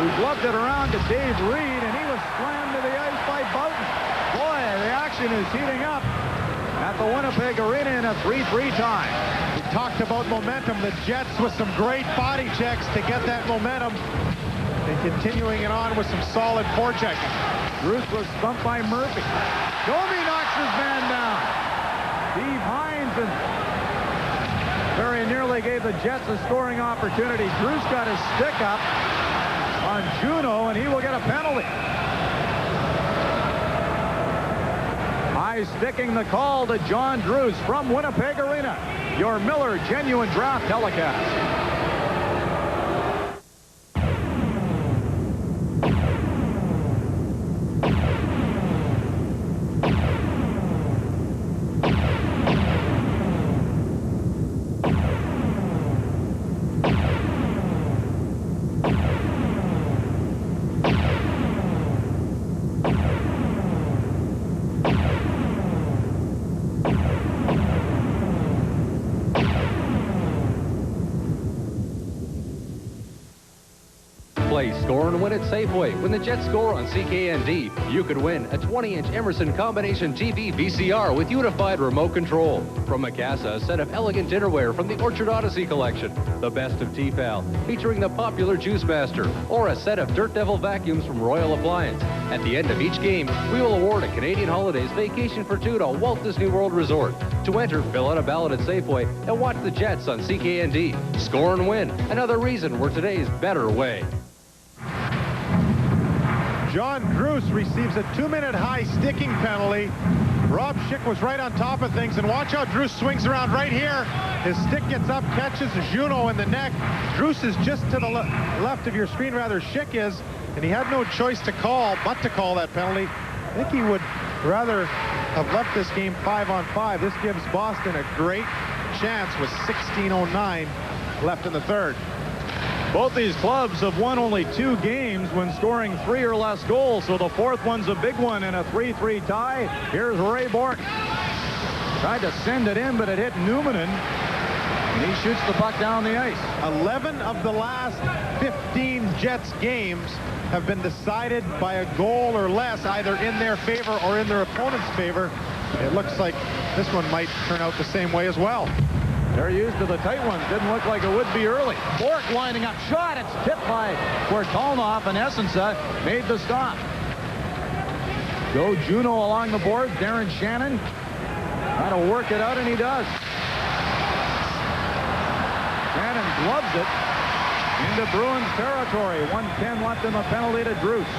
who gloved it around to Dave Reed, and he was slammed to the ice by Boughton. Boy, the action is heating up at the Winnipeg Arena in a 3-3 tie. We talked about momentum. The Jets with some great body checks to get that momentum and continuing it on with some solid forechecking. Bruce was stumped by Murphy. Domi knocks his man down. Steve Hines and very nearly gave the Jets a scoring opportunity. Bruce got his stick up on Juneau, and he will get a penalty. High sticking the call to John Druce from Winnipeg Arena. Your Miller Genuine Draft telecast. Score and win at Safeway. When the Jets score on CKND, you could win a 20-inch Emerson combination TV VCR with unified remote control. From Mikasa, a set of elegant dinnerware from the Orchard Odyssey collection. The best of Tefal, featuring the popular Juice Master. Or a set of Dirt Devil vacuums from Royal Appliance. At the end of each game, we will award a Canadian Holidays vacation for two to Walt Disney World Resort. To enter, fill out a ballot at Safeway and watch the Jets on CKND. Score and win. Another reason we're today's better way. John Druce receives a 2-minute high sticking penalty. Rob Schick was right on top of things, and watch how Druce swings around right here. His stick gets up, catches Juneau in the neck. Druce is just to the left of your screen, rather Schick is, and he had no choice to call but to call that penalty. I think he would rather have left this game 5-on-5. This gives Boston a great chance with 16:09 left in the third. Both these clubs have won only 2 games when scoring 3 or less goals, so the fourth one's a big one in a 3-3 tie. Here's Ray Bourque. Tried to send it in, but it hit Numanen, and he shoots the puck down the ice. 11 of the last 15 Jets games have been decided by a goal or less, either in their favor or in their opponent's favor. It looks like this one might turn out the same way as well. They're used to the tight ones. Didn't look like it would be early. Bourque lining up. Shot. It's tipped by Kortolnoff, and Essensa made the stop. Joe Juneau along the board. Darren Shannon trying to work it out, and he does. Shannon gloves it into Bruins territory. 1:10 left in the penalty to Druce.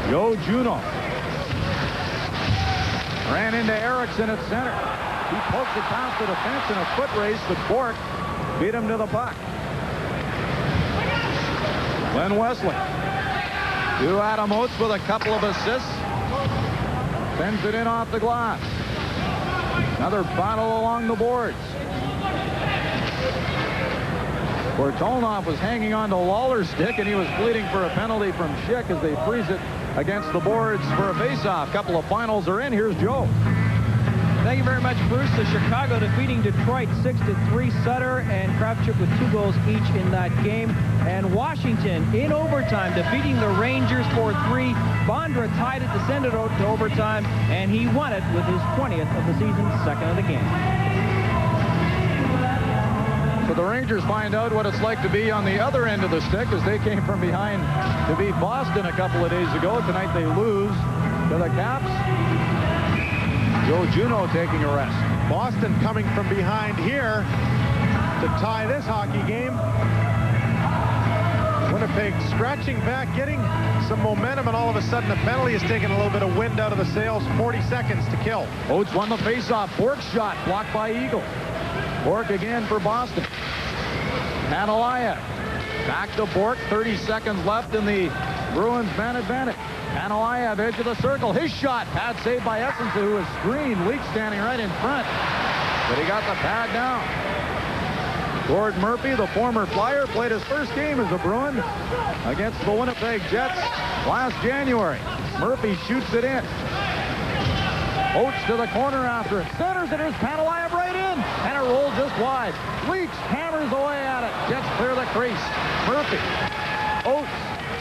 Joe Juneau ran into Erickson at center. He pokes it past the defense in a foot race, but Bourque beat him to the puck. Glenn Wesley to Adam Oates with a couple of assists. Sends it in off the glass. Another battle along the boards. Bortolnov was hanging on to Lawler's stick, and he was pleading for a penalty from Schick as they freeze it against the boards for a faceoff. Couple of finals are in. Here's Joe. Thank you very much, Bruce. The Chicago defeating Detroit 6-3. Sutter and Kravchuk with 2 goals each in that game. And Washington in overtime defeating the Rangers 4-3. Bondra tied it to send it to overtime, and he won it with his 20th of the season, second of the game. So the Rangers find out what it's like to be on the other end of the stick as they came from behind to beat Boston a couple of days ago. Tonight they lose to the Caps. Joe Juneau taking a rest. Boston coming from behind here to tie this hockey game. Winnipeg scratching back, getting some momentum, and all of a sudden the penalty has taken a little bit of wind out of the sails. 40 seconds to kill. Oates won the faceoff. Bork's shot blocked by Eagle. Bork again for Boston. Panalaya back to Bork. 30 seconds left in the Bruins man advantage. Panalaya edge of the circle. His shot. Pad saved by Essensa, who was screened. Leak standing right in front. But he got the pad down. Gord Murphy, the former Flyer, played his first game as a Bruin against the Winnipeg Jets last January. Murphy shoots it in. Oates to the corner after it. Centers it. Here's Panalaya right in. And it rolls just wide. Leaks hammers away at it. Jets clear the crease. Murphy. Oates.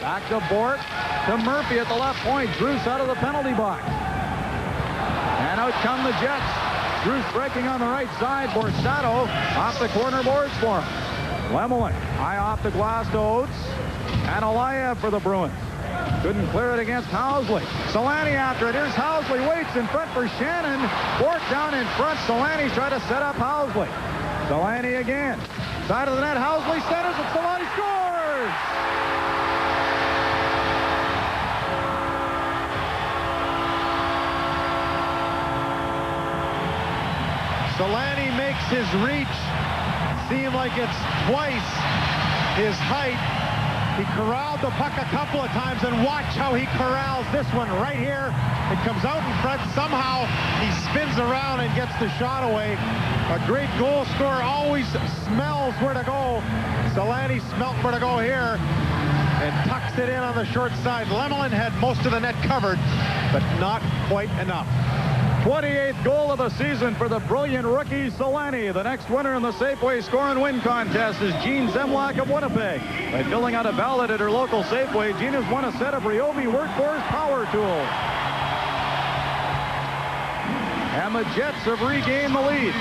Back to Bork. To Murphy at the left point. Druce out of the penalty box. And out come the Jets. Druce breaking on the right side. Borsato off the corner boards for him. Lemelin high off the glass to Oates. And Alaya for the Bruins. Couldn't clear it against Housley. Solani after it. Here's Housley. Waits in front for Shannon. Bork down in front. Solani tried to set up Housley. Solani again. Side of the net. Housley centers it. Solani scores! Solani makes his reach seem like it's twice his height. He corralled the puck a couple of times, and watch how he corrals this one right here. It comes out in front. Somehow he spins around and gets the shot away. A great goal scorer always smells where to go. Solani smelt where to go here and tucks it in on the short side. Lemelin had most of the net covered, but not quite enough. 28th goal of the season for the brilliant rookie Solani. The next winner in the Safeway Score and Win contest is Jean Zemlak of Winnipeg. By filling out a ballot at her local Safeway, Jean has won a set of Ryobi Workforce power tools. And the Jets have regained the lead.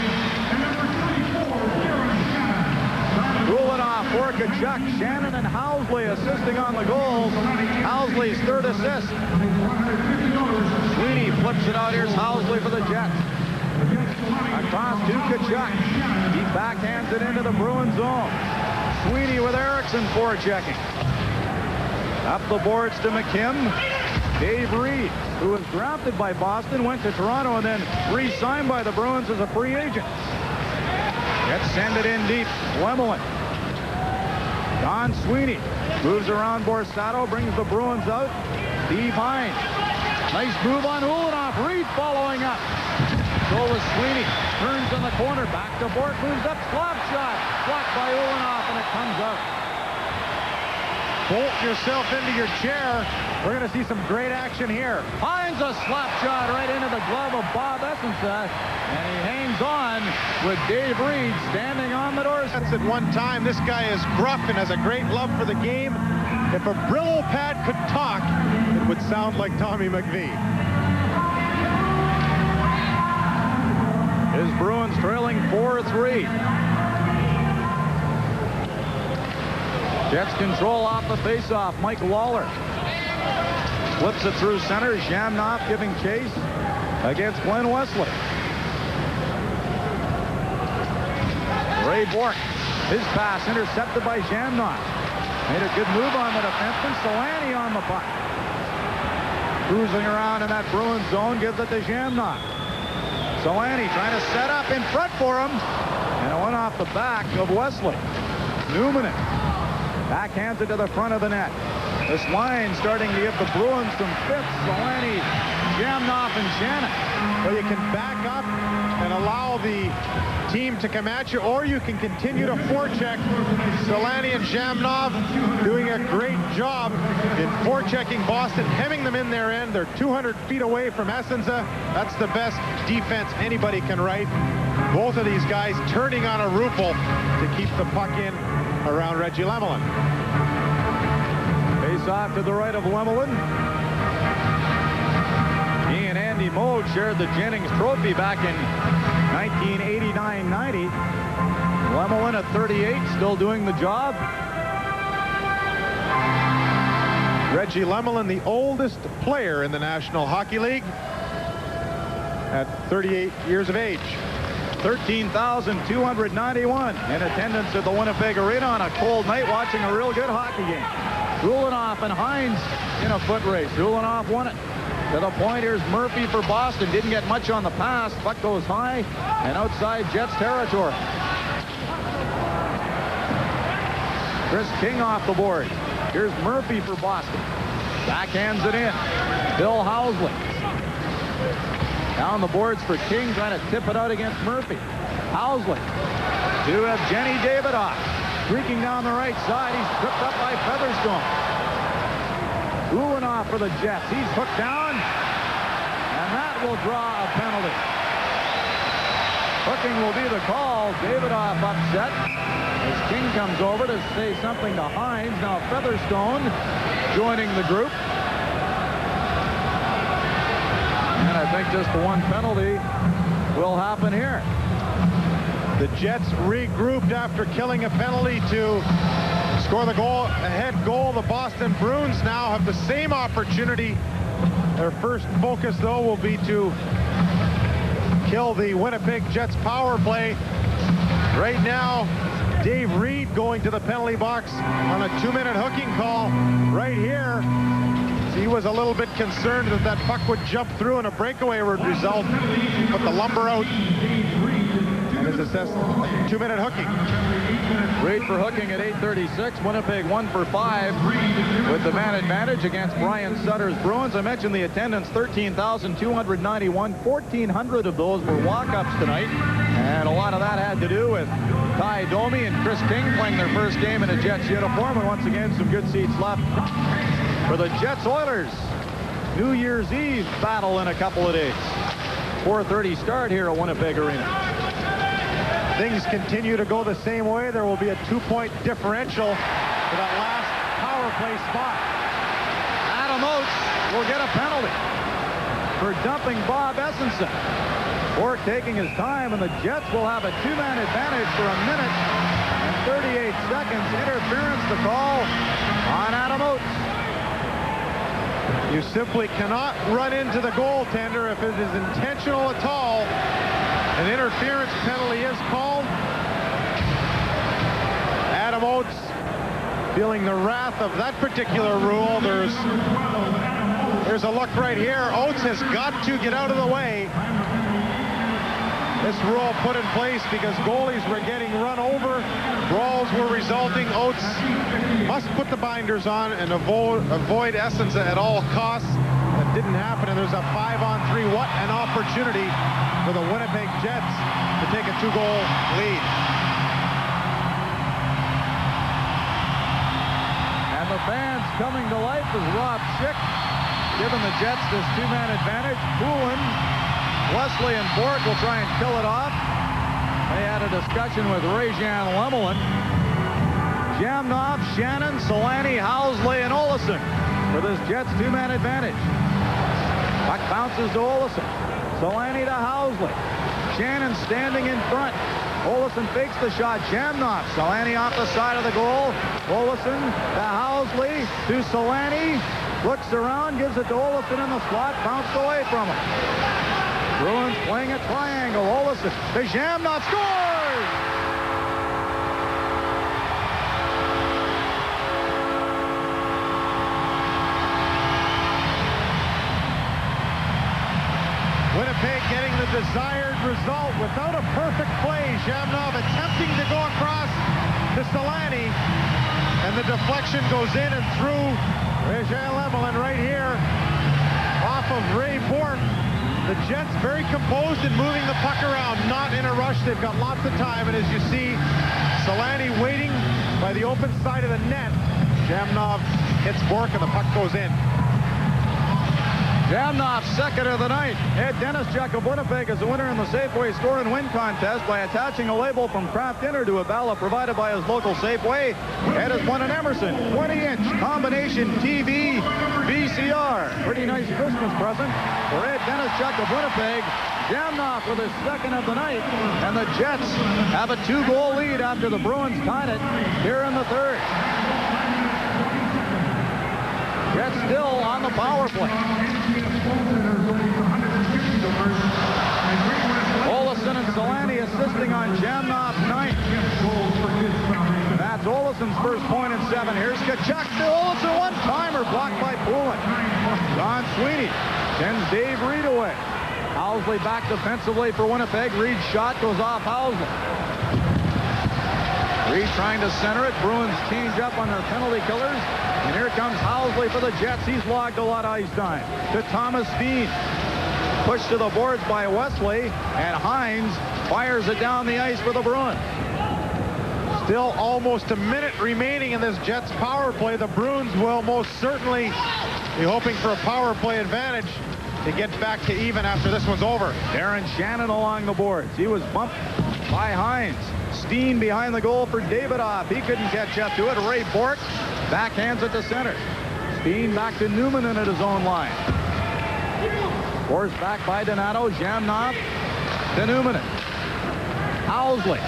Ulanoff, Borkachuk, Shannon, and Housley assisting on the goals. Housley's third assist. Sweeney flips it out. Here's Housley for the Jets. Across to Kachuk. He backhands it into the Bruins zone. Sweeney with Erickson forechecking. Up the boards to McKim. Dave Reed, who was drafted by Boston, went to Toronto and then re-signed by the Bruins as a free agent. Jets send it in deep. Lemelin. Don Sweeney moves around Borsato, brings the Bruins out. Steve Hines. Nice move on Ulanoff. Reed following up. Goal is Sweeney. Turns in the corner. Back to Bork. Moves up. Slap shot. Blocked by Ulanoff, and it comes out. Bolt yourself into your chair. We're going to see some great action here. Hines a slap shot right into the glove of Bob Essensa. And he hangs on with Dave Reed standing on the doorstep. At one time, this guy is gruff and has a great love for the game. If a Brillo pad could talk, it would sound like Tommy McVie. His Bruins trailing 4-3. Jets control off the faceoff. Mike Lawler flips it through center. Jamnoff giving chase against Glenn Wesley. Ray Bork, his pass intercepted by Jamnoff. Made a good move on the defenseman. Solani on the puck. Cruising around in that Bruins zone, gives it to Jamnoff. Solani trying to set up in front for him. And it went off the back of Wesley. Newman backhands it to the front of the net. This line starting to give the Bruins some fits. Solani, Jamnoff, and Shannon. Well, you can back up and allow the team to come at you, or you can continue to forecheck. Solani and Jamnov doing a great job in forechecking Boston, hemming them in their end. They're 200 feet away from Essenza. That's the best defense anybody can write. Both of these guys turning on a Rupel to keep the puck in around Reggie Lemelin. Face off to the right of Lemelin. He and Andy Moe shared the Jennings Trophy back in 1989-90. Lemelin at 38, still doing the job. Reggie Lemelin, the oldest player in the National Hockey League at 38 years of age. 13,291 in attendance at the Winnipeg Arena on a cold night watching a real good hockey game. Ulanoff and Hines in a foot race. Ulanoff won it. To the point, here's Murphy for Boston. Didn't get much on the pass. Puck goes high and outside Jets territory. Chris King off the board. Here's Murphy for Boston. Backhands it in. Bill Housley. Down the boards for King, trying to tip it out against Murphy. Housley to Evgeny Davidoff. Streaking down the right side. He's tripped up by Featherstone. Ulanoff for the Jets. He's hooked down, and that will draw a penalty. Hooking will be the call. Davidoff upset as King comes over to say something to Hines. Now Featherstone joining the group. And I think just the one penalty will happen here. The Jets regrouped after killing a penalty to score the goal, ahead goal. The Boston Bruins now have the same opportunity. Their first focus, though, will be to kill the Winnipeg Jets power play. Right now, Dave Reed going to the penalty box on a 2-minute hooking call right here. He was a little bit concerned that that puck would jump through and a breakaway would result. Put the lumber out. And is assessed 2-minute hooking. Reed for hooking at 8:36. Winnipeg 1 for 5 with the man advantage against Brian Sutter's Bruins. I mentioned the attendance, 13,291. 1,400 of those were walk-ups tonight. And a lot of that had to do with Ty Domi and Chris King playing their first game in a Jets uniform. And once again, some good seats left for the Jets Oilers. New Year's Eve battle in a couple of days. 4:30 start here at Winnipeg Arena. Things continue to go the same way. There will be a 2-point differential for that last power play spot. Adam Oates will get a penalty for dumping Bob Essenson. Bork taking his time, and the Jets will have a 2-man advantage for a minute and 38 seconds. Interference, the call on Adam Oates. You simply cannot run into the goaltender if it is intentional at all. An interference penalty is called. Adam Oates feeling the wrath of that particular rule. There's a look right here. Oates has got to get out of the way. This rule put in place because goalies were getting run over. Brawls were resulting. Oates must put the binders on and avoid Essenza at all costs. That didn't happen, and there's a 5-on-3. What an opportunity for the Winnipeg Jets to take a 2-goal lead. And the fans coming to life as Rob Schick giving the Jets this 2-man advantage. Poulin, Wesley, and Bork will try and kill it off. They had a discussion with Rajan Lemelin. Jamnoff, Shannon, Solani, Housley, and Olesen for this Jets 2-man advantage. Puck bounces to Olesen. Solani to Housley. Shannon standing in front. Olesen fakes the shot. Jamnoff. Solani off the side of the goal. Olesen to Housley to Solani. Looks around, gives it to Olesen in the slot. Bounced away from him. Bruins playing a triangle. Olesen to Jamnoff. Scores! Winnipeg getting the desired result without a perfect play. Zhamnov attempting to go across to Solani, and the deflection goes in and through Régin Lemelin right here off of Ray Bourque. The Jets very composed in moving the puck around, not in a rush. They've got lots of time, and as you see, Solani waiting by the open side of the net. Zhamnov hits Bourque, and the puck goes in. Zhamnov's second of the night. Ed Denischuk of Winnipeg is the winner in the Safeway Score and Win contest by attaching a label from Kraft Dinner to a ballot provided by his local Safeway. Ed has won an Emerson 20-inch combination TV VCR. Pretty nice Christmas present for Ed Denischuk of Winnipeg. Zhamnov with his second of the night, and the Jets have a 2-goal lead after the Bruins tied it here in the third. Jets still on the power play. Olsen and Solani assisting on Zhamnov's ninth. That's Olsen's first point in 7. Here's Tkachuk to Olsen, one-timer blocked by Poulin. Don Sweeney sends Dave Reed away. Housley back defensively for Winnipeg. Reed's shot goes off Housley. Reed trying to center it. Bruins teamed up on their penalty killers. And here comes Housley for the Jets. He's logged a lot of ice time. To Thomas Steen. Pushed to the boards by Wesley. And Hines fires it down the ice for the Bruins. Still almost a minute remaining in this Jets power play. The Bruins will most certainly be hoping for a power play advantage to get back to even after this one's over. Darren Shannon along the boards. He was bumped by Hines. Steen behind the goal for Davidoff. He couldn't catch up to it. Ray Bourque backhands it to center. Steen back to Newman at his own line. Forced back by Donato. Zhamnov to Newman. Housley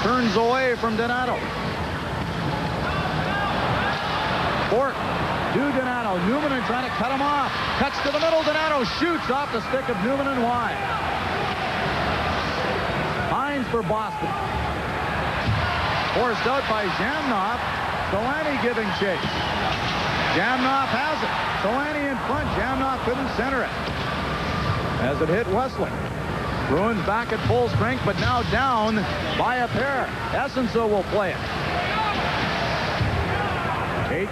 turns away from Donato. Bourque to Donato. Newman trying to cut him off. Cuts to the middle. Donato shoots off the stick of Newman and wide. Hines for Boston. Forced out by Zhamnov. Solani giving chase. Zhamnov has it. Solani in front. Zhamnov couldn't center it as it hit Wesley. Bruins back at full strength, but now down by a pair. Essensa will play it.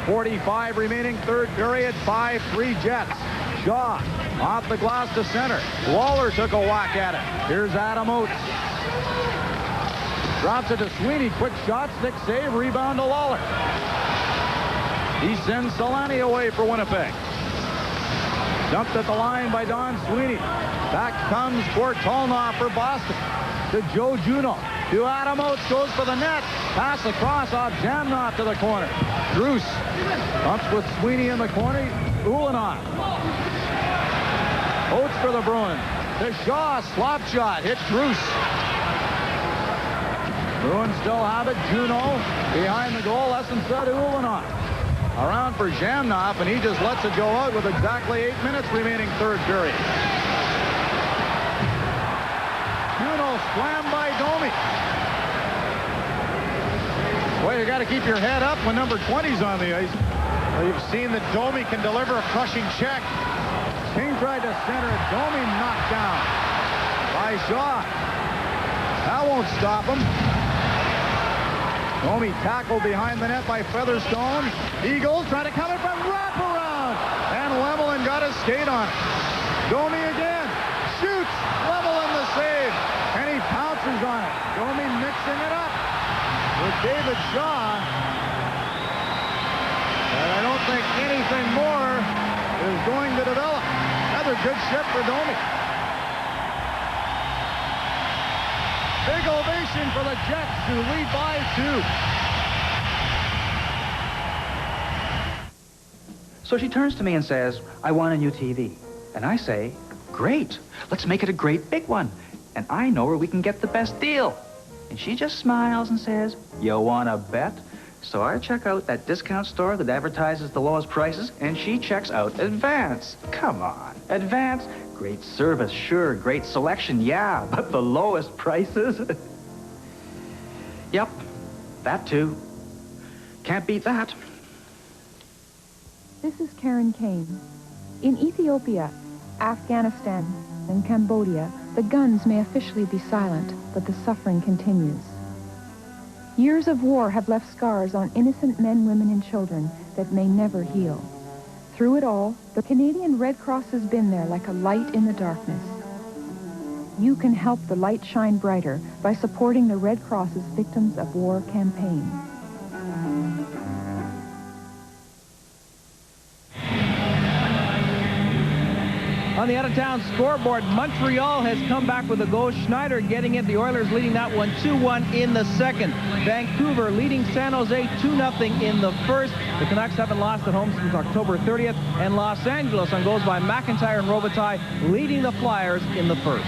8:45 remaining third period. 5-3 Jets. Shaw off the glass to center. Waller took a whack at it. Here's Adam Oates. Drops it to Sweeney. Quick shot. Stick save. Rebound to Lawler. He sends Solani away for Winnipeg. Dumped at the line by Don Sweeney. Back comes Bortolnoff for Boston. To Joe Juneau. To Adam Oates. Goes for the net. Pass across off Zhamnov to the corner. Druce bumps with Sweeney in the corner. Ulanoff. Oates for the Bruins. To Shaw. Slop shot. Hit Druce. Bruins still have it. Juneau behind the goal. Essensa to Ulanoff. Around for Zhamnov, and he just lets it go out with exactly 8 minutes remaining third period. Juneau slammed by Domi. Well, you got to keep your head up when number 20's on the ice. Well, you've seen that Domi can deliver a crushing check. King tried to center it. Domi knocked down by Shaw. That won't stop him. Domi tackled behind the net by Featherstone. Eagles trying to come in from wraparound. And Lemelin got his skate on it. Domi again. Shoots. Lemelin the save. And he pounces on it. Domi mixing it up with David Shaw. And I don't think anything more is going to develop. Another good shift for Domi. Big ovation for the Jets, who lead by 2. So she turns to me and says, I want a new TV. And I say, great, let's make it a great big one. And I know where we can get the best deal. And she just smiles and says, you want to bet? So I check out that discount store that advertises the lowest prices, and she checks out Advance. Come on, Advance. Great service, sure, great selection, yeah, but the lowest prices? Yep, that too. Can't beat that. This is Karen Kane. In Ethiopia, Afghanistan, In Cambodia, the guns may officially be silent, but the suffering continues. Years of war have left scars on innocent men, women, and children that may never heal. Through it all, the Canadian Red Cross has been there like a light in the darkness. You can help the light shine brighter by supporting the Red Cross's Victims of War campaign. On the out-of-town scoreboard, Montreal has come back with a goal. Schneider getting it. The Oilers leading that one 2-1 in the second. Vancouver leading San Jose 2-0 in the first. The Canucks haven't lost at home since October 30th. And Los Angeles, on goals by McIntyre and Robitaille, leading the Flyers in the first.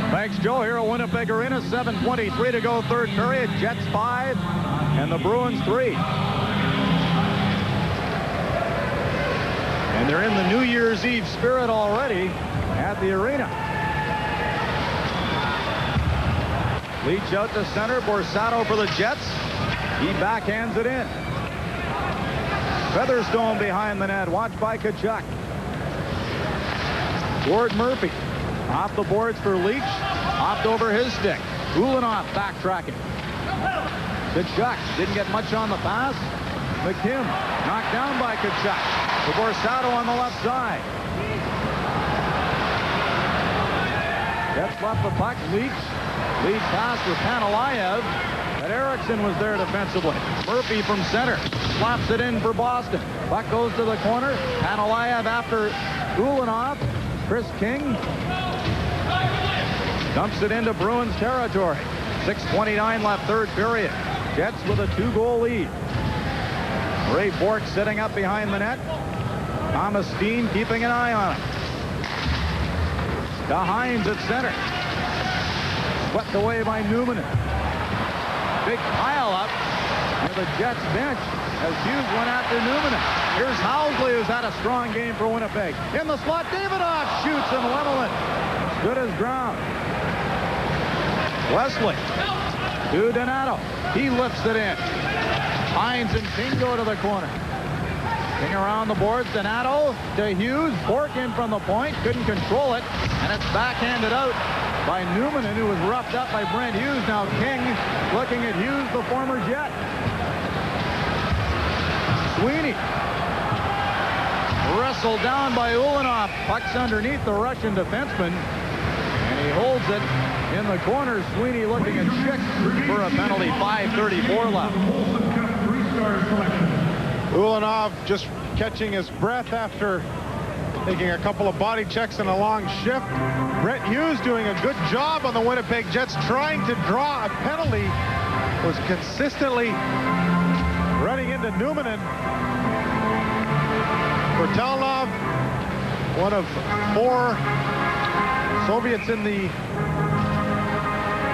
Thanks, Joe. Here at Winnipeg Arena, 7:23 to go, third period. Jets 5 and the Bruins 3. And they're in the New Year's Eve spirit already at the arena. Leach out to center. Borsato for the Jets. He backhands it in. Featherstone behind the net. Watched by Tkachuk. Gord Murphy off the boards for Leach. Hopped over his stick. Ulanoff backtracking. Tkachuk didn't get much on the pass. McKim knocked down by Tkachuk. To Borsato on the left side. Jets left the puck. Leach. Lead pass for Panalayev. But Erickson was there defensively. Murphy from center. Slaps it in for Boston. Puck goes to the corner. Panalayev after Ulanoff. Chris King dumps it into Bruins territory. 6:29 left, third period. Jets with a 2-goal lead. Ray Bourque sitting up behind the net. Thomas Steen keeping an eye on him. To Hines at center. Swept away by Newman. Big pile up near the Jets bench as Hughes went after Newman. Here's Housley, who's had a strong game for Winnipeg. In the slot, Davidoff shoots and Lemelin. Good as ground. Wesley to Donato. He lifts it in. Hines and King go to the corner. King around the boards. Donato to Hughes. Bourque in from the point. Couldn't control it. And it's backhanded out by Newman, who was roughed up by Brent Hughes. Now King looking at Hughes, the former Jet. Sweeney. Wrestled down by Ulanoff. Puck's underneath the Russian defenseman. And he holds it in the corner. Sweeney looking at Schick for a penalty. 5:34 left. Ulanoff just catching his breath after taking a couple of body checks and a long shift. Brent Hughes doing a good job on the Winnipeg Jets, trying to draw a penalty. Was consistently running into Newman. Fortelnov, one of 4 Soviets in the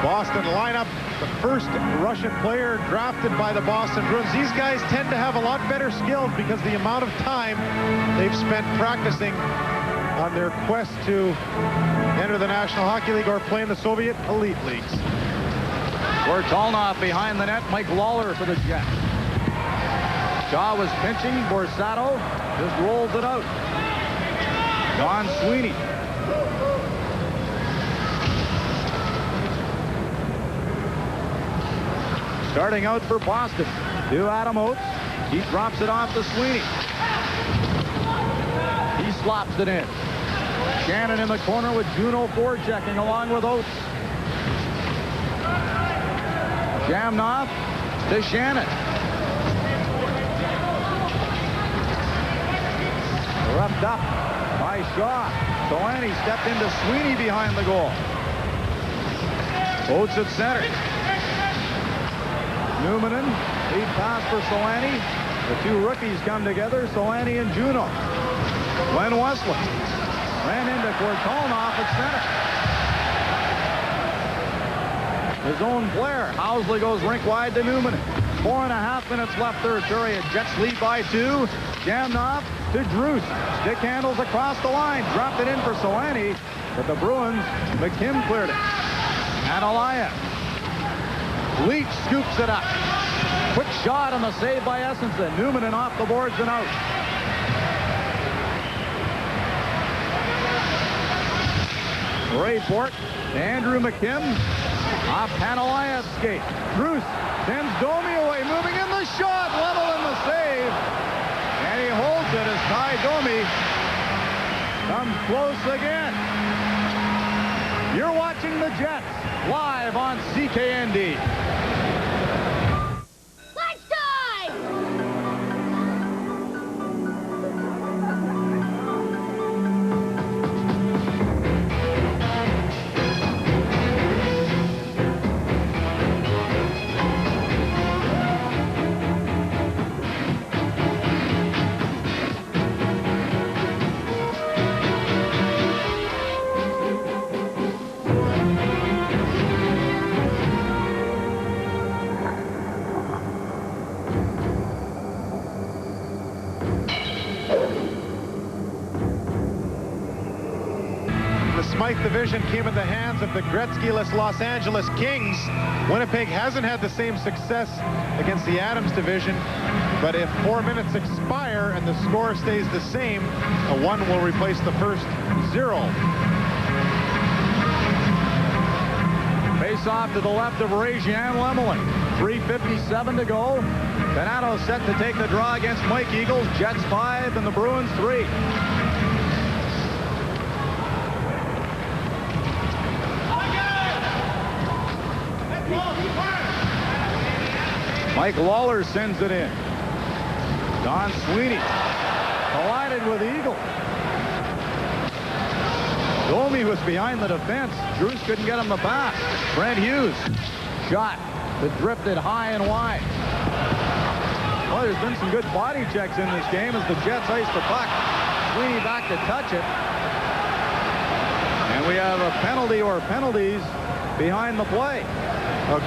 Boston lineup, the first Russian player drafted by the Boston Bruins. These guys tend to have a lot better skills because the amount of time they've spent practicing on their quest to enter the National Hockey League or play in the Soviet elite leagues. Fortelnov behind the net. Mike Lawler for the Jets. Shaw was pinching. Borsato just rolls it out. Don Sweeney. Starting out for Boston. To Adam Oates. He drops it off to Sweeney. He slops it in. Shannon in the corner with Juno forechecking along with Oates. Jamnoff to Shannon. Roughed up by Shaw. Solani stepped into Sweeney behind the goal. Oates at center. Newmanen, lead pass for Solani. The 2 rookies come together, Solani and Juno. Glenn Wesley ran into Fortelnov at center. His own player. Housley goes rink wide to Newmanen. 4.5 minutes left, third period. Jets lead by 2. Jamnoff to Druce. Stick handles across the line. Dropped it in for Solani, but the Bruins, McKim cleared it. Panalayev. Leach scoops it up. Quick shot on the save by Essenson. Newmanen off the boards and out. Ray Bork to Andrew McKim. Off Panalaya's skate. Bruce sends Domi away, moving in the shot, level in the save. And he holds it as Ty Domi comes close again. You're watching the Jets live on CKND. Smythe division came in the hands of the Gretzky-less Los Angeles Kings. Winnipeg hasn't had the same success against the Adams division, but if 4 minutes expire and the score stays the same, a 1 will replace the first 0. Face off to the left of Ray-Jean Lemelin. 3:57 to go. Donato set to take the draw against Mike Eagles. Jets 5 and the Bruins 3. Mike Lawler sends it in. Don Sweeney collided with Eagle. Domi was behind the defense. Drews couldn't get him the pass. Brent Hughes shot that drifted high and wide. Well, there's been some good body checks in this game as the Jets ice the puck. Sweeney back to touch it. And we have a penalty or penalties behind the play.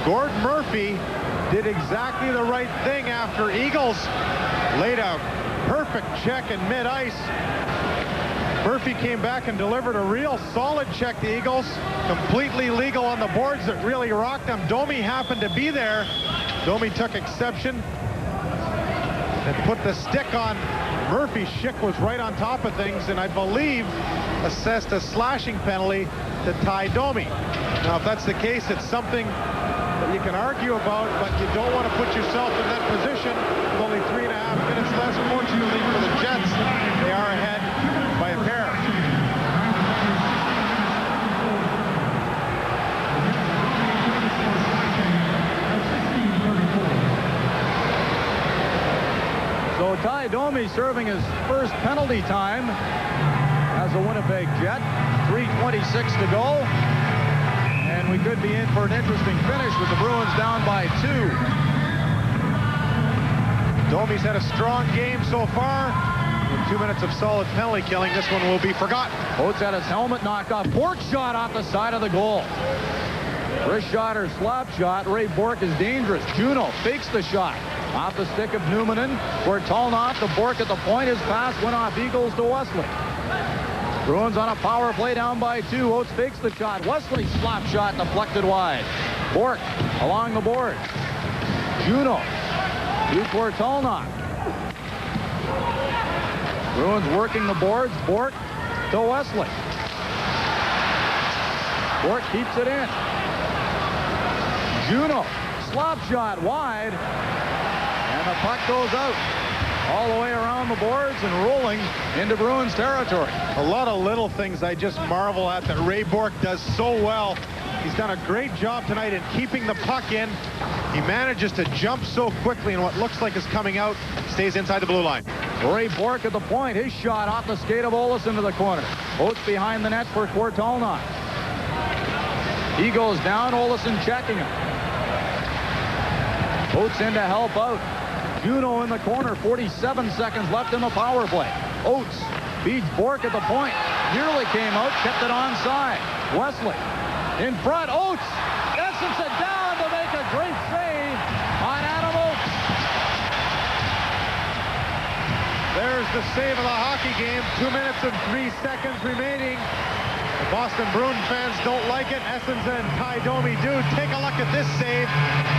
Gordon Murphy did exactly the right thing after Eagles laid a perfect check in mid-ice. Murphy came back and delivered a real solid check to Eagles. Completely legal on the boards that really rocked them. Domi happened to be there. Domi took exception and put the stick on Murphy. Schick was right on top of things and I believe assessed a slashing penalty to Ty Domi. Now, if that's the case, it's something that you can argue about, but you don't want to put yourself in that position with only 3.5 minutes left. Fortunately for the Jets, they are ahead by a pair. So Ty Domi serving his first penalty time as a Winnipeg Jet. 3:26 to go. And we could be in for an interesting finish with the Bruins down by 2. Domi's had a strong game so far. With 2 minutes of solid penalty killing, this one will be forgotten. Oates had his helmet knocked off. Bork shot off the side of the goal. Wrist shot or slap shot. Ray Bork is dangerous. Juno fakes the shot. Off the stick of Numanen. Kortulnov to Bork at the point. His pass went off Eagles to Wesley. Bruins on a power play down by 2. Oates fakes the shot. Wesley slap shot deflected wide. Bork along the board. Juno to Kortulnov. Bruins working the boards. Bork to Wesley. Bork keeps it in. Juno slap shot wide. And the puck goes out. All the way around the boards and rolling into Bruins territory. A lot of little things I just marvel at that Ray Bork does so well. He's done a great job tonight in keeping the puck in. He manages to jump so quickly, and what looks like is coming out stays inside the blue line. Ray Bork at the point. His shot off the skate of Olesen to the corner. Oates behind the net for Kortulnov. He goes down. Olesen checking him. Oates in to help out. Juno in the corner, 47 seconds left in the power play. Oates beats Bork at the point. Nearly came out, kept it onside. Wesley in front. Oates essence it down to make a great save on Adam Oates. There's the save of the hockey game. 2 minutes and 3 seconds remaining. The Boston Bruins fans don't like it. Essenza and Ty Domi do. Take a look at this save.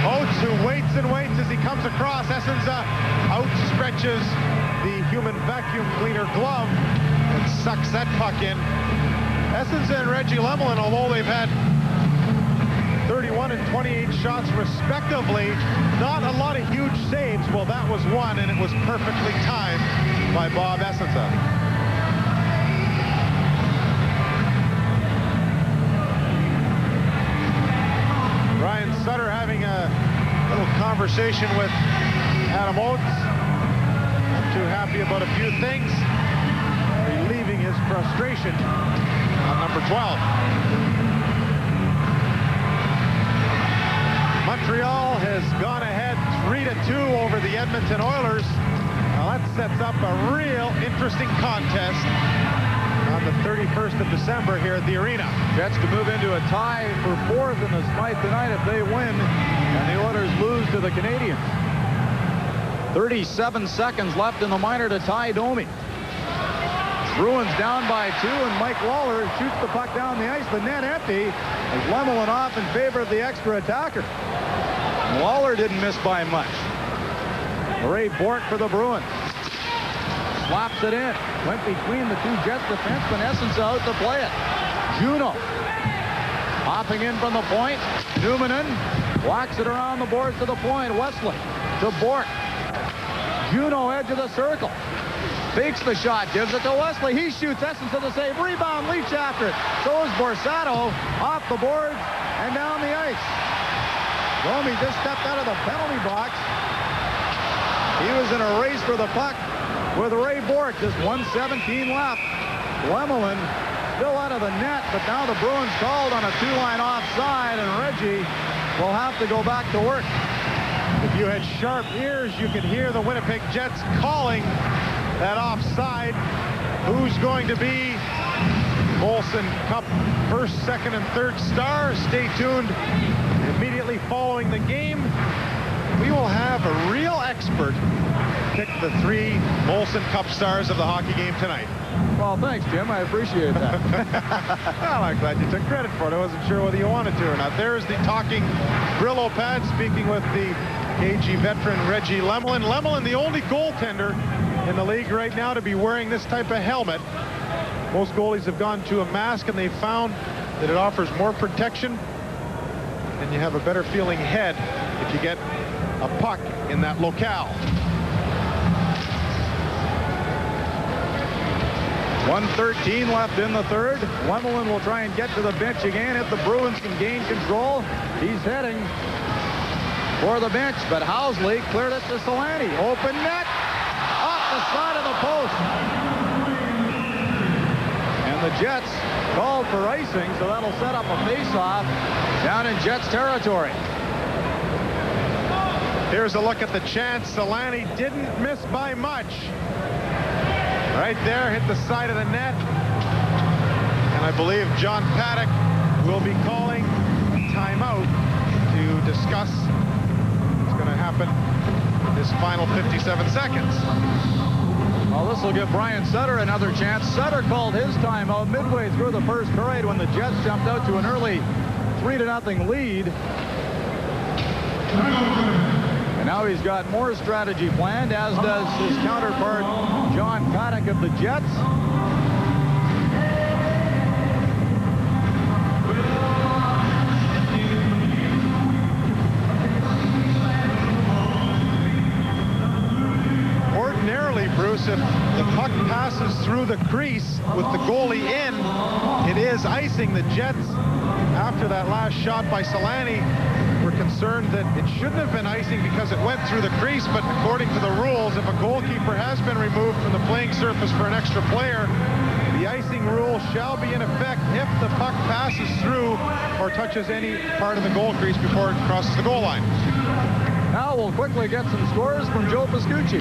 Oates, who waits and waits as he comes across. Essenza outstretches the human vacuum cleaner glove and sucks that puck in. Essensa and Reggie Lemelin, although they've had 31 and 28 shots respectively, not a lot of huge saves. Well, that was one, and it was perfectly timed by Bob Essensa. Ryan Sutter having a little conversation with Adam Oates. Not too happy about a few things. Relieving his frustration on number 12. Montreal has gone ahead 3-2 over the Edmonton Oilers. Now that sets up a real interesting contest on the 31st of December here at the arena. Jets to move into a tie for fourth in the Smythe tonight if they win, and the Oilers lose to the Canadiens. 37 seconds left in the minor to tie Domi. Bruins down by 2, and Mike Lawler shoots the puck down the ice. The net empty as Lemelin off in favor of the extra attacker. And Lawler didn't miss by much. Ray Bourque for the Bruins. Slaps it in. Went between the two Jets defensemen. Essensa out to play it. Juno hopping in from the point. Numanen walks it around the boards to the point. Wesley to Bourque. Juno edge of the circle. Fakes the shot, gives it to Wesley. He shoots. Essensa the save. Rebound, leaps after it. So is Borsato off the boards and down the ice. Domi just stepped out of the penalty box. He was in a race for the puck with Ray Bourque. Just 1:17 left. Lemelin still out of the net, but now the Bruins called on a two-line offside, and Reggie will have to go back to work. If you had sharp ears, you could hear the Winnipeg Jets calling that offside. Who's going to be Molson Cup first, second, and third star? Stay tuned. Immediately following the game, we will have a real expert pick the 3 Molson Cup stars of the hockey game tonight. Well, thanks, Jim. I appreciate that. Well, I'm glad you took credit for it. I wasn't sure whether you wanted to or not. There's the talking Brillo pad speaking with the KG veteran Reggie Lemelin. Lemelin, the only goaltender in the league right now to be wearing this type of helmet. Most goalies have gone to a mask, and they've found that it offers more protection, and you have a better feeling head if you get a puck in that locale. 1:13 left in the third. Lemelin will try and get to the bench again if the Bruins can gain control. He's heading for the bench, but Housley cleared it to Solani. Open net, off the side of the post. And the Jets called for icing, so that'll set up a face-off down in Jets territory. Here's a look at the chance. Solani didn't miss by much. Right there, hit the side of the net. And I believe John Paddock will be calling a timeout to discuss what's going to happen in this final 57 seconds. Well, this will give Brian Sutter another chance. Sutter called his timeout midway through the first period when the Jets jumped out to an early 3-0 lead. And now he's got more strategy planned, as does his counterpart, John Paddock of the Jets. Ordinarily, Bruce, if the puck passes through the crease with the goalie in, it is icing. The Jets, after that last shot by Solani, were concerned that it shouldn't have been icing because it went through the crease, but according to the rules, if a goalkeeper has been removed from the playing surface for an extra player, the icing rule shall be in effect if the puck passes through or touches any part of the goal crease before it crosses the goal line. Now we'll quickly get some scores from Joe Pascucci.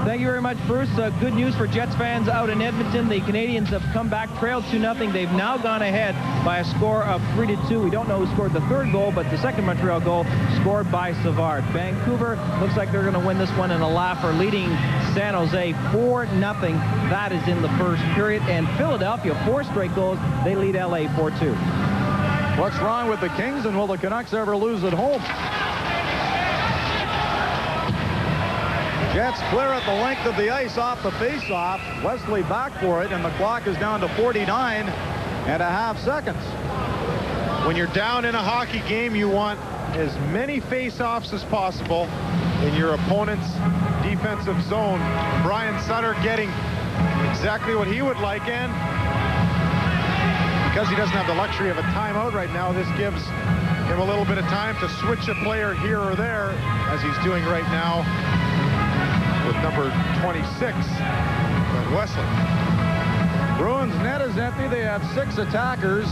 Thank you very much, Bruce. Good news for Jets fans out in Edmonton. The Canadiens have come back, trailed 2-0. They've now gone ahead by a score of 3-2. We don't know who scored the third goal, but the second Montreal goal scored by Savard. Vancouver looks like they're going to win this one in a laugher, leading San Jose 4-0. That is in the first period. And Philadelphia, 4 straight goals. They lead LA 4-2. What's wrong with the Kings, and will the Canucks ever lose at home? Jets clear at the length of the ice off the faceoff. Wesley back for it, and the clock is down to 49.5 seconds. When you're down in a hockey game, you want as many face-offs as possible in your opponent's defensive zone. Brian Sutter getting exactly what he would like, and because he doesn't have the luxury of a timeout right now, this gives him a little bit of time to switch a player here or there, as he's doing right now with number 26, Wesley. Bruins net is empty. They have 6 attackers.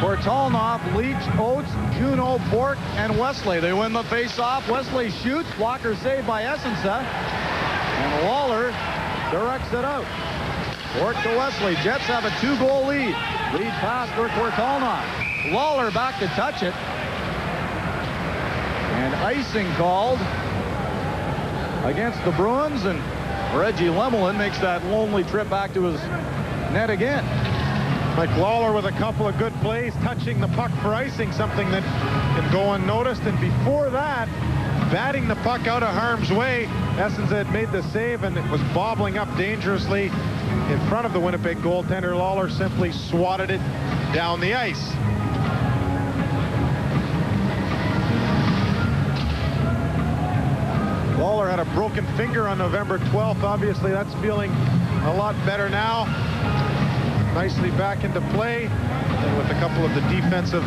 Kortalnov, Leach, Oates, Juneau, Bork, and Wesley. They win the face-off. Wesley shoots. Blocker saved by Essensa. And Lawler directs it out. Bork to Wesley. Jets have a 2-goal lead. Lead pass for Kortalnov. Lawler back to touch it. And icing called against the Bruins. And Reggie Lemelin makes that lonely trip back to his net again. Mike Lawler with a couple of good plays, touching the puck for icing, something that can go unnoticed. And before that, batting the puck out of harm's way. Essensa had made the save, and it was bobbling up dangerously in front of the Winnipeg goaltender. Lawler simply swatted it down the ice. Lawler had a broken finger on November 12th. Obviously, that's feeling a lot better now. Nicely back into play, and with a couple of the defensive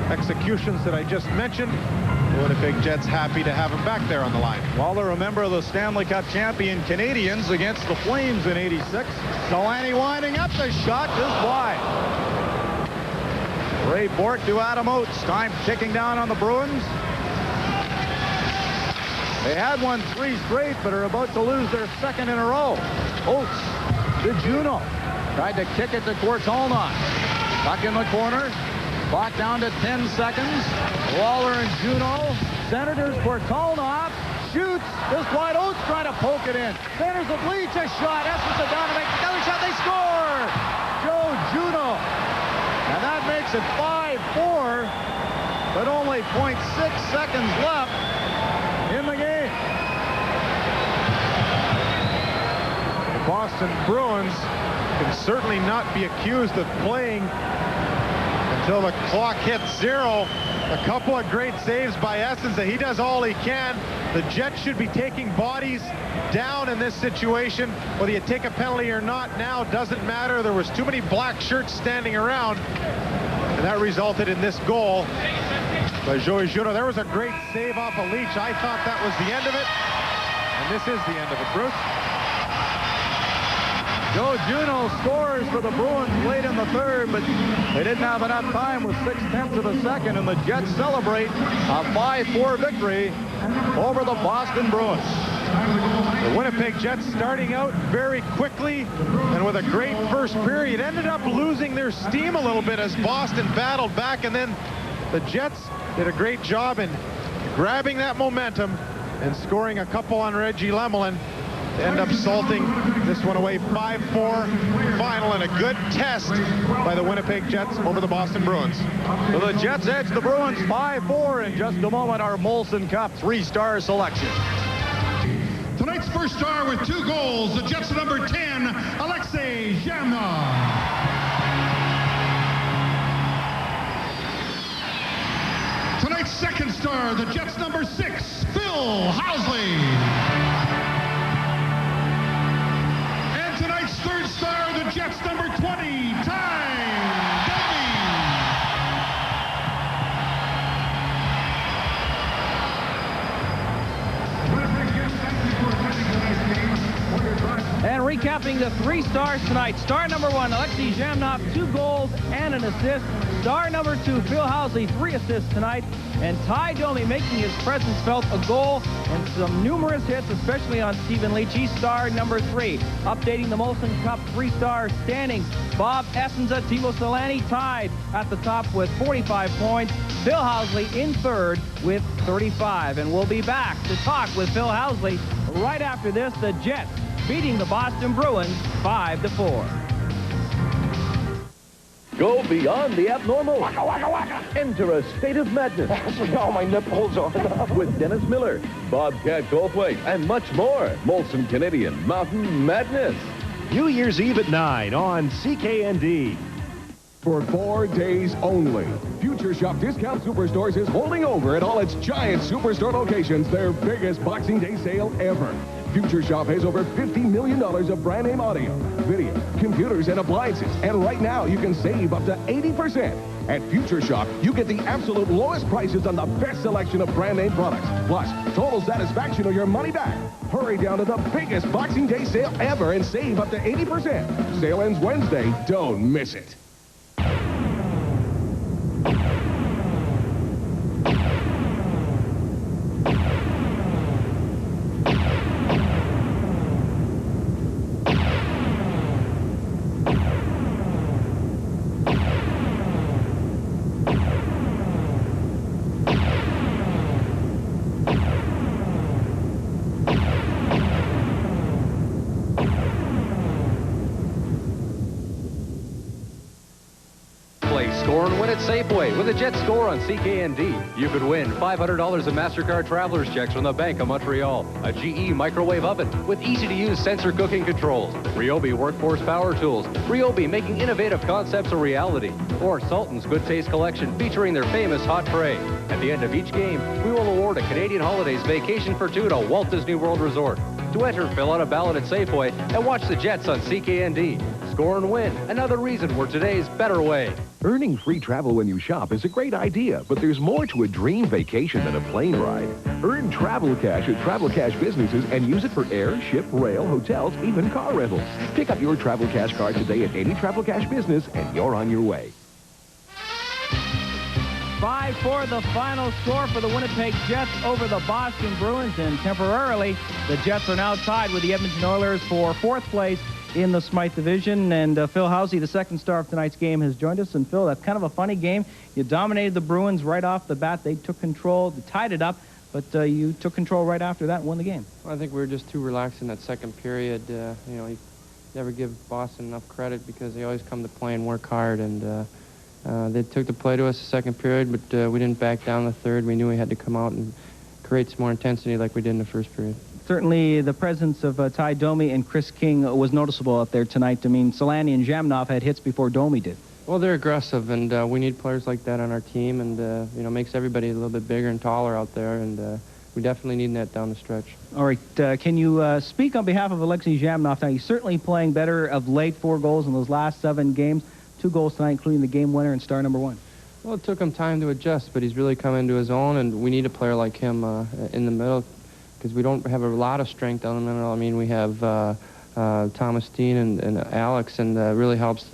executions that I just mentioned, the Winnipeg Jets happy to have him back there on the line. Lawler, a member of the Stanley Cup champion Canadians, against the Flames in '86. Delaney winding up the shot just wide. Ray Bork to Adam Oates. Time ticking down on the Bruins. They had won 3 straight, but are about to lose their 2nd in a row. Oates to Juneau. Tried to kick it to Kortalnov. Puck in the corner. Clock down to 10 seconds. Lawler and Juneau. Senators. Kortalnov shoots. Just wide. Oates trying to poke it in. Centers of Leach. A shot. Essensa down to make another shot. They score! Joe Juneau. And that makes it 5-4. But only 0.6 seconds left in the game. The Boston Bruins can certainly not be accused of playing until the clock hits 0. A couple of great saves by Essensa. He does all he can. The Jets should be taking bodies down in this situation. Whether you take a penalty or not now doesn't matter. There was too many black shirts standing around, and that resulted in this goal by Joey Juneau. There was a great save off of Leach. I thought that was the end of it, and this is the end of it, Bruce. Joe Juneau scores for the Bruins late in the 3rd, but they didn't have enough time with 6/10 of a second, and the Jets celebrate a 5-4 victory over the Boston Bruins. The Winnipeg Jets starting out very quickly and with a great first period ended up losing their steam a little bit as Boston battled back, and then the Jets did a great job in grabbing that momentum and scoring a couple on Reggie Lemelin to end up salting this one away. 5-4 final, and a good test by the Winnipeg Jets over the Boston Bruins. So the Jets edge the Bruins 5-4. In just a moment, our Molson Cup 3-star selection. Tonight's first star with 2 goals, the Jets number 10, Alexei Zhamnov. Tonight's second star, the Jets number 6, Phil Housley. And tonight's third star, the Jets number 20, Ty Domi. And recapping the 3 stars tonight. Star number 1, Alexei Zhamnov, 2 goals and an assist. Star number 2, Phil Housley, 3 assists tonight. And Ty Domi making his presence felt, a goal and some numerous hits, especially on Stephen Leach. He's star number 3. Updating the Molson Cup 3-star standings. Bob Essensa, Timo Solani tied at the top with 45 points. Phil Housley in 3rd with 35. And we'll be back to talk with Phil Housley right after this. The Jets beating the Boston Bruins 5-4. Go beyond the abnormal. Waka, waka, waka. Enter a state of madness. Oh, my nipples on. With Dennis Miller, Bobcat Goldthwait, and much more. Molson Canadian Mountain Madness. New Year's Eve at 9 on CKND. For 4 days only, Future Shop Discount Superstores is holding over at all its giant superstore locations their biggest Boxing Day sale ever. Future Shop has over $50 million of brand name audio, video, computers, and appliances. And right now, you can save up to 80%. At Future Shop, you get the absolute lowest prices on the best selection of brand name products. Plus, total satisfaction or your money back. Hurry down to the biggest Boxing Day sale ever and save up to 80%. Sale ends Wednesday. Don't miss it. Score and win at Safeway with a Jet Score on CKND. You could win $500 in MasterCard traveler's checks from the Bank of Montreal, a GE microwave oven with easy-to-use sensor cooking controls, Ryobi Workforce Power Tools, Ryobi making innovative concepts a reality, or Sultan's Good Taste Collection featuring their famous hot tray. At the end of each game, we will award a Canadian Holidays vacation for two to Walt Disney World Resort. To enter, fill out a ballot at Safeway and watch the Jets on CKND. Score and win. Another reason we're today's better way. Earning free travel when you shop is a great idea, but there's more to a dream vacation than a plane ride. Earn travel cash at Travel Cash businesses and use it for air, ship, rail, hotels, even car rentals. Pick up your Travel Cash card today at any Travel Cash business and you're on your way. 5-4 the final score for the Winnipeg Jets over the Boston Bruins, and temporarily the Jets are now tied with the Edmonton Oilers for 4th place in the Smythe Division. And Phil Housey, the second star of tonight's game, has joined us. And Phil, that's kind of a funny game. You dominated the Bruins right off the bat. They took control, they tied it up, but you took control right after that and won the game. Well, I think we were just too relaxed in that second period. You know, you never give Boston enough credit because they always come to play and work hard. And they took the play to us the second period, but we didn't back down the third. We knew we had to come out and create some more intensity like we did in the first period. Certainly the presence of Ty Domi and Chris King was noticeable out there tonight. I mean, Solani and Zhamnov had hits before Domi did. Well, they're aggressive, and we need players like that on our team, and, you know, makes everybody a little bit bigger and taller out there, and we definitely need that down the stretch. All right, can you speak on behalf of Alexei Zhamnov? Now, he's certainly playing better of late, 4 goals in those last 7 games, 2 goals tonight, including the game winner and star number 1. Well, it took him time to adjust, but he's really come into his own, and we need a player like him in the middle, because we don't have a lot of strength down the middle. I mean, we have Thomas Dean and Alex, and really helps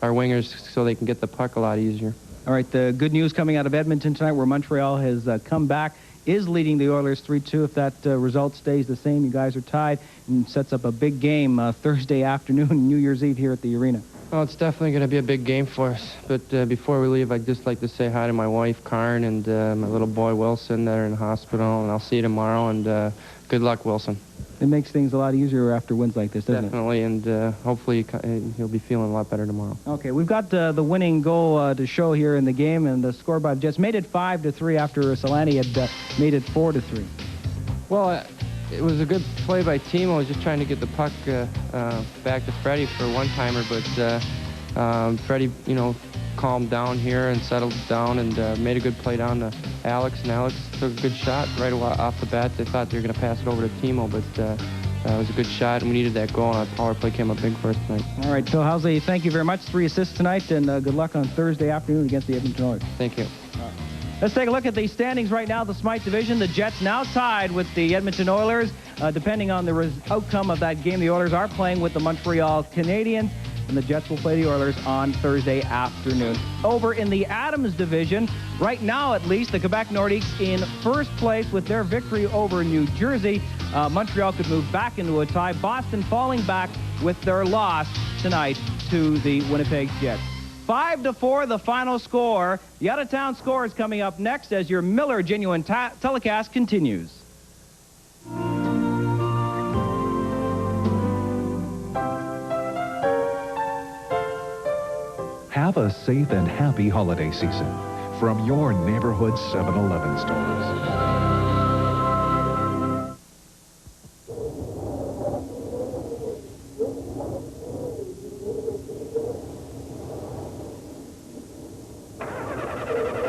our wingers so they can get the puck a lot easier. All right, the good news coming out of Edmonton tonight, where Montreal has come back, is leading the Oilers 3-2. If that result stays the same, you guys are tied, and sets up a big game Thursday afternoon, New Year's Eve here at the arena. Well, it's definitely going to be a big game for us. But before we leave, I'd just like to say hi to my wife, Karn, and my little boy, Wilson, that are in the hospital. And I'll see you tomorrow, and good luck, Wilson. It makes things a lot easier after wins like this, doesn't it? Definitely, and hopefully he'll be feeling a lot better tomorrow. Okay, we've got the winning goal to show here in the game, and the score by the Jets made it 5-3 after Solani had made it 4-3. Well, it was a good play by Timo. I was just trying to get the puck back to Freddie for a one-timer, but Freddie, you know, calmed down here and settled down and made a good play down to Alex, and Alex took a good shot right off the bat. They thought they were going to pass it over to Timo, but it was a good shot, and we needed that goal, and our power play came up big for us tonight. All right, Phil Housey, thank you very much. 3 assists tonight, and good luck on Thursday afternoon against the Edmonton Oilers. Thank you. Let's take a look at the standings right now, the Smythe Division. The Jets now tied with the Edmonton Oilers. Depending on the outcome of that game, the Oilers are playing with the Montreal Canadiens, and the Jets will play the Oilers on Thursday afternoon. Over in the Adams Division, right now at least, the Quebec Nordiques in first place with their victory over New Jersey. Montreal could move back into a tie. Boston falling back with their loss tonight to the Winnipeg Jets. 5-4, the final score. The out-of-town score is coming up next as your Miller Genuine telecast continues. Have a safe and happy holiday season from your neighborhood 7-Eleven stores.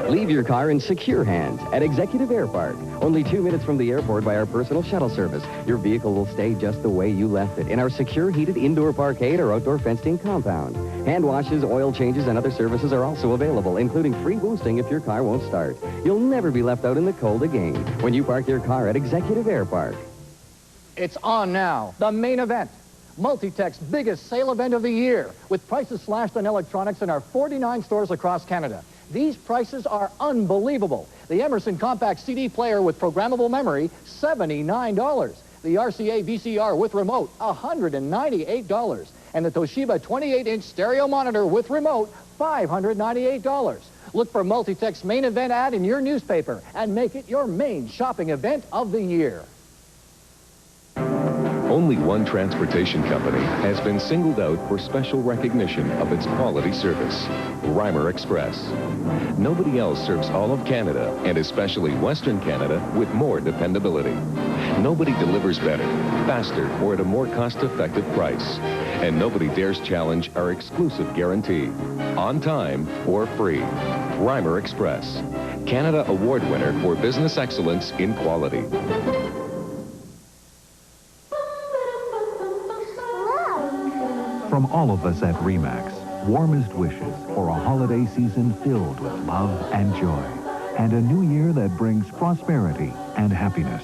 Leave your car in secure hands at Executive Air Park. Only 2 minutes from the airport by our personal shuttle service. Your vehicle will stay just the way you left it in our secure heated indoor parkade or outdoor fenced-in compound. Hand washes, oil changes, and other services are also available, including free boosting if your car won't start. You'll never be left out in the cold again when you park your car at Executive Air Park. It's on now. The main event. Multitech's biggest sale event of the year, with prices slashed on electronics in our 49 stores across Canada. These prices are unbelievable. The Emerson compact CD player with programmable memory, $79. The RCA VCR with remote, $198. And the Toshiba 28-inch stereo monitor with remote, $598. Look for Multitech's main event ad in your newspaper and make it your main shopping event of the year. Only one transportation company has been singled out for special recognition of its quality service, Reimer Express. Nobody else serves all of Canada, and especially Western Canada, with more dependability. Nobody delivers better, faster, or at a more cost-effective price. And nobody dares challenge our exclusive guarantee, on time or free. Reimer Express, Canada Award winner for business excellence in quality. From all of us at RE/MAX, warmest wishes for a holiday season filled with love and joy, and a new year that brings prosperity and happiness.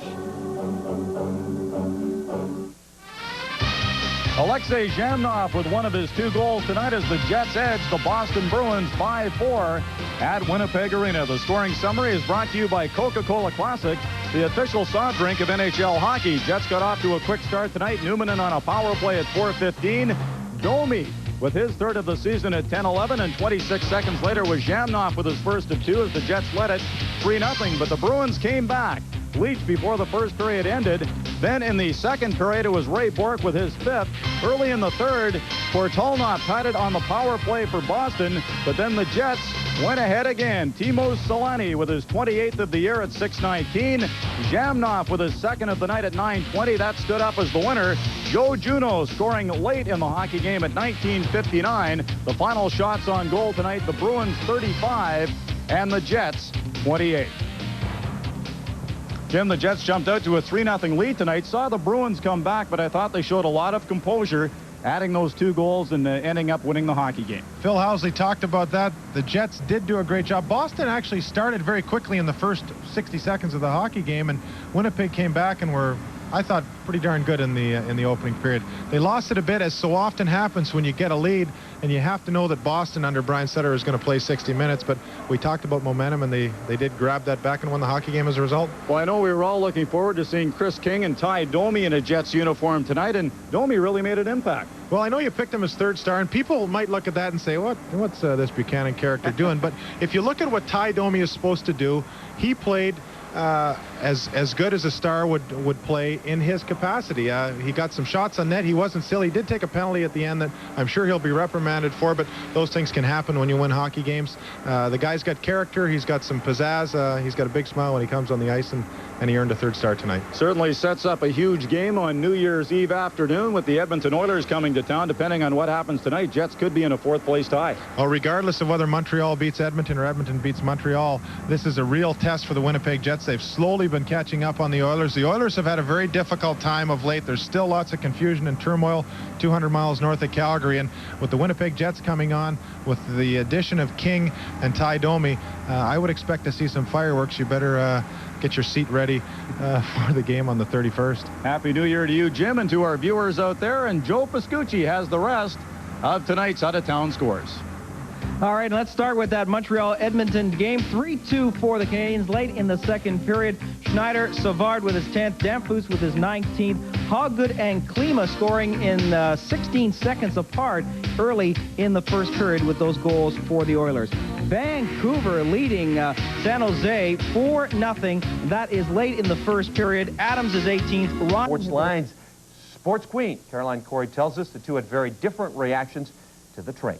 Alexei Zhamnov with one of his 2 goals tonight as the Jets edge the Boston Bruins 5-4 at Winnipeg Arena. The scoring summary is brought to you by Coca-Cola Classic, the official soft drink of NHL hockey. Jets got off to a quick start tonight. Newmanen on a power play at 4:15. Domi with his 3rd of the season at 10:11, and 26 seconds later was Zhamnov with his first of 2 as the Jets led it 3-0. But the Bruins came back. Leach before the first period ended. Then in the second period, it was Ray Bourque with his 5th. Early in the third, Kortulnov tied it on the power play for Boston, but then the Jets went ahead again. Timo Solani with his 28th of the year at 6:19. Zhamnov with his 2nd of the night at 9:20. That stood up as the winner. Joe Juneau scoring late in the hockey game at 19:59. The final shots on goal tonight, the Bruins 35 and the Jets 28. Jim, the Jets jumped out to a 3-0 lead tonight. Saw the Bruins come back, but I thought they showed a lot of composure, adding those 2 goals and ending up winning the hockey game. Phil Housley talked about that. The Jets did do a great job. Boston actually started very quickly in the first 60 seconds of the hockey game, and Winnipeg came back and were, I thought, pretty darn good in the opening period. They lost it a bit, as so often happens when you get a lead, and you have to know that Boston under Brian Sutter is going to play 60 minutes, but we talked about momentum, and they did grab that back and won the hockey game as a result. Well, I know we were all looking forward to seeing Chris King and Ty Domi in a Jets uniform tonight, and Domi really made an impact. Well, I know you picked him as 3rd star, and people might look at that and say, what's this Buchanan character doing? But if you look at what Ty Domi is supposed to do, he played as good as a star would play in his capacity. He got some shots on net. He wasn't silly. He did take a penalty at the end that I'm sure he'll be reprimanded for, but those things can happen when you win hockey games. The guy's got character. He's got some pizzazz. He's got a big smile when he comes on the ice, and he earned a 3rd star tonight. Certainly sets up a huge game on New Year's Eve afternoon with the Edmonton Oilers coming to town. Depending on what happens tonight, Jets could be in a 4th place tie. Well, regardless of whether Montreal beats Edmonton or Edmonton beats Montreal, this is a real test for the Winnipeg Jets. They've slowly been catching up on the Oilers. The Oilers have had a very difficult time of late. There's still lots of confusion and turmoil 200 miles north of Calgary, and with the Winnipeg Jets coming on, with the addition of King and Ty Domi, I would expect to see some fireworks. You better get your seat ready for the game on the 31st. Happy New Year to you, Jim, and to our viewers out there. And Joe Pascucci has the rest of tonight's out-of-town scores. All right, let's start with that Montreal-Edmonton game. 3-2 for the Canadiens late in the second period. Schneider, Savard with his 10th, Damphus with his 19th, Hoggood and Klima scoring in 16 seconds apart early in the first period with those goals for the Oilers. Vancouver leading San Jose 4-0. That is late in the first period. Adams is 18th. Sports Lines sports queen Caroline Corey tells us the 2 had very different reactions to the trade.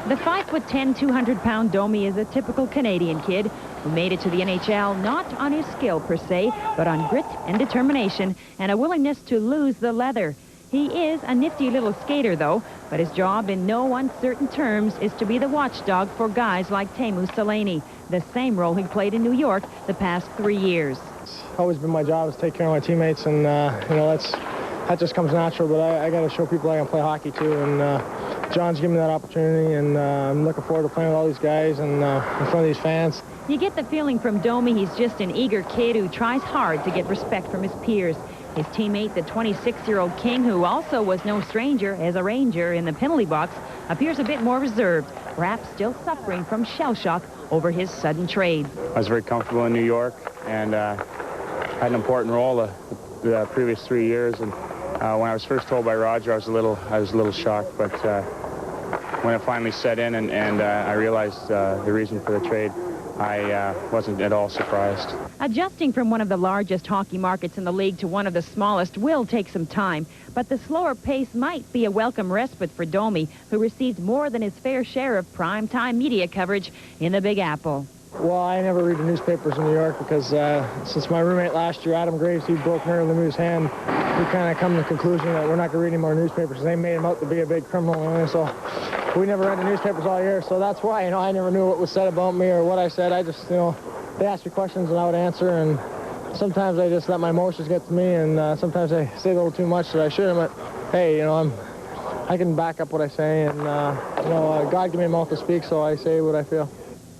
The 5'10", 200-pound Domi is a typical Canadian kid who made it to the NHL not on his skill per se, but on grit and determination and a willingness to lose the leather. He is a nifty little skater, though, but his job in no uncertain terms is to be the watchdog for guys like Teemu Selanne, the same role he played in New York the past 3 years. It's always been my job is to take care of my teammates, and you know, that just comes natural, but I got to show people I can play hockey too, and John's given me that opportunity, and I'm looking forward to playing with all these guys and in front of these fans. You get the feeling from Domi he's just an eager kid who tries hard to get respect from his peers. His teammate, the 26-year-old King, who also was no stranger as a Ranger in the penalty box, appears a bit more reserved, perhaps still suffering from shell shock over his sudden trade. I was very comfortable in New York and had an important role the previous 3 years. And when I was first told by Roger, I was a little shocked, but when it finally set in and I realized the reason for the trade, I wasn't at all surprised. Adjusting from one of the largest hockey markets in the league to one of the smallest will take some time, but the slower pace might be a welcome respite for Domi, who received more than his fair share of prime-time media coverage in the Big Apple. Well, I never read the newspapers in New York because since my roommate last year, Adam Graves, he broke Mary Lemieux's hand, we kind of come to the conclusion that we're not going to read any more newspapers. They made him out to be a big criminal, so we never read the newspapers all year. So that's why, you know, I never knew what was said about me or what I said. I just, you know, they asked me questions and I would answer, and sometimes I just let my emotions get to me, and sometimes I say a little too much that I shouldn't. But hey, you know, I can back up what I say, and you know, God gave me a mouth to speak, so I say what I feel.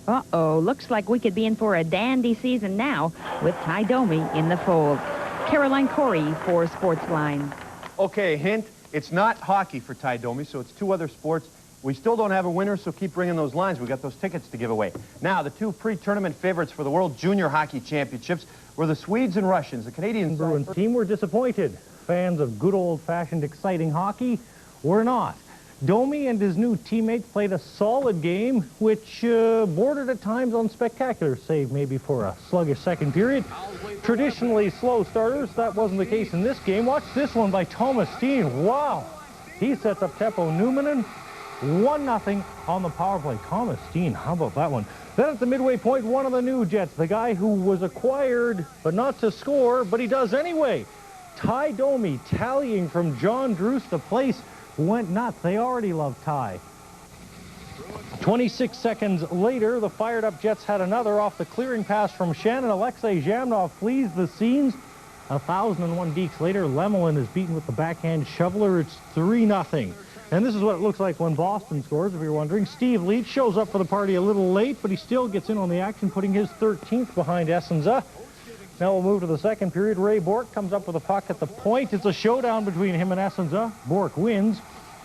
Uh-oh, looks like we could be in for a dandy season now with Ty Domi in the fold. Caroline Corey for Sportsline. Okay, hint, it's not hockey for Ty Domi, so it's two other sports. We still don't have a winner, so keep bringing those lines. We got those tickets to give away. Now, the two pre-tournament favorites for the World Junior Hockey Championships were the Swedes and Russians. The Canadian Bruins team were disappointed. Fans of good old-fashioned exciting hockey were not. Domi and his new teammates played a solid game, which bordered at times on spectacular, save maybe for a sluggish second period. Traditionally slow starters, that wasn't the case in this game. Watch this one by Thomas Steen. Wow! He sets up Teppo Numminen. 1-0 on the power play. Thomas Steen, how about that one? Then at the midway point, one of the new Jets, the guy who was acquired, but not to score, but he does anyway. Ty Domi tallying from John Druce. The place went nuts. They already love Ty. 26 seconds later, the fired-up Jets had another off the clearing pass from Shannon. Alexei Zhamnov flees the scenes. 1,001 dekes later, Lemelin is beaten with the backhand shoveler. It's 3-0. And this is what it looks like when Boston scores, if you're wondering. Steve Leach shows up for the party a little late, but he still gets in on the action, putting his 13th behind Essenza. Now we'll move to the second period. Ray Bourque comes up with a puck at the point. It's a showdown between him and Essenza. Bourque wins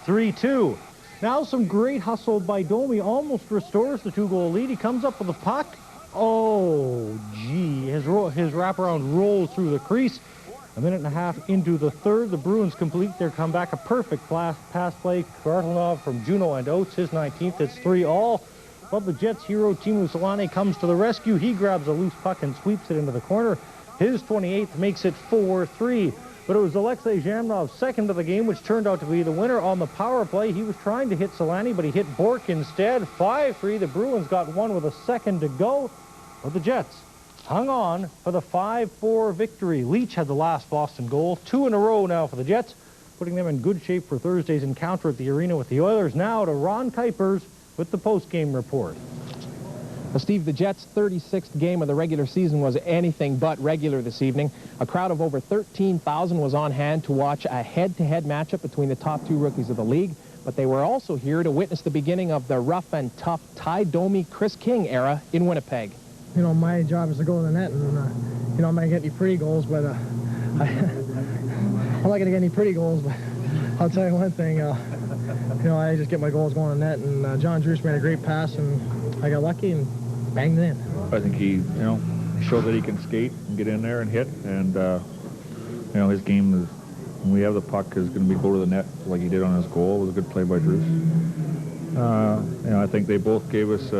3-2. Now some great hustle by Domi. Almost restores the 2-goal lead. He comes up with a puck. Oh, gee. His wraparound rolls through the crease. A minute and a half into the third. The Bruins complete their comeback. A perfect pass play. Kvartalnov from Juneau and Oates, his 19th. It's 3-all. But the Jets' hero, Teemu Selanne, comes to the rescue. He grabs a loose puck and sweeps it into the corner. His 28th makes it 4-3. But it was Alexei Zhamnov's second of the game, which turned out to be the winner on the power play. He was trying to hit Selanne, but he hit Bourque instead. 5-3. The Bruins got one with a second to go. But the Jets hung on for the 5-4 victory. Leach had the last Boston goal. 2 in a row now for the Jets, putting them in good shape for Thursday's encounter at the arena with the Oilers. Now to Ron Kuipers with the post-game report. Well, Steve, the Jets' 36th game of the regular season was anything but regular this evening. A crowd of over 13,000 was on hand to watch a head-to-head matchup between the top two rookies of the league, but they were also here to witness the beginning of the rough and tough Ty Domi, Chris King era in Winnipeg. You know, my job is to go to the net, and, you know, I'm going to get any pretty goals, but I'm not going to get any pretty goals, but I'll tell you one thing, you know, I just get my goals going to the net, and John Druce made a great pass, and I got lucky and banged it in. I think he, you know, showed that he can skate and get in there and hit, and, you know, his game is, when we have the puck, is going to be go to the net like he did on his goal. It was a good play by Druce. You know, I think they both gave us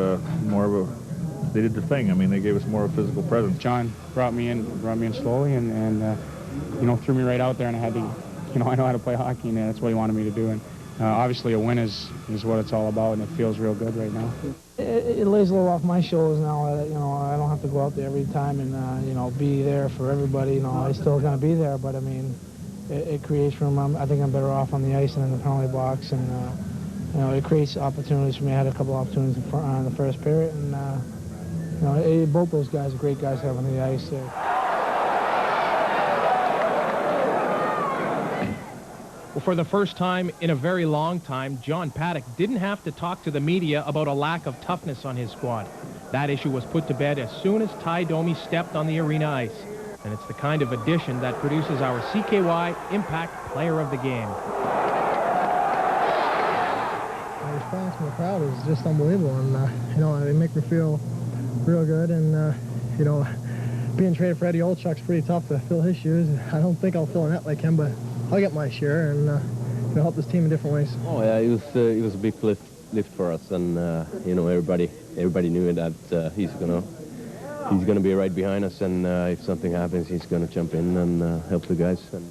more of a, they did the thing. I mean, they gave us more of a physical presence. John brought me in slowly, and you know, threw me right out there, and I had to, you know, I know how to play hockey, and that's what he wanted me to do. And obviously a win is what it's all about, and it feels real good right now. It lays a little off my shoulders now that, you know, I don't have to go out there every time and, you know, be there for everybody. You know, I'm still going to be there, but, I mean, it creates room. I think I'm better off on the ice than in the penalty box, and, you know, it creates opportunities for me. I had a couple opportunities in the first period, and, you know, both those guys are great guys to have on the ice there. Well, for the first time in a very long time, John Paddock didn't have to talk to the media about a lack of toughness on his squad. That issue was put to bed as soon as Ty Domi stepped on the arena ice. And it's the kind of addition that produces our CKY Impact Player of the Game. The response from the crowd is just unbelievable, and, you know, they make me feel real good, and, you know, being traded for Eddie Olchuk's pretty tough to fill his shoes. I don't think I'll fill a net like him, but I'll get my share and you know, help this team in different ways. Oh yeah, it was a big lift for us, and you know, everybody knew that he's gonna be right behind us, and if something happens, he's gonna jump in and help the guys. And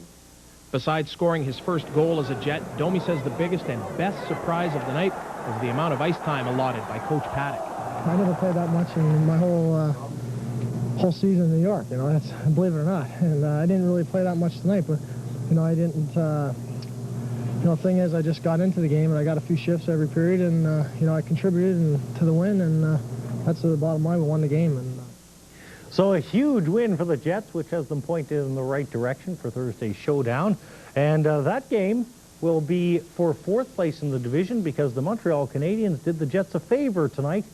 besides scoring his first goal as a Jet, Domi says the biggest and best surprise of the night was the amount of ice time allotted by Coach Paddock. I never played that much in my whole season in New York. You know, that's, believe it or not, and I didn't really play that much tonight, but. You know, I didn't, you know, the thing is, I just got into the game, and I got a few shifts every period, and, you know, I contributed to the win, and that's the bottom line. We won the game. And So a huge win for the Jets, which has them pointed in the right direction for Thursday's showdown. And that game will be for 4th place in the division because the Montreal Canadiens did the Jets a favor tonight